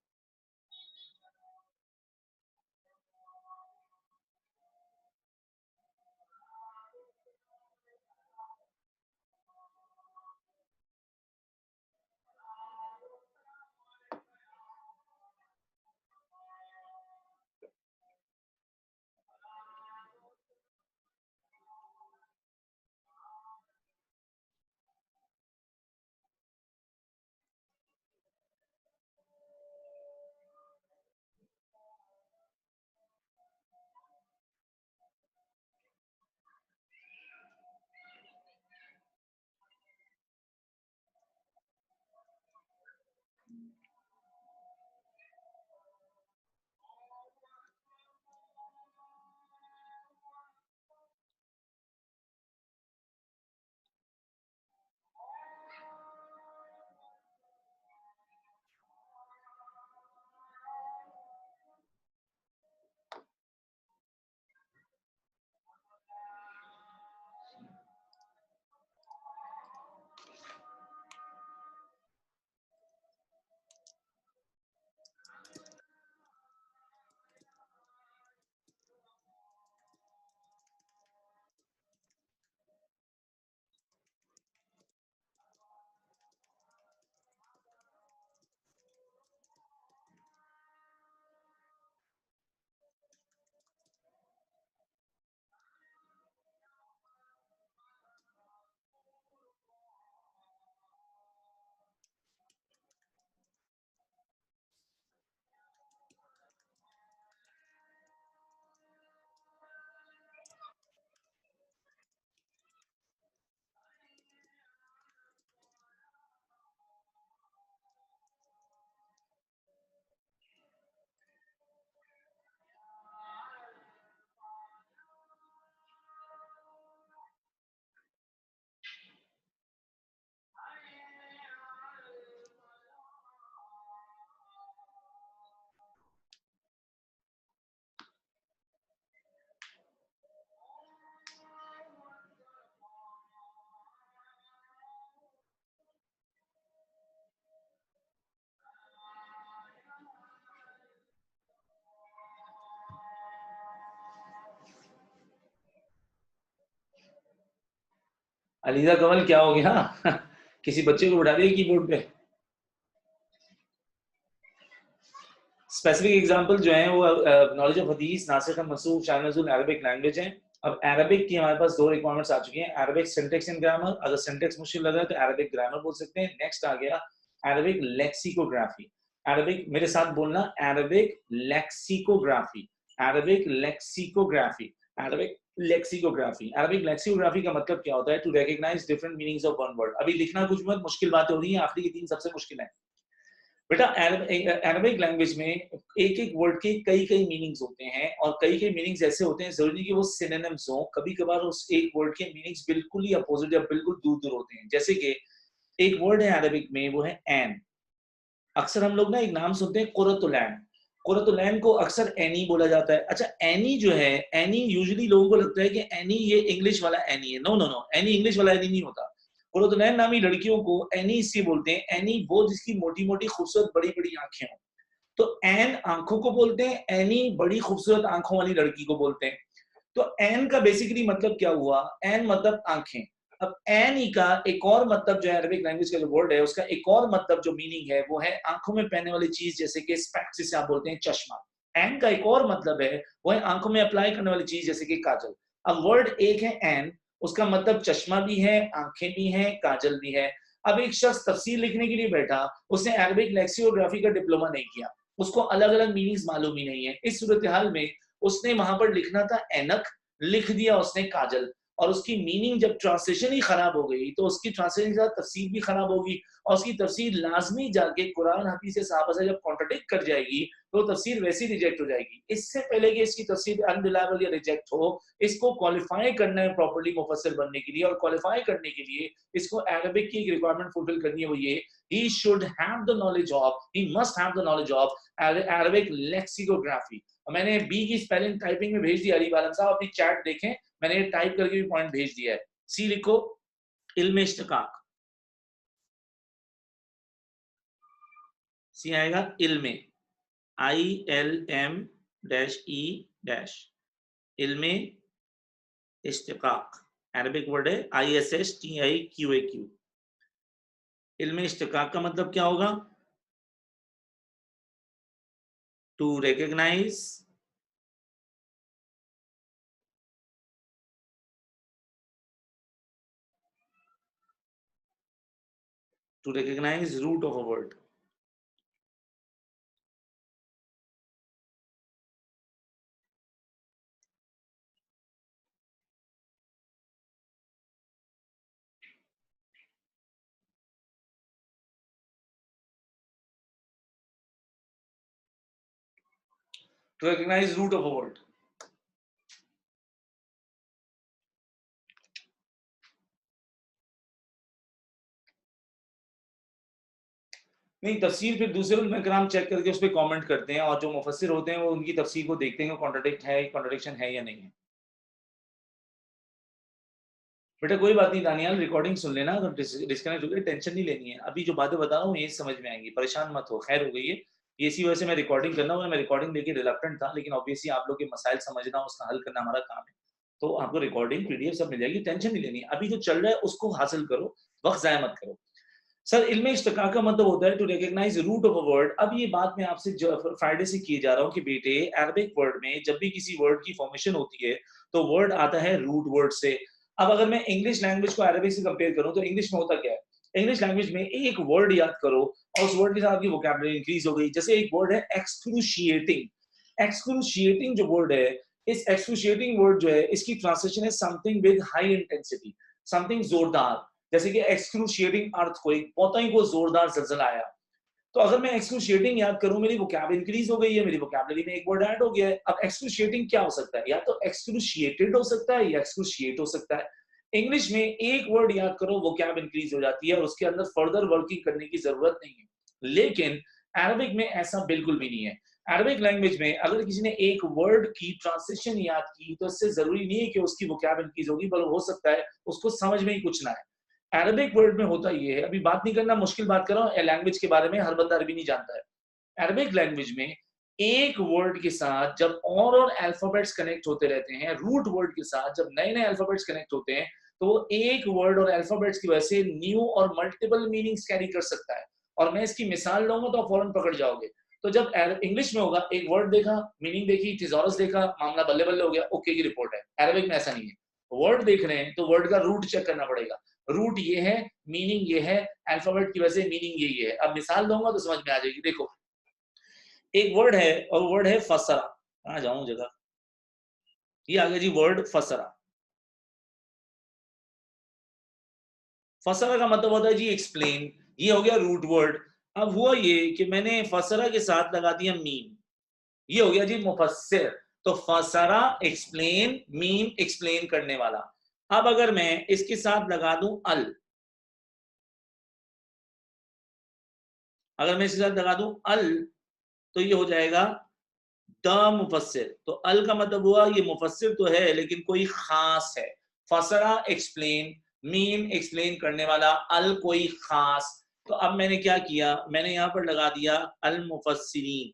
अलीजा कमल क्या हो गया? किसी बच्चे को उठा दिया कीबोर्ड पे? स्पेसिफिक एग्जांपल जो है वो नॉलेज ऑफ हदीस, नासिख मंसूख, शान नज़ूल, अरबिक लैंग्वेज है। अब अरबिक की हमारे पास दो रिक्वायरमेंट्स आ चुकी हैं, अरबिक सिंटेक्स एंड ग्रामर। अगर सिंटेक्स मुश्किल लग रहा है तो अरबिक ग्रामर बोल सकते हैं। नेक्स्ट आ गया अरबिक लेक्सिकोग्राफी। अरबिक मेरे साथ बोलना, Arabic lexicography, Arabic lexicography, Arabic lexicography. Arabic lexicography का मतलब क्या होता है? To recognise different meanings of one word. अभी लिखना कुछ मत, मुश्किल बातें हो रही हैं, आखिरी की 3 सबसे मुश्किल है बेटा। अरबिक लैंग्वेज में एक एक वर्ड के कई कई मीनिंग्स होते हैं, और कई कई मीनिंग्स ऐसे होते हैं, जरूरी नहीं कि वो सिनोनिम्स हो, कभी कभार उस एक वर्ड के मीनिंग्स बिल्कुल ही अपोजिट या बिल्कुल दूर दूर होते हैं। जैसे कि एक वर्ड है अरबिक में, वो है एन। अक्सर हम लोग ना एक नाम सुनते हैं कुर्रतुल ऐन। कुरतुलैन को अक्सर एनी बोला जाता है। अच्छा, एनी जो है, एनी यूजुअली लोगों को लगता है कि एनी ये इंग्लिश वाला एनी है। नो नो नो, एनी इंग्लिश वाला एनी नहीं होता। कुरतुलैन नामी लड़कियों को एनी इससे बोलते हैं, एनी वो जिसकी मोटी मोटी खूबसूरत बड़ी बड़ी आंखें हों। तो एन आंखों को बोलते हैं, एनी बड़ी खूबसूरत आंखों वाली लड़की को बोलते हैं। तो एन का बेसिकली मतलब क्या हुआ? एन मतलब आंखें। अब एन ई का एक और मतलब जो है, अरबिक लैंग्वेज का जो वर्ड है उसका एक और मतलब जो मीनिंग है वो है आंखों में पहनने वाली चीज, जैसे कि स्पेक्स जिसे आप बोलते हैं, चश्मा। एन का एक और मतलब है वो है आंखों में अप्लाई करने वाली चीज, जैसे कि काजल। अब वर्ड एक है एन, उसका मतलब चश्मा भी है, आंखें भी हैं, काजल भी है। अब एक शख्स तफसीर लिखने के लिए बैठा, उसने अरबिक लेक्सियोग्राफी का डिप्लोमा नहीं किया, उसको अलग अलग मीनिंग्स मालूम ही नहीं है। इस सूरत हाल में उसने वहां पर लिखना था एनक, लिख दिया उसने काजल, और उसकी मीनिंग जब ट्रांसलेशन ही खराब हो गई तो उसकी ट्रांसलेशन के साथ तफसीर भी खराब होगी, और उसकी तफसीर लाजमी जाके कुरान हदीस से सहाबा से जब कॉन्ट्रडिक्ट कर जाएगी तो तफसीर वैसी रिजेक्ट हो जाएगी। इससे पहले कि इसकी तफसीर अनरिलायबल या रिजेक्ट हो, इसको क्वालिफाई करना है प्रॉपर्ली मुफस्सिर बनने के लिए, और क्वालिफाई करने के लिए इसको अरबिक की एक रिक्वायरमेंट फुलफिल करनी है, वो ये he should have the knowledge of, he must have the knowledge of Arabic lexicography। मैंने बी की स्पेलिंग टाइपिंग में भेज दी, अली आलम साहब अपनी चैट देखें, मैंने टाइप करके भी पॉइंट भेज दिया है। सी लिखो, इल्म इश्तिकाक। सी आएगा इल्म, ILM डैश E डैश, इल्म इश्तिकाक। अरबिक वर्ड है ISSTIQAQ। इल्म इश्तिकाक का मतलब क्या होगा? To recognise, to recognize root of a word। To recognize root of a word। नहीं, तफसीर फिर दूसरे उलमा किराम चेक करके उस पर कॉमेंट करते हैं, और जो मुफस्सिर होते हैं वो उनकी तफसीर को देखते हैं कॉन्ट्रडिक्ट है, कॉन्ट्रडिक्शन है या नहीं है। बेटा कोई बात नहीं दानियाल, रिकॉर्डिंग सुन लेना, अगर डिस्कनेक्ट हो गई टेंशन नहीं लेनी है, अभी जो बातें बता रहा हूँ ये समझ में आएंगी, परेशान मत हो, खैर हो गई है। ये इसी वजह से मैं रिकॉर्डिंग करना हूँ, मैं रिकॉर्डिंग लेके रिलक्टेंट था, लेकिन ऑब्वियसली आप लोग के मसाइल समझना, उसका हल करना हमारा काम है। तो आपको रिकॉर्डिंग PDF सब मिल जाएगी, टेंशन नहीं लेनी। अभी जो चल रहा है उसको हासिल करो, वक्त जाया मत करो। सर, इल्म इश्तिकाक का मतलब होता है to recognise root of a word. अब ये बात मैं आपसे फ्राइडे से किए जा रहा हूँ कि बेटे अरबिक वर्ड में जब भी किसी वर्ड की फॉर्मेशन होती है तो वर्ड आता है रूट वर्ड से। अब अगर मैं इंग्लिश लैंग्वेज को अरबिक से कंपेयर करूं तो इंग्लिश में होता क्या है? इंग्लिश लैंग्वेज में एक वर्ड याद करो और उस वर्ड के साथ आपकी वोकैबुलरी इंक्रीज हो गई। जैसे एक वर्ड है एक्सक्रूशिएटिंग। एक्सक्रूशिएटिंग जो वर्ड है, इस एक्सक्रूशिएटिंग वर्ड जो है इसकी ट्रांसलेशन है something with high intensity, something जोरदार। जैसे कि एक्सक्रूशिएटिंग अर्थक्वेक, बहुत ही को जोरदार ज़लज़ला आया। तो अगर मैं एक्सक्रूशिएटिंग याद करूं, मेरी वोकैब इंक्रीज हो गई है, मेरी वोकैबुलरी में एक वर्ड ऐड हो गया है। अब एक्सक्रूशिएटिंग क्या हो सकता है? या तो एक्सक्रूशिएटेड हो सकता है या एक्सक्रूशिएट हो सकता है। इंग्लिश में एक वर्ड याद करो, वोकैब इंक्रीज हो जाती है और उसके अंदर फर्दर वर्किंग करने की जरूरत नहीं है। लेकिन अरबिक में ऐसा बिल्कुल भी नहीं है। अरबिक लैंग्वेज में अगर किसी ने एक वर्ड की ट्रांसलेशन याद की तो इससे जरूरी नहीं है कि उसकी वोकैब इंक्रीज होगी, बल्कि हो सकता है उसको समझ में ही कुछ ना आए। अरबिक वर्ड में होता ये है, अभी बात नहीं करना, मुश्किल बात कर रहा हूँ लैंग्वेज के बारे में, हर बंदा अरबी नहीं जानता है। अरबिक लैंग्वेज में एक वर्ड के साथ जब और अल्फाबेट्स कनेक्ट होते रहते हैं, रूट वर्ड के साथ जब नए नए अल्फाबेट्स कनेक्ट होते हैं, तो वो एक वर्ड और अल्फाबेट्स की वजह से न्यू और मल्टीपल मीनिंग्स कैरी कर सकता है। और मैं इसकी मिसाल लूंगा तो आप फौरन पकड़ जाओगे। तो जब इंग्लिश में होगा, एक वर्ड देखा, मीनिंग देखी, थिजोरस देखा, मामला बल्ले बल्ले हो गया, ओके की रिपोर्ट है। अरबिक में ऐसा नहीं है। वर्ड देख रहे हैं तो वर्ड का रूट चेक करना पड़ेगा, रूट ये है, मीनिंग ये है, अल्फाबेट की वजह से मीनिंग यही है। अब मिसाल दूंगा तो समझ में आ जाएगी। देखो, एक वर्ड है और वर्ड है फसरा। कहां जाऊं जगह, ये आ गया जी वर्ड फसरा। फसरा का मतलब होता है जी एक्सप्लेन, ये हो गया रूट वर्ड। अब हुआ ये कि मैंने फसरा के साथ लगा दिया मीन, ये हो गया जी मुफस्सिर। तो फसरा एक्सप्लेन, मीन एक्सप्लेन करने वाला। अब अगर मैं इसके साथ लगा दूं अल, अगर मैं इसके साथ लगा दूं अल, तो ये हो जाएगा द मुफस्सिर, तो अल का मतलब हुआ ये मुफस्सिर तो है लेकिन कोई खास है। फसरा एक्सप्लेन, मीम एक्सप्लेन करने वाला, अल कोई खास। तो अब मैंने क्या किया, मैंने यहां पर लगा दिया अल मुफस्सिरीन।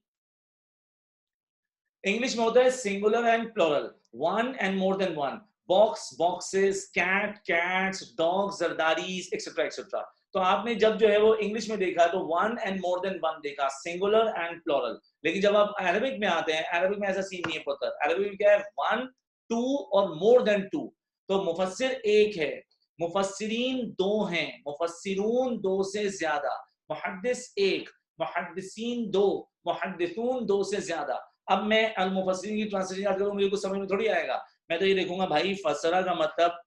इंग्लिश में होता है singular and plural, one and more than one, box boxes, cat cats, dog जरदारीज एक्सेट्रा एक्सेट्रा। तो आपने जब जो है वो इंग्लिश में देखा तो one and more than one देखा, सिंगुलर एंड प्लूरल। लेकिन जब आप अरबिक में आते हैं, अरबिक में ऐसा सीन नहीं है पुत्र, अरबिक में क्या है, वन, टू और मोर देन टू। तो मुफस्सिर एक है, मुफस्सिरीन दो हैं, मुफस्सिरून दो से ज्यादा, मुहद्दिस एक, मुहद्दिसीन दो, मुहद्दिसून दो से ज्यादा। अब मैं अल मुफस्सिरीन की ट्रांसलेशन याद करूं, मुझे कुछ समझ में थोड़ी आएगा। मैं तो ये देखूंगा भाई फसरा का मतलब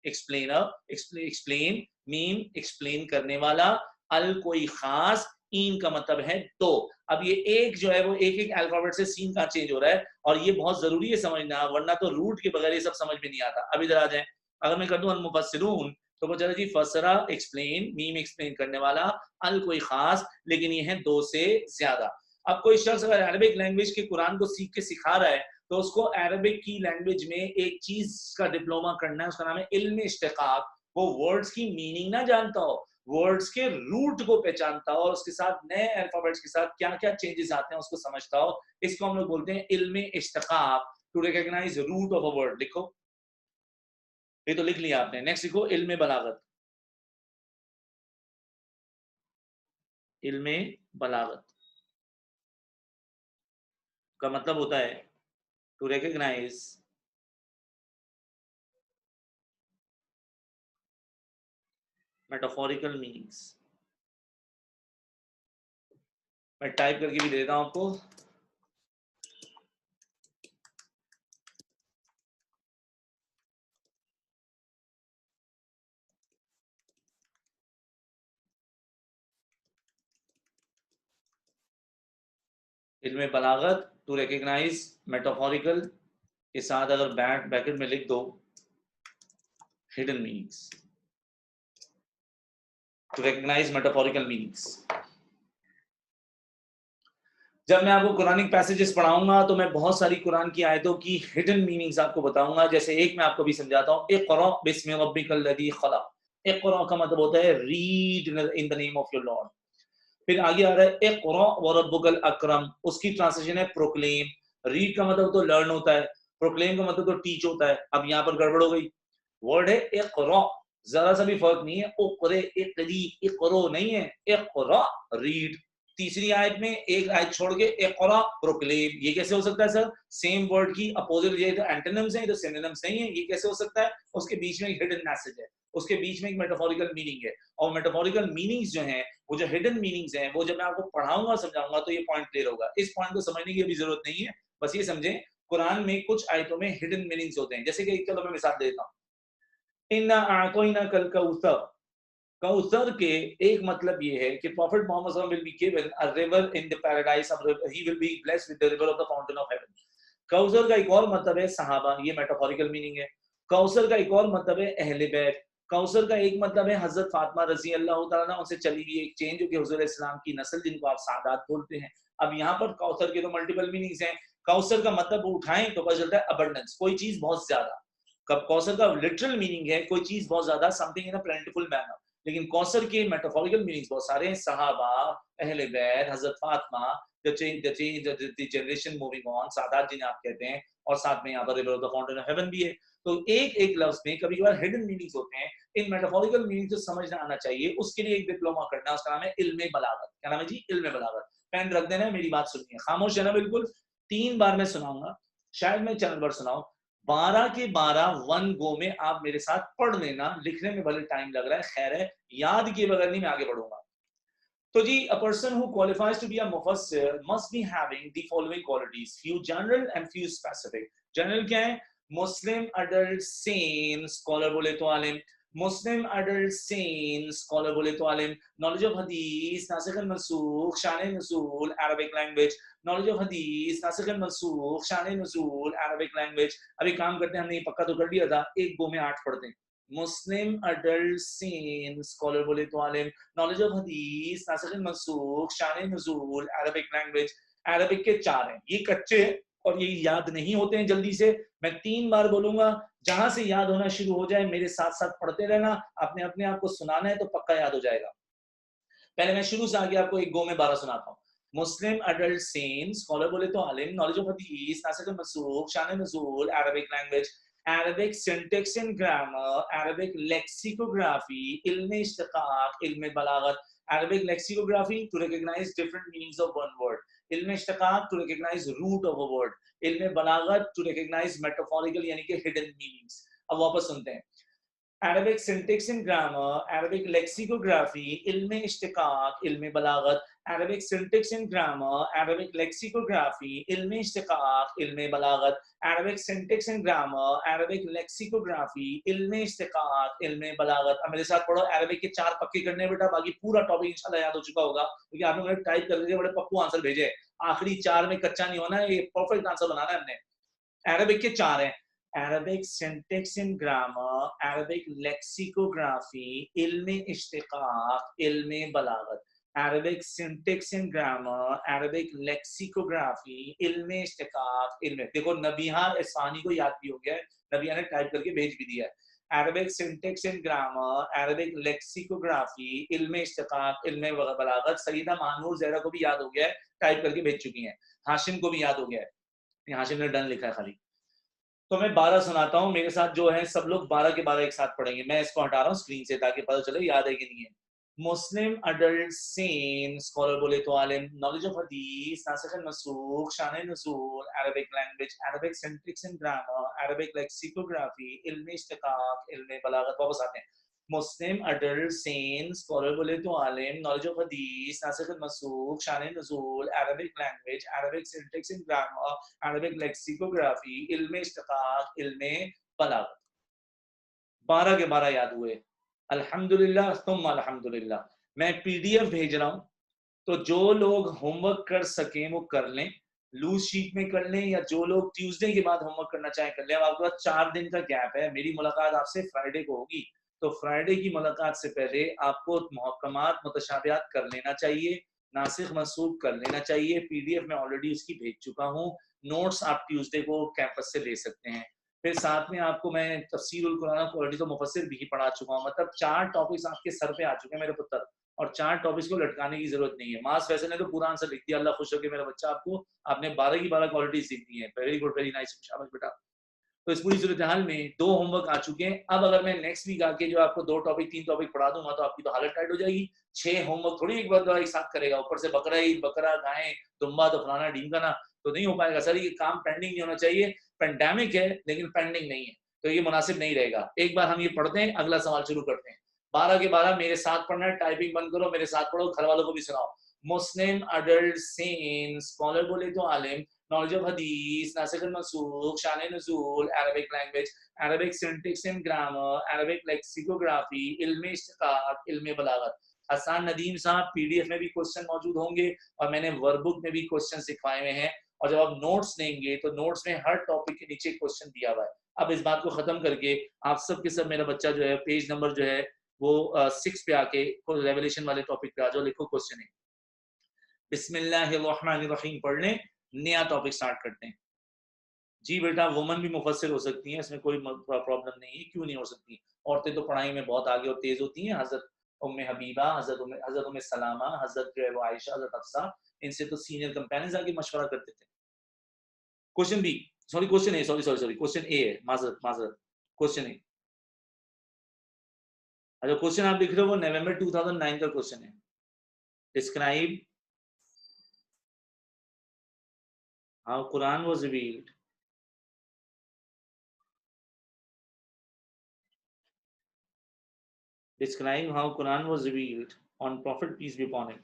एक्सप्लेनर, एक्सप्लेन, मीम एक्सप्लेन करने वाला, अल कोई खास, इन का मतलब है दो। अब ये एक जो है वो एक एक अल्फाबेट से सीन का चेंज हो रहा है, और ये बहुत जरूरी है समझना, वरना तो रूट के बगैर ये सब समझ में नहीं आता। अब इधर आ जाए, अगर मैं कर दूं अल मुफस्सिरून तो वो चला जी फसरा एक्सप्लेन, मीम एक्सप्लेन करने वाला, अल कोई खास, लेकिन ये है दो से ज्यादा। अब कोई शख्स अगर अरबिक लैंग्वेज के कुरान को सीख के सिखा रहा है तो उसको अरबिक की लैंग्वेज में एक चीज का डिप्लोमा करना है, उसका नाम है इल्म इश्तिकाक। वो वर्ड्स की मीनिंग ना जानता हो, वर्ड्स के रूट को पहचानता हो और उसके साथ नए अल्फाबेट्स के साथ क्या क्या चेंजेस आते हैं उसको समझता हो। इसको हम लोग बोलते हैं इल्म इश्तिकाक, to recognise root of a word. लिखो, ये तो लिख लिया आपने। नेक्स्ट लिखो इल्म बलागत। इल्म बलागत का मतलब होता है टू रिकॉग्नाइज मेटाफोरिकल मीनिंग्स। मैं टाइप करके भी दे देता हूं आपको। इल्म बलागत टू रिकॉग्नाइज मेटाफोरिकल, के साथ अगर ब्रैकेट में लिख दो hidden meanings, to recognise metaphorical meanings. जब मैं आपको कुरानिक पैसेजेस पढ़ाऊंगा तो मैं बहुत सारी कुरान की आयतों की हिडन मीनिंग्स आपको बताऊंगा। जैसे एक मैं आपको भी समझाता हूँ, इक़रा बिस्मि रब्बिकल लज़ी खलक़। इक़रा का मतलब होता है read in the name of your Lord. फिर आगे आ रहा है इक़रा व रब्बुकल अकरम, उसकी ट्रांसलेशन है प्रोक्लेम। रीड का मतलब तो लर्न होता है, प्रोक्लेम का मतलब तो टीच होता है। अब यहाँ पर गड़बड़ हो गई, वर्ड है इक़रा, जरा सा भी फर्क नहीं है, उक़रे इक़री इक़रो नहीं है, इक़रा रीड। तीसरी आयत में एक आयत छोड़ के इक़रा प्रोक्लेम, ये कैसे हो सकता है सर? सेम वर्ड की अपोजिट, ये तो एंटोनिम्स हैं, ये तो सिनोनिम्स नहीं है, ये कैसे हो सकता है? उसके बीच में एक हिडन मैसेज है, उसके बीच में एक मेटाफोरिकल मीनिंग है। और मेटाफोरिकल मीनिंग्स जो हैं, वो जो हिडन मीनिंग्स हैं, वो जब मैं आपको पढ़ाऊंगा समझाऊंगा तो ये पॉइंट क्लियर होगा। इस पॉइंट को समझने की अभी जरूरत नहीं है, बस ये समझें कुरान में कुछ आयतों में हिडन मीनिंग्स होते हैं। जैसे कि चलो मैं मिसाल देता हूँ, इन्ना आतोइना कल कौसर, कौसर के एक मतलब ये है कि प्रॉफिट मोहम्मद सल्लल्लाहु अलैहि वसल्लम will be given a river in the paradise, he will be blessed with the river of the fountain of haven. Kausar का एक और मतलब है सहाबा, ये मेटाफोरिकल मीनिंग है। कौसर का एक और मतलब है अहले बैत। कौसर का एक मतलब है हजरत फातिमा रजी अल्लाह तआला अन्हा उनसे चली हुई एक चेन जो कि हुजूर इस्लाम की नस्ल, जिनको आप सादात बोलते हैं। अब यहाँ पर कौसर के तो मल्टीपल मीनिंग्स हैं। कौसर का मतलब उठाएं तो पता चलता है अबंडेंस, कोई चीज बहुत ज्यादा। कब कौसर का लिटरल मीनिंग है कोई चीज बहुत ज्यादा, समथिंग इन अ प्लेंटिफुल मैनर। लेकिन कौसर के मेटाफोरिकल मीनिंग्स बहुत सारे हैं, सहाबा, अहले बैत, हजरत Fatima, the generation moving on, Sadat जिन्हें आप कहते हैं, और साथ में यहाँ पर river of the fountain of haven भी है। तो एक एक लफ्ज में कभी कभार हिडन मीनिंग्स होते हैं। इन मेटाफोरिकल मीनिंग्स को समझना आना चाहिए, उसके लिए एक डिप्लोमा करना है, उसका नाम है इल्मे बलागत। क्या नाम है जी? इल्मे बलागत। पेन रख देना, मेरी बात सुनिए, खामोश है ना बिल्कुल। 3 बार मैं सुनाऊंगा, शायद मैं 4 बार सुनाऊं, 12 के 12 वन गो में आप मेरे साथ पढ़ लेना। लिखने में भले टाइम लग रहा है, खैर है, याद किए बगैर नहीं मैं आगे बढ़ूंगा। तो जी, a person who qualifies to be a mufassir must be having the following qualities, few general and few specific. General क्या है? Muslim adult sane scholar बोले तो आलिम, Muslim adult sane scholar बोले तो आलिम, knowledge of hadith, नासिख मंसूख, शान नुज़ूल, Arabic language, knowledge of hadith, नासिख मंसूख, शान नुज़ूल, Arabic language। अभी काम करते हैं, हमने ये पक्का तो कर लिया था, एक गो में 8 पढ़ते हैं। मुस्लिम अडल्ट सीन स्कॉलर बोले तो आलिम, नॉलेज ऑफ हदीस, नासिख मंसूख, शान नुज़ूल, अरबिक लैंग्वेज। अरबिक के 4 हैं, ये कच्चे हैं और ये याद नहीं होते हैं जल्दी से। मैं 3 बार बोलूंगा, जहां से याद होना शुरू हो जाए मेरे साथ साथ पढ़ते रहना, आपने अपने आप को सुनाना है तो पक्का याद हो जाएगा। पहले मैं शुरू से आगे आपको एक गो में 12 सुनाता हूँ। मुस्लिम अडल्ट सेन, स्कॉलर बोले तो आलिम, नॉलेज ऑफ हदीस, नासिख मंसूख, शान नुज़ूल, Arabic language, Arabic syntax and grammar, Arabic lexicography, इल्म इश्तिकाक, इल्म बलागत, Arabic lexicography to recognise different meanings of one word, इल्म इश्तिकाक to recognise root of a word, इल्म बलागत टू रिकॉग्नाइज मेटाफोरिकल यानी कि हिडन मीनिंग्स। अब वापस सुनते हैं। Arabic syntax and grammar, Arabic lexicography, ilm ishtiqaq, ilm balagat, Arabic syntax and grammar, Arabic lexicography, ilm ishtiqaq, ilm balagat, Arabic syntax and grammar, Arabic lexicography, ilm ishtiqaq, ilm balagat। अब मेरे साथ पढ़ो, Arabic के 4 पक्के करने बेटा, बाकी पूरा टॉपिक इंशाल्लाह याद हो चुका होगा क्योंकि आपने मुझे टाइप करके बड़े पप्पू आंसर भेजे। आखिरी 4 में कच्चा नहीं होना, ये परफेक्ट आंसर बनाना है हमने। अरबिक के 4 हैं, Arabic syntax and grammar, Arabic lexicography, ilm ishtiqaq, ilm balagat, Arabic syntax and grammar, Arabic lexicography, ilm ishtiqaq, ilm। देखो नबीहा इस्फानी को याद भी हो गया है, नबीहा ने टाइप करके भेज भी दिया है। Arabic syntax and grammar, Arabic lexicography, ilm ishtiqaq, ilm balagat। Saeeda Manur Zahra को भी याद हो गया है, टाइप करके भेज चुकी हैं। हाशिम को भी याद हो गया है, हाशिम ने डन लिखा है खाली। तो मैं 12 सुनाता हूँ, मेरे साथ जो है सब लोग 12 के 12 एक साथ पढ़ेंगे। मैं इसको हटा रहा हूँ स्क्रीन से ताकि पता चले याद है कि नहीं है। मुस्लिम अडल्ट सेन, स्कॉलर बोले तो आलिम, नॉलेज ऑफ हदीस, नासिख मंसूख, शान नुज़ूल, Arabic language, Arabic syntax and grammar, Arabic lexicography, इल्म इश्तिकाक, इल्म बलागत। वापस आते हैं। मुस्लिम अडल्ट सेन, स्कॉलर बोले तो आलिम, नॉलेज ऑफ हदीस, नासिख मंसूख, शान नुज़ूल, Arabic language, Arabic syntax and grammar, Arabic lexicography, इल्म इश्तिकाक, इल्म बलागत। 12 के 12 याद हुए, अल्हम्दुलिल्लाह तुम अल्हम्दुलिल्लाह। मैं पीडीएफ भेज रहा हूं, तो जो लोग होमवर्क कर सकें वो कर लें, लूज शीट में कर लें, या जो लोग ट्यूसडे के बाद होमवर्क करना चाहें कर लें। अब आपके पास 4 दिन का गैप है, मेरी मुलाकात आपसे फ्राइडे को होगी, तो फ्राइडे की मुलाकात से पहले आपको मुहक्कमात मुतशाबिहात कर लेना चाहिए, नासिख मंसूख कर लेना चाहिए। पीडीएफ में ऑलरेडी उसकी भेज चुका हूँ, नोट्स आप ट्यूसडे को कैंपस से ले सकते हैं। फिर साथ में आपको मैं तफसीरुल कुरान ऑलरेडी तो मुफस्सिर भी पढ़ा चुका हूँ, मतलब 4 टॉपिक्स आपके सर पे आ चुके हैं मेरे पुत्र, और 4 टॉपिक्स को लटकाने की जरूरत नहीं है। मास फैसल ने तो पूरा आंसर लिख दिया, अल्लाह खुश हो के मेरा बच्चा आपको, आपने 12 की 12 क्वालिटी सीख दी है, वेरी गुड, वेरी नाइस, शाबाश बेटा। तो इस पूरी सूरत हाल में 2 होमवर्क आ चुके हैं। अब अगर मैं नेक्स्ट वीक आके जो आपको 2 टॉपिक 3 टॉपिक पढ़ा दूंगा तो आपकी तो हालत टाइट हो जाएगी। 6 होमवर्क थोड़ी एक बार एक साथ करेगा, ऊपर से बकरा ईद, बकरा, गाय, दुम्बा, तो फलाना ढीमकाना, तो नहीं हो पाएगा सर। ये काम पेंडिंग नहीं होना चाहिए, पेंडेमिक है लेकिन पेंडिंग नहीं है, तो ये मुनासिब नहीं रहेगा। एक बार हम ये पढ़ते हैं, अगला सवाल शुरू करते हैं। 12 के 12 मेरे साथ पढ़ना है, टाइपिंग बंद करो, मेरे साथ पढ़ो, घर वालों को भी सुनाओ। मुस्लिम अडल्ट सेन, स्कॉलर बोले तो आलिम, knowledge of hadith, nasikh and mansukh, shan nuzul, Arabic language, Arabic syntax and grammar, Arabic lexicography, ilm ishtiqaq, ilm balagat। Hasan Nadeem साहब पीडीएफ में भी क्वेश्चन मौजूद होंगे और मैंने वर्कबुक में भी क्वेश्चन सिखवाए हुए हैं, और जब आप नोट्स देंगे तो नोट्स में हर टॉपिक के नीचे क्वेश्चन दिया हुआ है। अब इस बात को खत्म करके आप सब के सब मेरा बच्चा जो है पेज नंबर जो है वो 6 पे आके रेवलेशन वाले टॉपिक पे आ जाओ, लिखो क्वेश्चन है। बिस्मिल्लाहिर्रहमानिर्रहीम पढ़ लें, नया टॉपिक स्टार्ट करते हैं। जी बेटा, वुमन भी मुफस्सिर हो सकती हैं, इसमें कोई प्रॉब्लम नहीं है, क्यों नहीं हो सकती। औरतें तो पढ़ाई में बहुत आगे और तेज होती हैं। हजरत उम्मे हबीबा, हजरत उम्मे सलामा, हजरत जो है वो आयशा, हजरत हफ्सा, इनसे तो सीनियर कंपेनियंस आके मशवरा करते थे। क्वेश्चन बी, सॉरी क्वेश्चन ए, सॉरी क्वेश्चन ए है, माजरत माजरत, क्वेश्चन ए। अच्छा, क्वेश्चन आप लिख रहे हो वो नवंबर 2009 का क्वेश्चन है। Describe how Quran was revealed, describe how Quran was revealed on Prophet peace be upon him।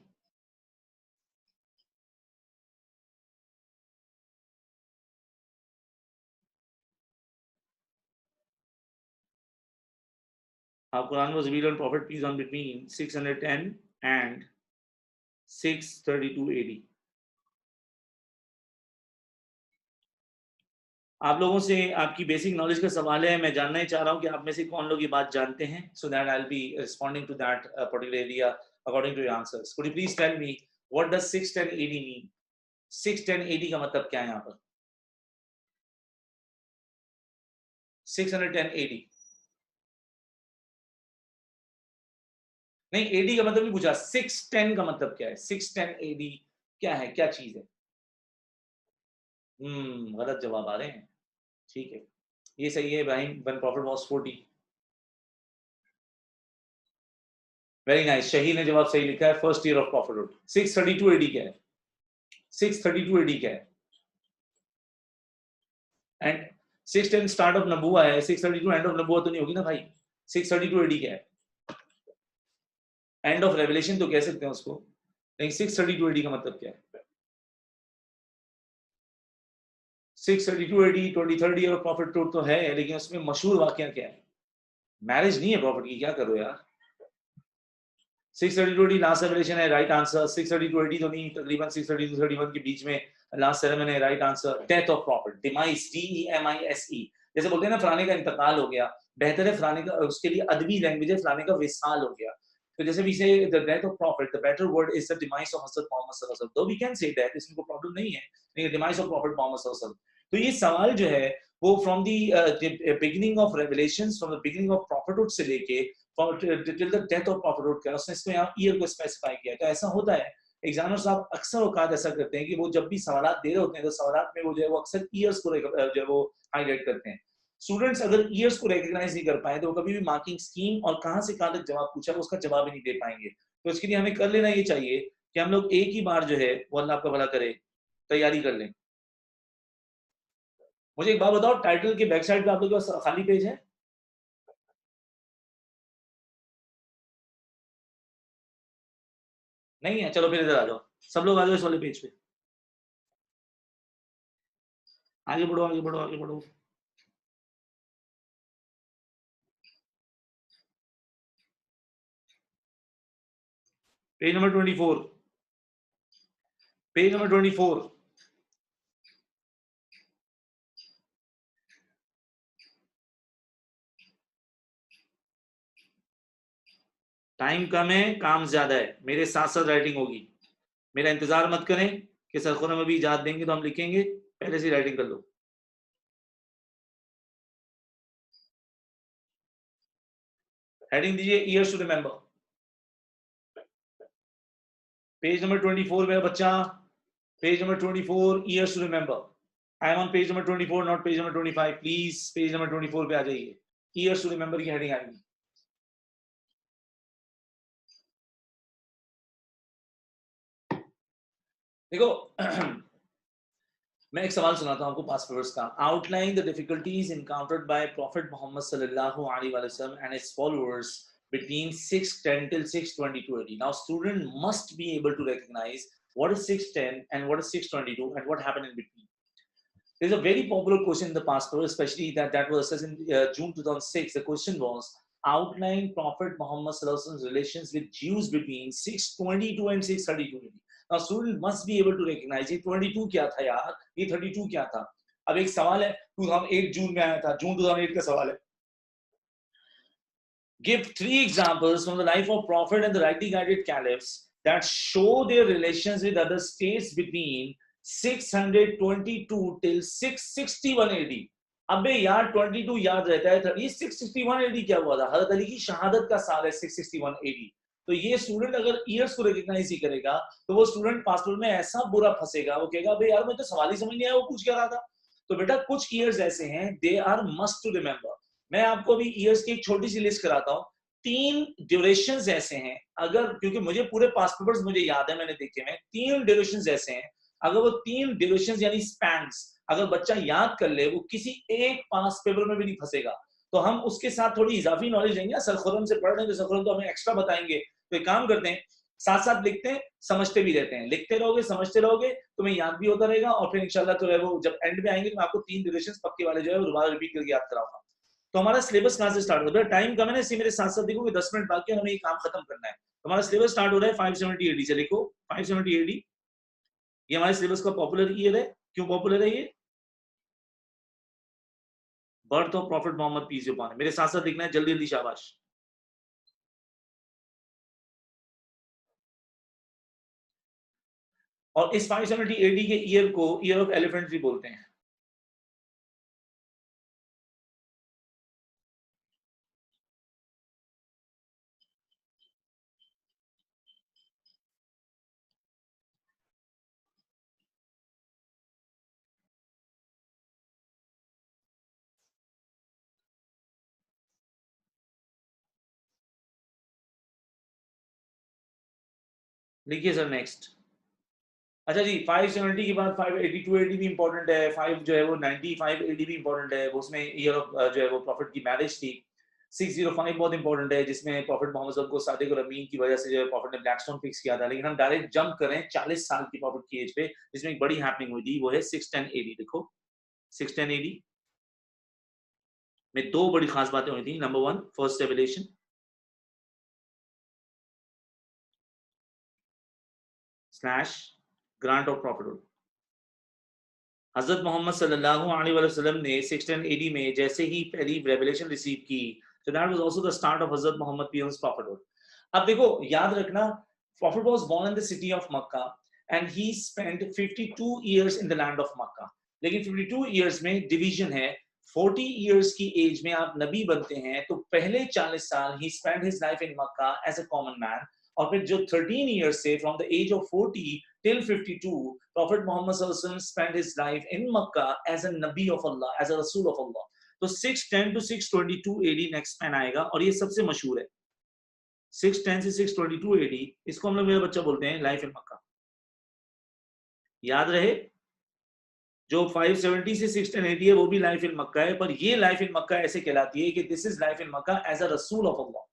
How Quran was revealed on Prophet peace on between 610 and 632 AD। आप लोगों से आपकी बेसिक नॉलेज का सवाल है, मैं जानना ही चाह रहा हूँ कि आप में से कौन लोग ये बात जानते हैं, so that I'll be responding to that particular area according to your answers। Could you please tell me what does 610 AD mean? 610 का मतलब क्या है यहाँ पर? 610 नहीं, एडी का मतलब नहीं पूछा, 610 का मतलब क्या है? 610 क्या है, क्या चीज है? गलत जवाब आ रहे हैं। ठीक है, ये सही है Ibrahim, when prophet was 40। Very nice, Shahid ने जवाब सही लिखा है, first year of prophethood. 632 AD क्या है? 632 एडी क्या है? एंड 610 स्टार्ट ऑफ नबुवा है, 632 एंड ऑफ नबुवा तो नहीं होगी ना भाई। 632 एडी क्या है? एंड ऑफ रेवलेशन तो कह सकते हैं उसको, लेकिन 632 एडी का मतलब क्या है? 632 AD 23rd year of prophethood तो है, लेकिन उसमें मशहूर वाकया क्या है? मैरिज नहीं है प्रॉफिट की, क्या करो यार। 632 लास्ट रेवलेशन है, राइट आंसर। 632 तो नहीं, तकरीबन 632 31 के बीच में लास्ट सेरेमनी है, right answer. Death of profit, demise, DEMISE। जैसे बोलते हैं ना फलाने का इंतकाल हो गया, बेहतर है फलाने का, उसके लिए अदबी लैंग्वेज है फलाने का विसाल हो गया। तो जैसे वी से the death of profit, the better word is the demise of हज़रत मोहम्मद सल्लल्लाहु अलैहि वसल्लम। दो वी कैन से दैट, इसमें कोई प्रॉब्लम नहीं है, लेकिन डिमाइस ऑफ प्रॉफिट मोहम्मद सल्लल्लाहु अलैहि वसल्लम। तो ये सवाल जो है वो from the beginning of revelations, from the beginning of prophethood से लेके till the death of prophethood का, उसने इसमें यहाँ ईयर को स्पेसिफाई किया है। तो ऐसा होता है, एग्जामिनर साहब अक्सर औकात ऐसा करते हैं कि वो जब भी सवाल दे रहे होते हैं तो सवाल में वो जो है वो अक्सर ईयर्स को जो है वो हाईलाइट करते हैं। स्टूडेंट्स अगर ईयर्स को रिकॉग्नाइज नहीं कर पाए तो वो कभी भी मार्किंग स्कीम और कहां से कहां तक जवाब पूछा है उसका जवाब ही नहीं दे पाएंगे। तो इसके लिए हमें कर लेना ये चाहिए कि हम लोग एक ही बार जो है वो अल्लाह आपका भला करे तैयारी कर लें। मुझे एक बात बताओ, टाइटल के बैक साइड पे आप लोग के पास खाली पेज है? नहीं है, चलो फिर इधर आ जाओ, सब लोग आ जाओ इस वाले पेज पे। आगे बढ़ो आगे बढ़ो आगे बढ़ो। Page number 24, page number 24। Time कम है, काम ज्यादा है, मेरे साथ साथ राइटिंग होगी। मेरा इंतजार मत करें कि सरखुरम अभी इजाजत देंगे तो हम लिखेंगे, पहले से राइटिंग कर लो। हेडिंग दीजिए years to remember. Page number 24 मेरा बच्चा, page number 24, years to remember. I am on page number 24, not page number 25। Please page number 24 पे आ जाइए, ईयर्स टू रिमेंबर की हेडिंग आएगी। देखो मैं एक सवाल सुनाता हूं आपको पास्ट पेपर्स का। Outline the difficulties encountered by prophet Muhammad सल्लल्लाहु अलैहि वसल्लम and his followers between 610 till 622 AD. Now student must be able to recognize what is 610 and what is 622 and what happened in between. There's a very popular question in the past paper, especially that was assessed in June 2006. The question was outline Prophet Muhammad Sallallahu Alaihi Wasallam's relations with Jews between 622 and 632 AD. Now student must be able to recognize ये 22 क्या था यार, ये 32 क्या था। अब एक सवाल है, 2008 जून में आया था, जून 2008 का सवाल है। Give 3 examples from the life of Prophet and the rightly guided caliphs that show their relations with other states between 622 till 661 AD. अबे यार 22 याद रहता है, 661 AD क्या हुआ था? हज़रत अली की शहादत का साल है 661 AD। तो ये स्टूडेंट अगर ईयर्स को रिकॉग्नाइज ही करेगा तो वो स्टूडेंट पासपोर्ट में ऐसा बुरा फंसेगा, वो कहेगा अबे यार मैं तो सवाल ही समझ नहीं आया वो पूछ क्या रहा था। तो बेटा कुछ ईयर्स ऐसे हैं, they are must to remember. मैं आपको अभी ईयर्स की एक छोटी सी लिस्ट कराता हूँ। 3 ड्यूरेशंस ऐसे हैं, अगर क्योंकि मुझे पूरे पास्ट पेपर्स मुझे याद है, मैंने देखे हैं 3 ड्यूरेशंस ऐसे हैं, अगर वो 3 ड्यूरेशंस यानी स्पैन्स अगर बच्चा याद कर ले वो किसी एक पास पेपर में भी नहीं फंसेगा। तो हम उसके साथ थोड़ी इजाफी नॉलेज देंगे, सरखुरम से पढ़ रहे हैं तो सरखुरम तो हमें एक्स्ट्रा बताएंगे। तो एक काम करते हैं, साथ साथ लिखते हैं समझते भी रहते हैं, लिखते रहोगे समझते रहोगे तुम्हें याद भी होता रहेगा, और फिर इंशाल्लाह तो है वो जब एंड में आएंगे तो मैं आपको 3 ड्यूरेशंस पक्के वाले जो है वो दोबारा रिपीट करके याद कराऊंगा। तो हमारा सिलेबस कहां से स्टार्ट होता है? टाइम कम है ना, इसलिए मेरे साथ साथ देखोगे 10 मिनट बाकी है, हमें ये काम खत्म करना है। तो हमारा सिलेबस स्टार्ट हो रहा है 570 AD से। लिखो 570 AD, ये हमारे सिलेबस का पॉपुलर ईयर है। क्यों पॉपुलर है ये? Birth of prophet Muhammad peace upon him. मेरे साथ साथ लिखना है जल्दी जल्दी, शाबाश। और इस 570 AD के ईयर को ईयर ऑफ एलिफेंट भी बोलते हैं। लिखिए सर नेक्स्ट। अच्छा जी, 570 के बाद 582 AD भी इंपॉर्टेंट है, 5 जो है वो 95 AD भी इंपॉर्टेंट है, उसमें ईयर ऑफ जो है वो प्रॉफिट की मैरिज थी। 605 बहुत इंपॉर्टेंट है, जिसमें प्रॉफिट मोहम्मद साहब को सादिक और अमीन की वजह से जो है प्रॉफिट ने ब्लैकस्टोन फिक्स किया था। लेकिन हम डायरेक्ट जंप करें 40 साल की प्रॉफिट की एज पे, जिसमें एक बड़ी हैपनिंग हुई थी, वो है 610 AD। देखो 610 AD में दो बड़ी खास बातें हुई थी। Number 1, first revelation slash grant of profit. हजरत मोहम्मद सल्लल्लाहु अलैहि वसल्लम ने 610 AD में जैसे ही पहली रेवलेशन रिसीव की, so that was also the start of Hazrat Mohammad पीएम's prophethood। अब देखो याद रखना, prophet was born in the city of Makkah and he spent 52 years in the land of Makkah। लेकिन 52 years में डिवीजन है। 40 years की as में आप नबी बनते हैं, तो पहले 40 साल he spent his life in Makkah as a common man, और फिर जो 13 years से from the age of 40 till 52, Prophet Muhammad sallallahu alaihi wasallam spent his life in Makkah as a Nabi of Allah, as a Rasul of Allah। तो 610 to 622 AD next man आएगा, और ये सबसे मशहूर है। 610 से 622 AD, इसको हम लोग मेरा बच्चा बोलते हैं लाइफ इन मक्का। याद रहे, जो 570 से 610 AD है वो भी लाइफ इन मक्का है, पर ये लाइफ इन मक्का ऐसे कहलाती है कि this is life in Mecca as a रसूल ऑफ अल्लाह।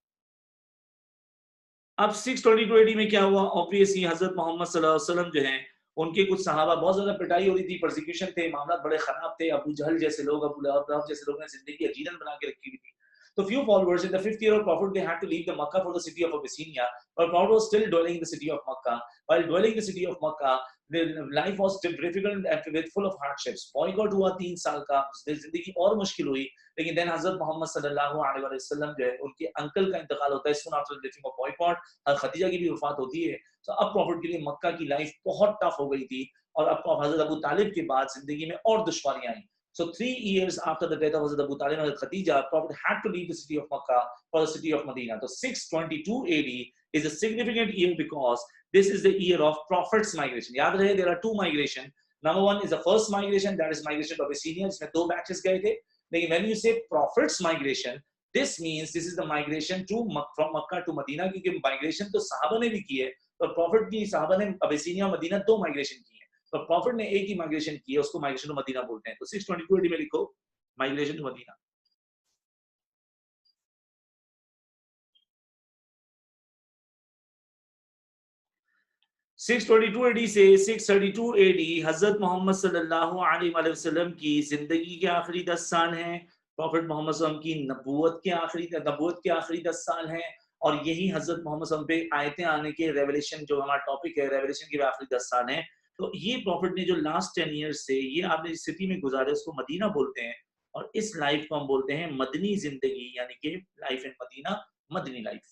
अब 622 AD में क्या हुआ? ऑब्वियसली हजरत मोहम्मद सल्लल्लाहु अलैहि वसल्लम जो हैं, उनके कुछ सहाबा बहुत ज्यादा पिटाई हो रही थी, परसिक्यूशन थे, मामला बड़े खराब थे। अबू जहल जैसे लोग, अबू लहब जैसे लोगों ने जिंदगी अजीरन बना के रखी हुई थी। तो few followers in the 5th year of Prophet, they had to leave the Makkah for the city of Abyssinia, but Prophet was still dwelling in the city of Makkah। While dwelling in the city of Makkah, their life was difficult and with full of hardships। Boycott हुआ 3 साल का, जिंदगी और मुश्किल हुई। लेकिन then हजरत मोहम्मद सल्लल्लाहु अलैहि वसल्लम जो है, उनके अंकल का इंतकाल होता है soon after the leaving of boycott। Khadija की भी वफात होती है। तो अब प्रॉफिट के लिए मक्का की लाइफ बहुत टफ हो गई थी, और अब हजरत अबू तालिब के बाद जिंदगी में और दुश्वारियां आई। So 3 years after the death of Hazrat Abu Talib and Khadija, Prophet had to leave the city of Makkah for the city of Medina। So 622 AD is a significant year because this is the year of Prophet's migration। याद रहे, there are two migration। Number 1 is the first migration, that is migration to Abyssinia, जिसमें 2 batches गए थे। लेकिन when you say Prophet's migration, this means this is the migration to from Makkah to Medina, क्योंकि migration तो सहाबा ने भी की है, तो Prophet की सहाबा ने अबिसिनिया मदीना 2 migration की है। तो प्रॉफिट ने एक ही माइग्रेशन की है, उसको माइग्रेशन टू मदीना बोलते हैं। तो 622 AD में लिखो migration to Medina. Six 22 AD से 632 AD हजरत मोहम्मद सल्लल्लाहु अलैहि वसल्लम की जिंदगी के आखिरी 10 साल हैं। प्रॉफिट मोहम्मद सल्लम की नबूवत के आखिरी 10 साल हैं, और यही हजरत मोहम्मद सल्लम पे आयतें आने के रेवलेशन, जो हमारा टॉपिक है रेवलेशन के आखिरी 10 साल हैं। तो ये प्रॉफिट ने जो लास्ट 10 ईयर्स से ये आपने इस सिटी में गुजारे, उसको मदीना बोलते हैं, और इस लाइफ को हम बोलते हैं मदनी जिंदगी, यानी कि लाइफ इन मदीना, मदनी लाइफ।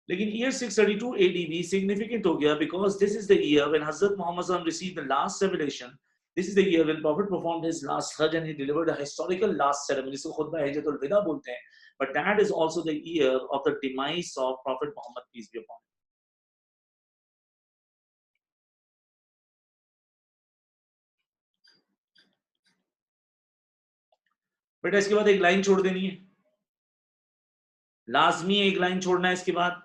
लेकिन ईयर 632 AD भी सिग्निफिकेंट हो गया, because this is the year when Hazrat Muhammad SAW received the last revelation। This is the year when Prophet performed his last Hajj and he delivered a historical last ceremony, जिसको खुतबा हिज्जतुल विदा बोलते हैं। But that is also the year of the demise of Prophet Muhammad, peace be upon him। बेटा इसके बाद एक line छोड़ देनी है, लाजमी एक लाइन छोड़ना है इसके बाद।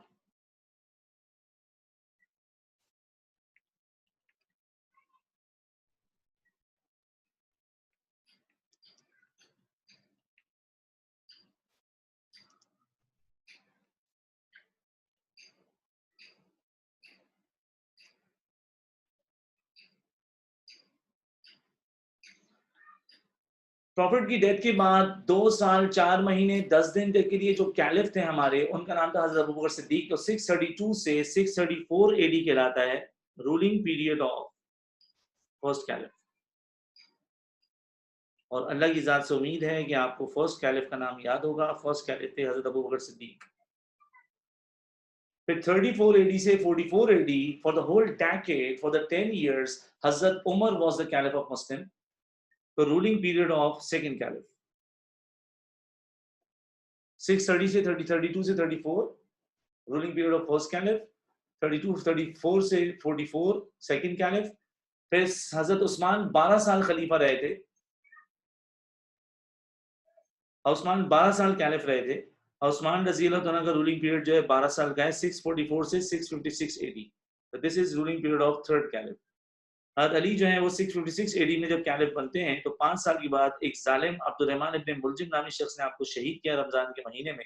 प्रॉफिट की डेथ के बाद 2 साल 4 महीने 10 दिन तक के लिए जो कैलिफ थे हमारे, उनका नाम था हजरत अबू बकर सिद्दीक। तो 632 से 634 AD कहलाता है ruling period of first caliph. और अल्लाह की ज़ात से उम्मीद है कि आपको फर्स्ट कैलिफ का नाम याद होगा। फर्स्ट कैलिफ थे हजरत अबू बकर सिद्दीक। फिर 34 AD से 44 AD for the whole decade, for the 10 years, Hazrat Umar was the caliph of Muslim, the ruling period of second caliph. 630 से 32 से 34 ruling period of first caliph, 34 से 44 second caliph. फिर हजरत उस्मान 12 साल खलीफा रहे थे, उस्मान 12 साल कैलिफ रहे थे। उस्मान रजी अल्लाह तआला का रूलिंग पीरियड जो है 12 साल का है, 644 से 656 AD। तो this is ruling period of third caliph. हज़रत अली जो है वो 656 AD में जब कैलिफ बनते हैं तो 5 साल के बाद एक जालिम अब्दुर्रहमान इब्न मुलजिम नामी शख्स ने आपको शहीद किया रमजान के महीने में।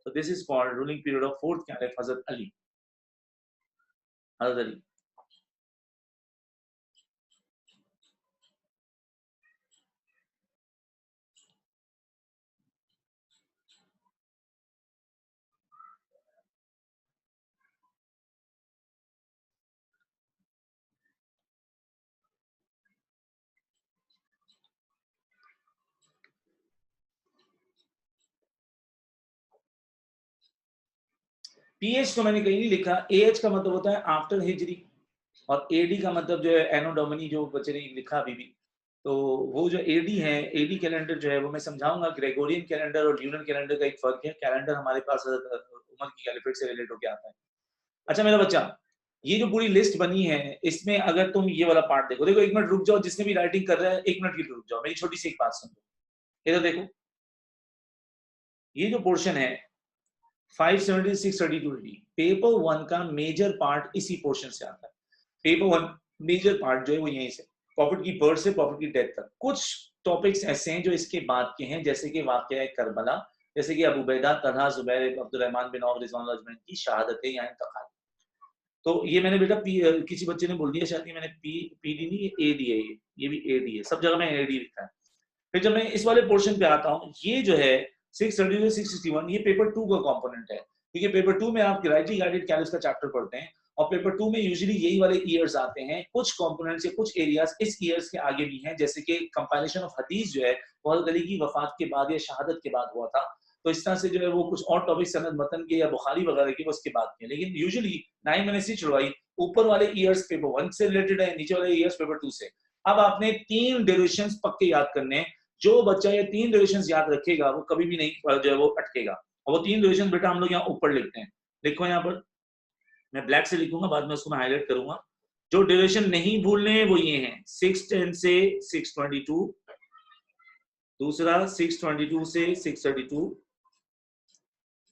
तो this is called ruling period of fourth caliph हज़रत अली। हज़रत अली PH तो मैंने कहीं नहीं लिखा। AH का मतलब होता है आफ्टर हिजरी और AD का मतलब जो है एनो डोमिनी, जो बच्चे ने लिखा अभी भी। तो वो जो AD है, AD कैलेंडर जो है वो मैं समझाऊंगा। ग्रेगोरियन कैलेंडर और ल्यूनर कैलेंडर का एक फर्क है। कैलेंडर हमारे पास उमर की कैलिफेट से रिलेट होकर आता है। अच्छा मेरा बच्चा, ये जो पूरी लिस्ट बनी है इसमें अगर तुम ये वाला पार्ट देखो, देखो एक मिनट रुक जाओ, जिसने भी राइटिंग कर रहा है 1 मिनट के लिए रुक जाओ, मेरी छोटी सी एक बात सुन लो। इधर देखो, ये जो पोर्शन है 576 AD, पेपर 1 का मेजर पार्ट इसी पोर्शन से आता है। पेपर 1 मेजर पार्ट जो है वो यहीं से प्रॉफिट की बर्थ से प्रॉफिट की डेथ तक। कुछ टॉपिक्स ऐसे हैं जो इसके बाद के हैं, जैसे कि वाकया करबला, जैसे कि Abu Ubaidah, Talha, Zubair, Abdur Rahman bin Auf रिज़वानुल्लाह अजमईन की शहादतें या इंतकाल। तो ये मैंने बेटा किसी बच्चे ने बोल दिया शायद, ये मैंने पीडी नहीं, ए डी है, ये भी ए डी है, सब जगह में ए डी लिखा है। फिर जब मैं इस वाले पोर्शन पे आता हूँ, ये जो है 630 से 661, ये पेपर 2 का कंपोनेंट है, क्योंकि पेपर 2 में आप राइटली गाइडेड कैलिफ का चैप्टर पढ़ते हैं और पेपर 2 में यूजुअली यही वाले ईयर्स आते हैं। कुछ कंपोनेंट्स या कुछ एरियाज इस ईयर्स के आगे भी हैं, जैसे कि कंपाइलेशन ऑफ हदीस जो है वो हज़रत अली की वफात के बाद या शहादत के बाद हुआ था। तो इस तरह से जो है वो कुछ और टॉपिक सनद मतन के या बुखारी वगैरह के वो उसके बाद के, लेकिन यूजुअली 9 मैंने सी छुड़वाई, ऊपर वाले ईयर्स पेपर 1 से रिलेटेड है, नीचे वाले ईयर्स पेपर 2 से। अब आपने 3 ड्यूरेशंस पक्के याद करने हैं। जो बच्चा ये 3 ड्यूरेशंस याद रखेगा वो कभी भी नहीं जो है वो अटकेगा। और वो 3 ड्यूरेशन बेटा हम लोग यहाँ ऊपर लिखते हैं, लिखो यहाँ पर, मैं ब्लैक से लिखूंगा, बाद में उसको मैं हाईलाइट करूंगा। जो ड्यूरेशन नहीं भूलने वो ये हैं 610 से 622, दूसरा 622 से 632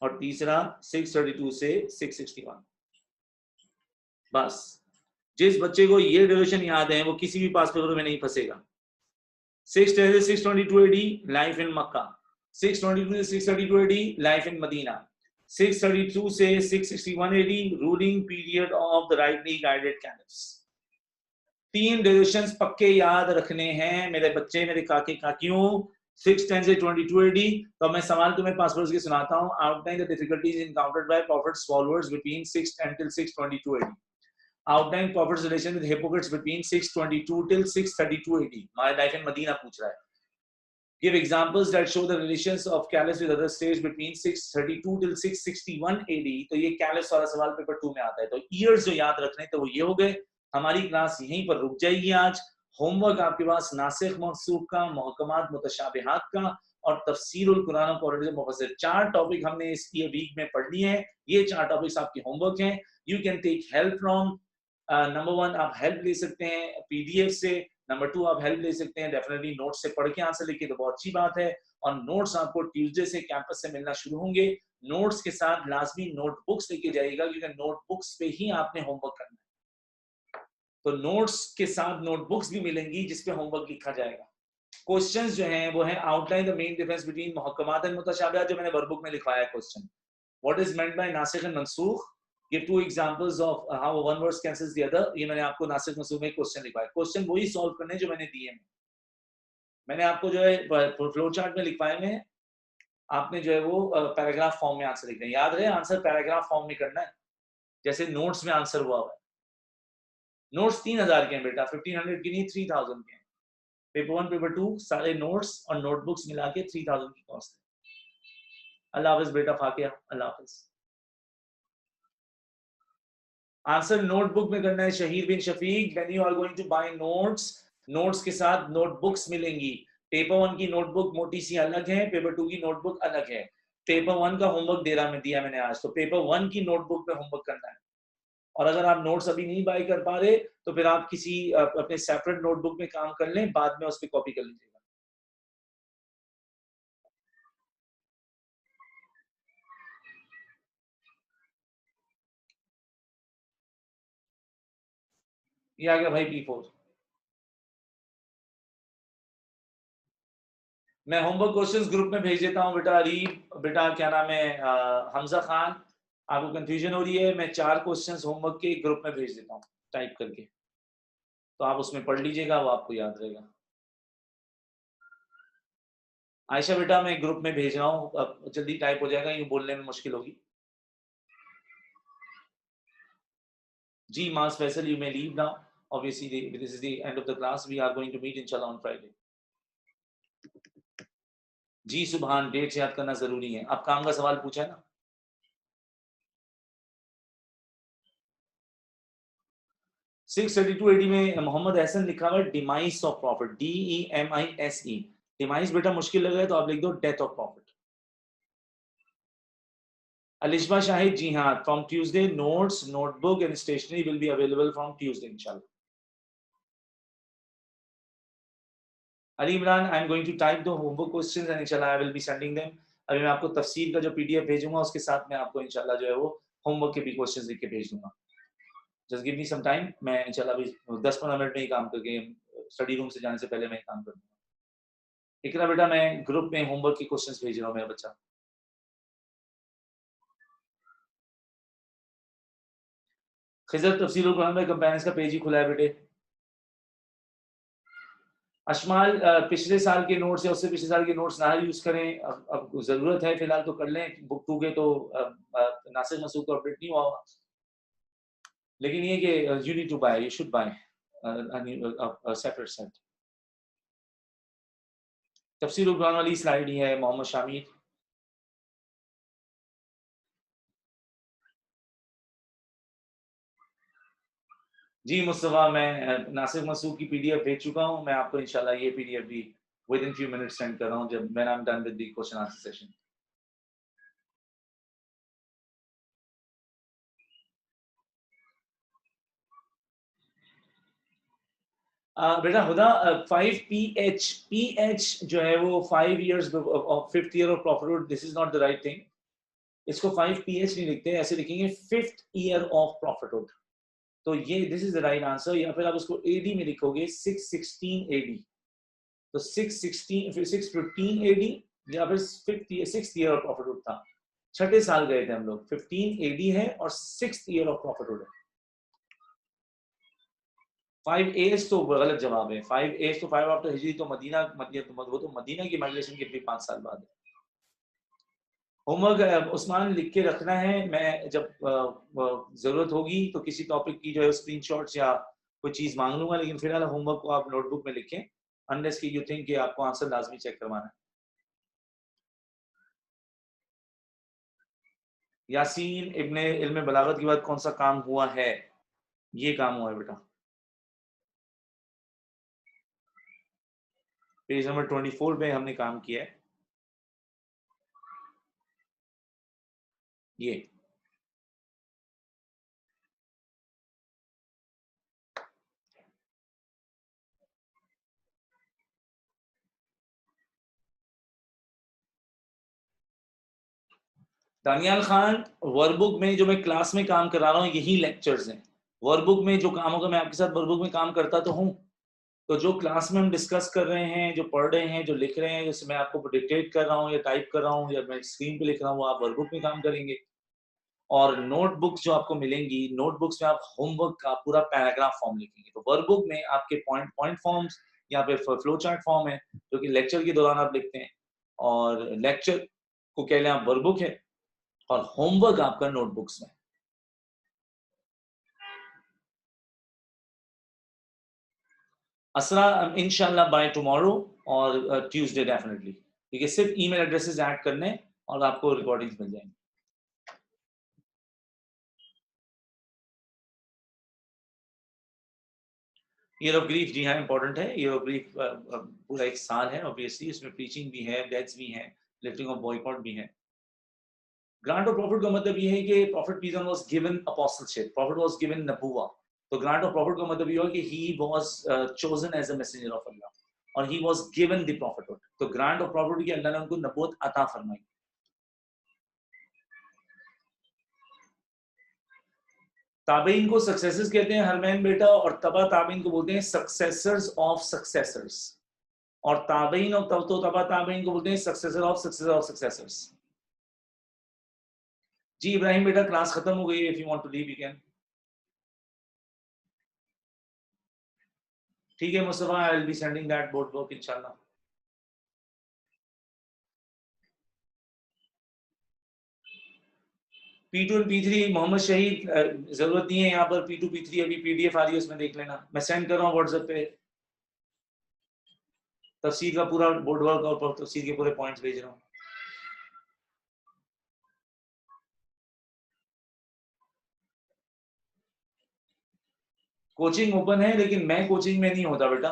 और तीसरा 632 से 661। बस जिस बच्चे को ये ड्यूरेशन याद है वो किसी भी पास पेपर में नहीं फंसेगा। 610 से 622 AD लाइफ इन मक्का, 622 से 632 AD लाइफ इन मदीना, 632 से 661 AD ruling period of the rightly guided caliphs. 3 durations पक्के याद रखने हैं मेरे बच्चे, मेरे काके काकियों। 610 से 22 AD। तो मैं सवाल तुम्हें पासवर्ड्स के सुनाता हूं। Outline the difficulties encountered by prophet's followers between 610 till 622 AD। Outline prophet's relation with hypocrites between 622 till 632 AD। My life in Medina पूछ रहा है। Give examples that show the relations of caliphs with other states between 632 till 661 AD। तो ये caliphs वाला सवाल paper 2 में आता है। तो ईयर्स जो याद रखने तो वो ये हो गए। हमारी क्लास यहीं पर रुक जाएगी आज। होमवर्क आपके पास नासिख मंसूख का, मुहकमात मुतशाबिहात का और तफसीरुल कुरान और मुफस्सिर, 4 टॉपिक हमने इस वीक में पढ़ लिए हैं। ये 4 टॉपिक्स आपके होमवर्क हैं। You can take help from number 1 आप हेल्प ले सकते हैं पीडीएफ से, नंबर 2 आप हेल्प ले सकते हैं डेफिनेटली नोट से पढ़ के आंसर लिखिए तो बहुत अच्छी बात है। और नोट्स आपको ट्यूसडे से कैंपस से मिलना शुरू होंगे। नोट्स के साथ लाजमी नोटबुक्स लेके जाइएगा, क्योंकि नोटबुक्स पे ही आपने होमवर्क करना है। तो नोट्स के साथ नोटबुक्स भी मिलेंगी जिसपे होमवर्क लिखा जाएगा। क्वेश्चंस जो हैं वो है outline the main difference between मुहक्कमात एंड मुतशाबिहात, जो मैंने वर्कबुक में लिखवाया है question. What is meant by नासिख एंड मनसूख, give 2 examples of how one verse cancels the other। ये मैंने आपको नासिख मंसूख में क्वेश्चन लिखवाया। क्वेश्चन वही सॉल्व करने जो मैंने दिए हैं। मैंने आपको जो है फ्लो चार्ट में लिखवाए हैं, आपने जो है वो पैराग्राफ फॉर्म में आंसर लिखना है। याद रहे आंसर पैराग्राफ फॉर्म में करना है, जैसे नोट्स में आंसर हुआ है। नोट्स 3000 के हैं बेटा, 1500 के नहीं 3000 के हैं। पेपर 1 पेपर 2 सारे नोट्स और नोटबुक्स मिला के 3000 की कॉस्ट है। अल्लाह हाफिज बेटा, फाकिया, अल्लाह हाफिज। आंसर नोटबुक में करना है Shaheer bin Shafiq. When you are going to buy notes, notes के साथ नोटबुक्स मिलेंगी। पेपर 1 की नोटबुक मोटी सी अलग है, पेपर 2 की नोटबुक अलग है। पेपर 1 का होमवर्क दिया मैंने आज, तो पेपर 1 की नोटबुक पे होमवर्क करना है। और अगर आप नोट्स अभी नहीं बाय कर पा रहे तो फिर आप किसी अपने सेपरेट नोटबुक में काम कर लें, बाद में उस पर कॉपी कर लीजिएगा। ये आ गया भाई P4। मैं होमवर्क क्वेश्चंस ग्रुप में भेज देता हूँ बेटा। अरीब बेटा, क्या नाम है, हमजा खान, आपको कंफ्यूजन हो रही है, मैं 4 क्वेश्चंस होमवर्क के ग्रुप में भेज देता हूँ टाइप करके, तो आप उसमें पढ़ लीजिएगा, वो आपको याद रहेगा। आयशा बेटा, मैं ग्रुप में भेज रहा हूँ, अब जल्दी टाइप हो जाएगा, यूँ बोलने में मुश्किल होगी। जी मास Faisal, you may leave now. Obviously, this is the end of the class. We are going to meet inshallah on Friday. जी सुभान, डेट्स याद करना जरूरी है। आप काम का सवाल पूछा है ना? 632 AD में मोहम्मद एहसन लिखा हुआ है demise of prophet, DEMISE। Demise बेटा मुश्किल लग रहा है तो आप लिख दो death of prophet. Alishba Shahid, जी हाँ, from Tuesday notes, notebook and stationery will be available from Tuesday इंशाल्लाह। Ali Imran, I am going to type the homework questions and inshallah I will be sending them. अभी मैं आपको तफसीर का जो PDF भेजूंगा उसके साथ में आपको इंशाल्लाह जो है वो होमवर्क के भी क्वेश्चंस लिख के भेज दूंगा। Just give me some time, मैं इंशाल्लाह भी 10-15 मिनट में ही काम करके स्टडी रूम से जाने से पहले मैं काम कर दूंगा। इकरा बेटा, मैं ग्रुप में होमवर्क के क्वेश्चंस भेज रहा हूँ मेरा बच्चा। खिजर तफसीरुल कुरान में कंपेनियंस का पेज ही खुला है बेटे। अशमाल, पिछले साल के नोट्स या उससे पिछले साल के नोट्स ना यूज करें, अब जरूरत है फिलहाल तो कर लें। बुक 2 के तो नासिर मसूद को अपडेट नहीं हुआ होगा, लेकिन ये कि you need to buy, you should buy separate set. तफसीरुल कुरान वाली स्लाइड ही है मोहम्मद शामिर। जी मुस्तफ़ा, मैं नासिर मसूद की PDF भेज चुका हूँ, मैं आपको इंशाल्लाह ये PDF भी with in few minutes send कर रहा हूँ जब when I am done with the question answer session. बेटा हुदा, 5PH जो है वो 5 years of 5th year of profithood, this is not the right thing. इसको 5PH नहीं लिखते, ऐसे लिखेंगे 5th year of profithood। तो ये this is the right answer. या फिर आप उसको AD में लिखोगे 616 AD, तो 616 फिर 615 AD, या फिर 6th year of profithood था। छठे साल गए थे हम लोग। 15 AD है और 6th year of profithood है। 5 AH तो गलत जवाब है। 5 AH तो 5 आफ्टर हिजरी तो मदीना, वो तो मदीना की माइग्रेशन के भी 5 साल बाद है। होमवर्क उस्मान लिख के रखना है, मैं जब जरूरत होगी तो किसी टॉपिक की जो है स्क्रीनशॉट्स या कोई चीज मांग लूंगा, लेकिन फिलहाल होमवर्क को आप नोटबुक में लिखें, अनलेस कि यू थिंक कि आपको आंसर लाजमी चेक करवाना है। यासीन, इब्ने इल्म बलागत के बाद कौन सा काम हुआ है? ये काम हुआ है बेटा, पेज नंबर 24 पे हमने काम किया है ये। दानियाल खान, वर्कबुक में जो मैं क्लास में काम करा रहा हूँ यही लेक्चर्स हैं। वर्कबुक में जो काम होगा मैं आपके साथ वर्कबुक में काम करता तो हूँ, तो जो क्लास में हम डिस्कस कर रहे हैं, जो पढ़ रहे हैं, जो लिख रहे हैं, जैसे मैं आपको डिक्टेट कर रहा हूँ या टाइप कर रहा हूँ या मैं स्क्रीन पे लिख रहा हूँ, आप वर्कबुक में काम करेंगे। और नोटबुक्स जो आपको मिलेंगी, नोटबुक्स में आप होमवर्क का पूरा पैराग्राफ फॉर्म लिखेंगे। तो वर्कबुक में आपके पॉइंट पॉइंट फॉर्म्स या फिर फ्लो चार्ट फॉर्म है जो कि लेक्चर के दौरान आप लिखते हैं, और लेक्चर को कह लें आप वर्कबुक है, और होमवर्क आपका नोटबुक्स में। असरा, इंशाल्लाह बाय टुमारो और ट्यूसडे डेफिनेटली, ठीक है। सिर्फ ईमेल एड्रेसेस ऐड करने और आपको रिकॉर्डिंग्स मिल जाएंगी। ईयरोग्लिफ, जी हाँ, इंपॉर्टेंट है ईयरोग्लिफ। पूरा एक साल है ऑब्वियसली, इसमें प्रीचिंग भी है, डेथ्स भी हैं, लिफ्टिंग ऑफ बॉयकॉट भी है। ग्रांट ऑफ प्रॉफिट का मतलब ये है कि प्रॉफिट पीजन was given apostleship, prophet was given नबुवा। तो ग्रांट ऑफ प्रॉफिट का मतलब ये है कि he was chosen as a messenger of Allah और he was given the prophet. तो ग्रांट ऑफ प्रॉफिट की अल्लाह ने उनको नबूवत अता फरमाई। ताबईन को सक्सेसर्स कहते हैं हरमैन बेटा, और तबा ताबईन को बोलते हैं सक्सेसर्स ऑफ सक्सेसर्स, और ताबईन और तबा ताबईन को बोलते हैं successor of successor of successors. जी इब्राहिम बेटा, क्लास खत्म हो गई है, if you want to leave you can. ठीक है Mustafa, I will be sending that board work इंशाल्लाह। P2 और P3 मोहम्मद शहीद, जरूरत नहीं है यहाँ पर P2 P3, अभी PDF आ रही है उसमें देख लेना, मैं सेंड कर रहा हूँ व्हाट्सएप पे तफसीर का पूरा बोर्ड वर्क और तफसीर के पूरे पॉइंट्स भेज रहा हूँ। कोचिंग ओपन है, लेकिन मैं कोचिंग में नहीं होता बेटा।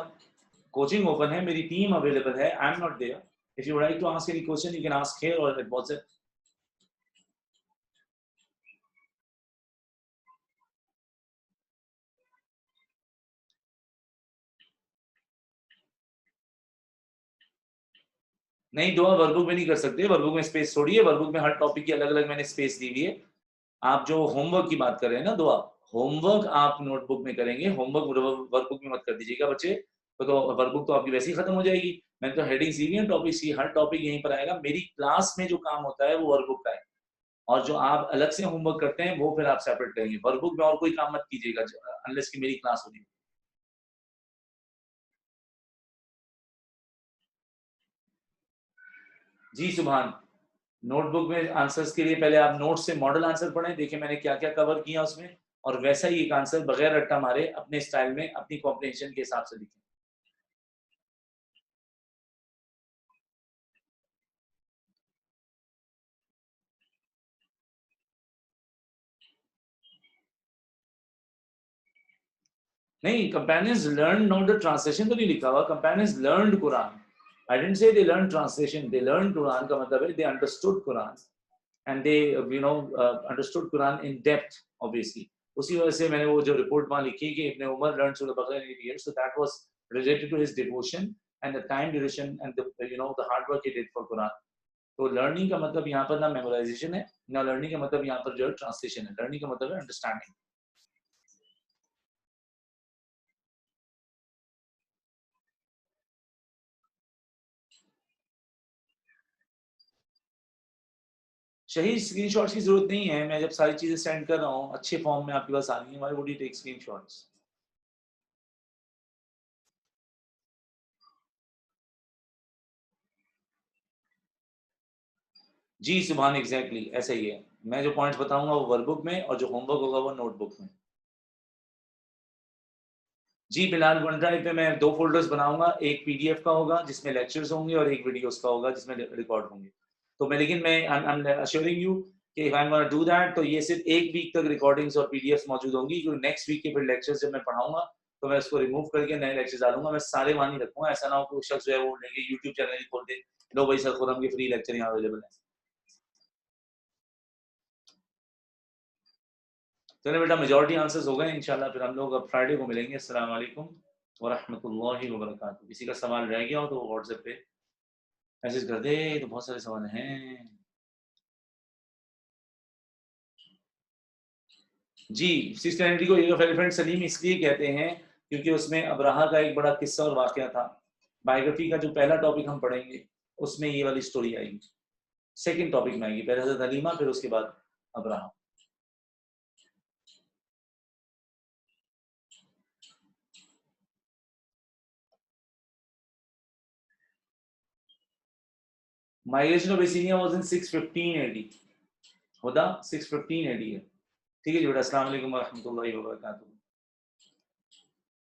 कोचिंग ओपन है, मेरी टीम अवेलेबल है, I am not there. If you like to ask any question you can ask here और एट व्हाट्सएप। नहीं, दुआ वर्कबुक में नहीं कर सकते, वर्कबुक में स्पेस थोड़ी है, वर्कबुक में हर टॉपिक की अलग अलग मैंने स्पेस दी हुई है। आप जो होमवर्क की बात कर रहे हैं ना दुआ, होमवर्क आप नोटबुक में करेंगे, होमवर्क वर्कबुक में मत कर दीजिएगा बच्चे। तो वर्कबुक तो आपकी वैसे ही खत्म हो जाएगी। मैंने तो हेडिंग दी हुई है टॉपिक की, हर टॉपिक यहीं पर आएगा। मेरी क्लास में जो काम होता है वो वर्कबुक का है, और जो आप अलग से होमवर्क करते हैं वो फिर आप सेपरेट करेंगे। वर्कबुक में और कोई काम मत कीजिएगा अनलेस की मेरी क्लास होगी। जी सुभान, नोटबुक में आंसर्स के लिए पहले आप नोट से मॉडल आंसर पढ़ें, देखिए मैंने क्या क्या कवर किया उसमें, और वैसा ही एक आंसर बगैर रट्टा मारे अपने स्टाइल में अपनी कॉम्प्रिहेंशन के हिसाब से लिखें। नहीं, companions learned not the translation तो नहीं लिखा हुआ, companions learned Quran. I didn't say they learned translation, they learned Quran का मतलब है they understood Quran and they understood Quran in depth obviously. उसी वजह से मैंने वो जो रिपोर्ट वहाँ लिखी कि इब्ने Umar learned Surah Baqarah in 8 years, so that was related to his devotion and the time duration and the hard work he did for Quran. तो लर्निंग का मतलब यहाँ पर ना मेमोराइजेशन है, ना लर्निंग का मतलब यहाँ पर जो है ट्रांसलेशन है, लर्निंग का मतलब है अंडरस्टैंडिंग। शहीद स्क्रीनशॉट्स की जरूरत नहीं है, मैं जब सारी चीजें सेंड कर रहा हूँ अच्छे फॉर्म में आपके पास आ रही है, why would you take screenshots? जी सुभान, एग्जैक्टली ऐसा ही है। मैं जो पॉइंट्स बताऊंगा वो वर्कबुक में, और जो होमवर्क होगा वो नोटबुक में। जी बिलाल, वन ड्राइव पे मैं 2 फोल्डर्स बनाऊंगा, एक PDF का होगा जिसमें लेक्चर्स होंगे और एक वीडियोस का होगा जिसमें रिकॉर्ड होंगे। तो मैं, लेकिन मैं आई एम अश्योरिंग यू कि if I am gonna do that तो ये सिर्फ 1 वीक तक रिकॉर्डिंग्स और PDFs मौजूद होंगी, क्योंकि नेक्स्ट वीक के फिर लेक्चर्स जब मैं पढ़ाऊंगा तो मैं उसको रिमूव करके नए लेक्चर्स डालूंगा। मैं सारे वहां नहीं रखूंगा, ऐसा ना हो कोई शख्स जो है वो लेके यूट्यूब चैनल ही खोल दे, लो भाई सर खुरम के फ्री लेक्चर यहाँ अवेलेबल है। चलो बेटा, मेजॉरिटी आंसर्स हो गए इंशाल्लाह, फिर हम लोग अब फ्राइडे को मिलेंगे। अस्सलाम वालेकुम व रहमतुल्लाहि व बरकातहू। किसी का सवाल रह गया हो तो व्हाट्सएप पे मैसेज कर दे, तो बहुत सारे सवाल हैं। जी, सिक्स आइडेंटिटी को एज ऑफ एलिफेंट सलीम इसलिए कहते हैं क्योंकि उसमें अब्राहा का एक बड़ा किस्सा और वाकया था। बायोग्राफी का जो पहला टॉपिक हम पढ़ेंगे उसमें ये वाली स्टोरी आएगी, सेकंड टॉपिक में आएगी, पहले हज़रत हलीमा फिर उसके बाद Abraha. Migration of Abyssinia was in 615 AD। होदा 615 AD है। ठीक है जी बेटा, अस्सलाम वालेकुम व रहमतुल्लाहि व बरकातहू।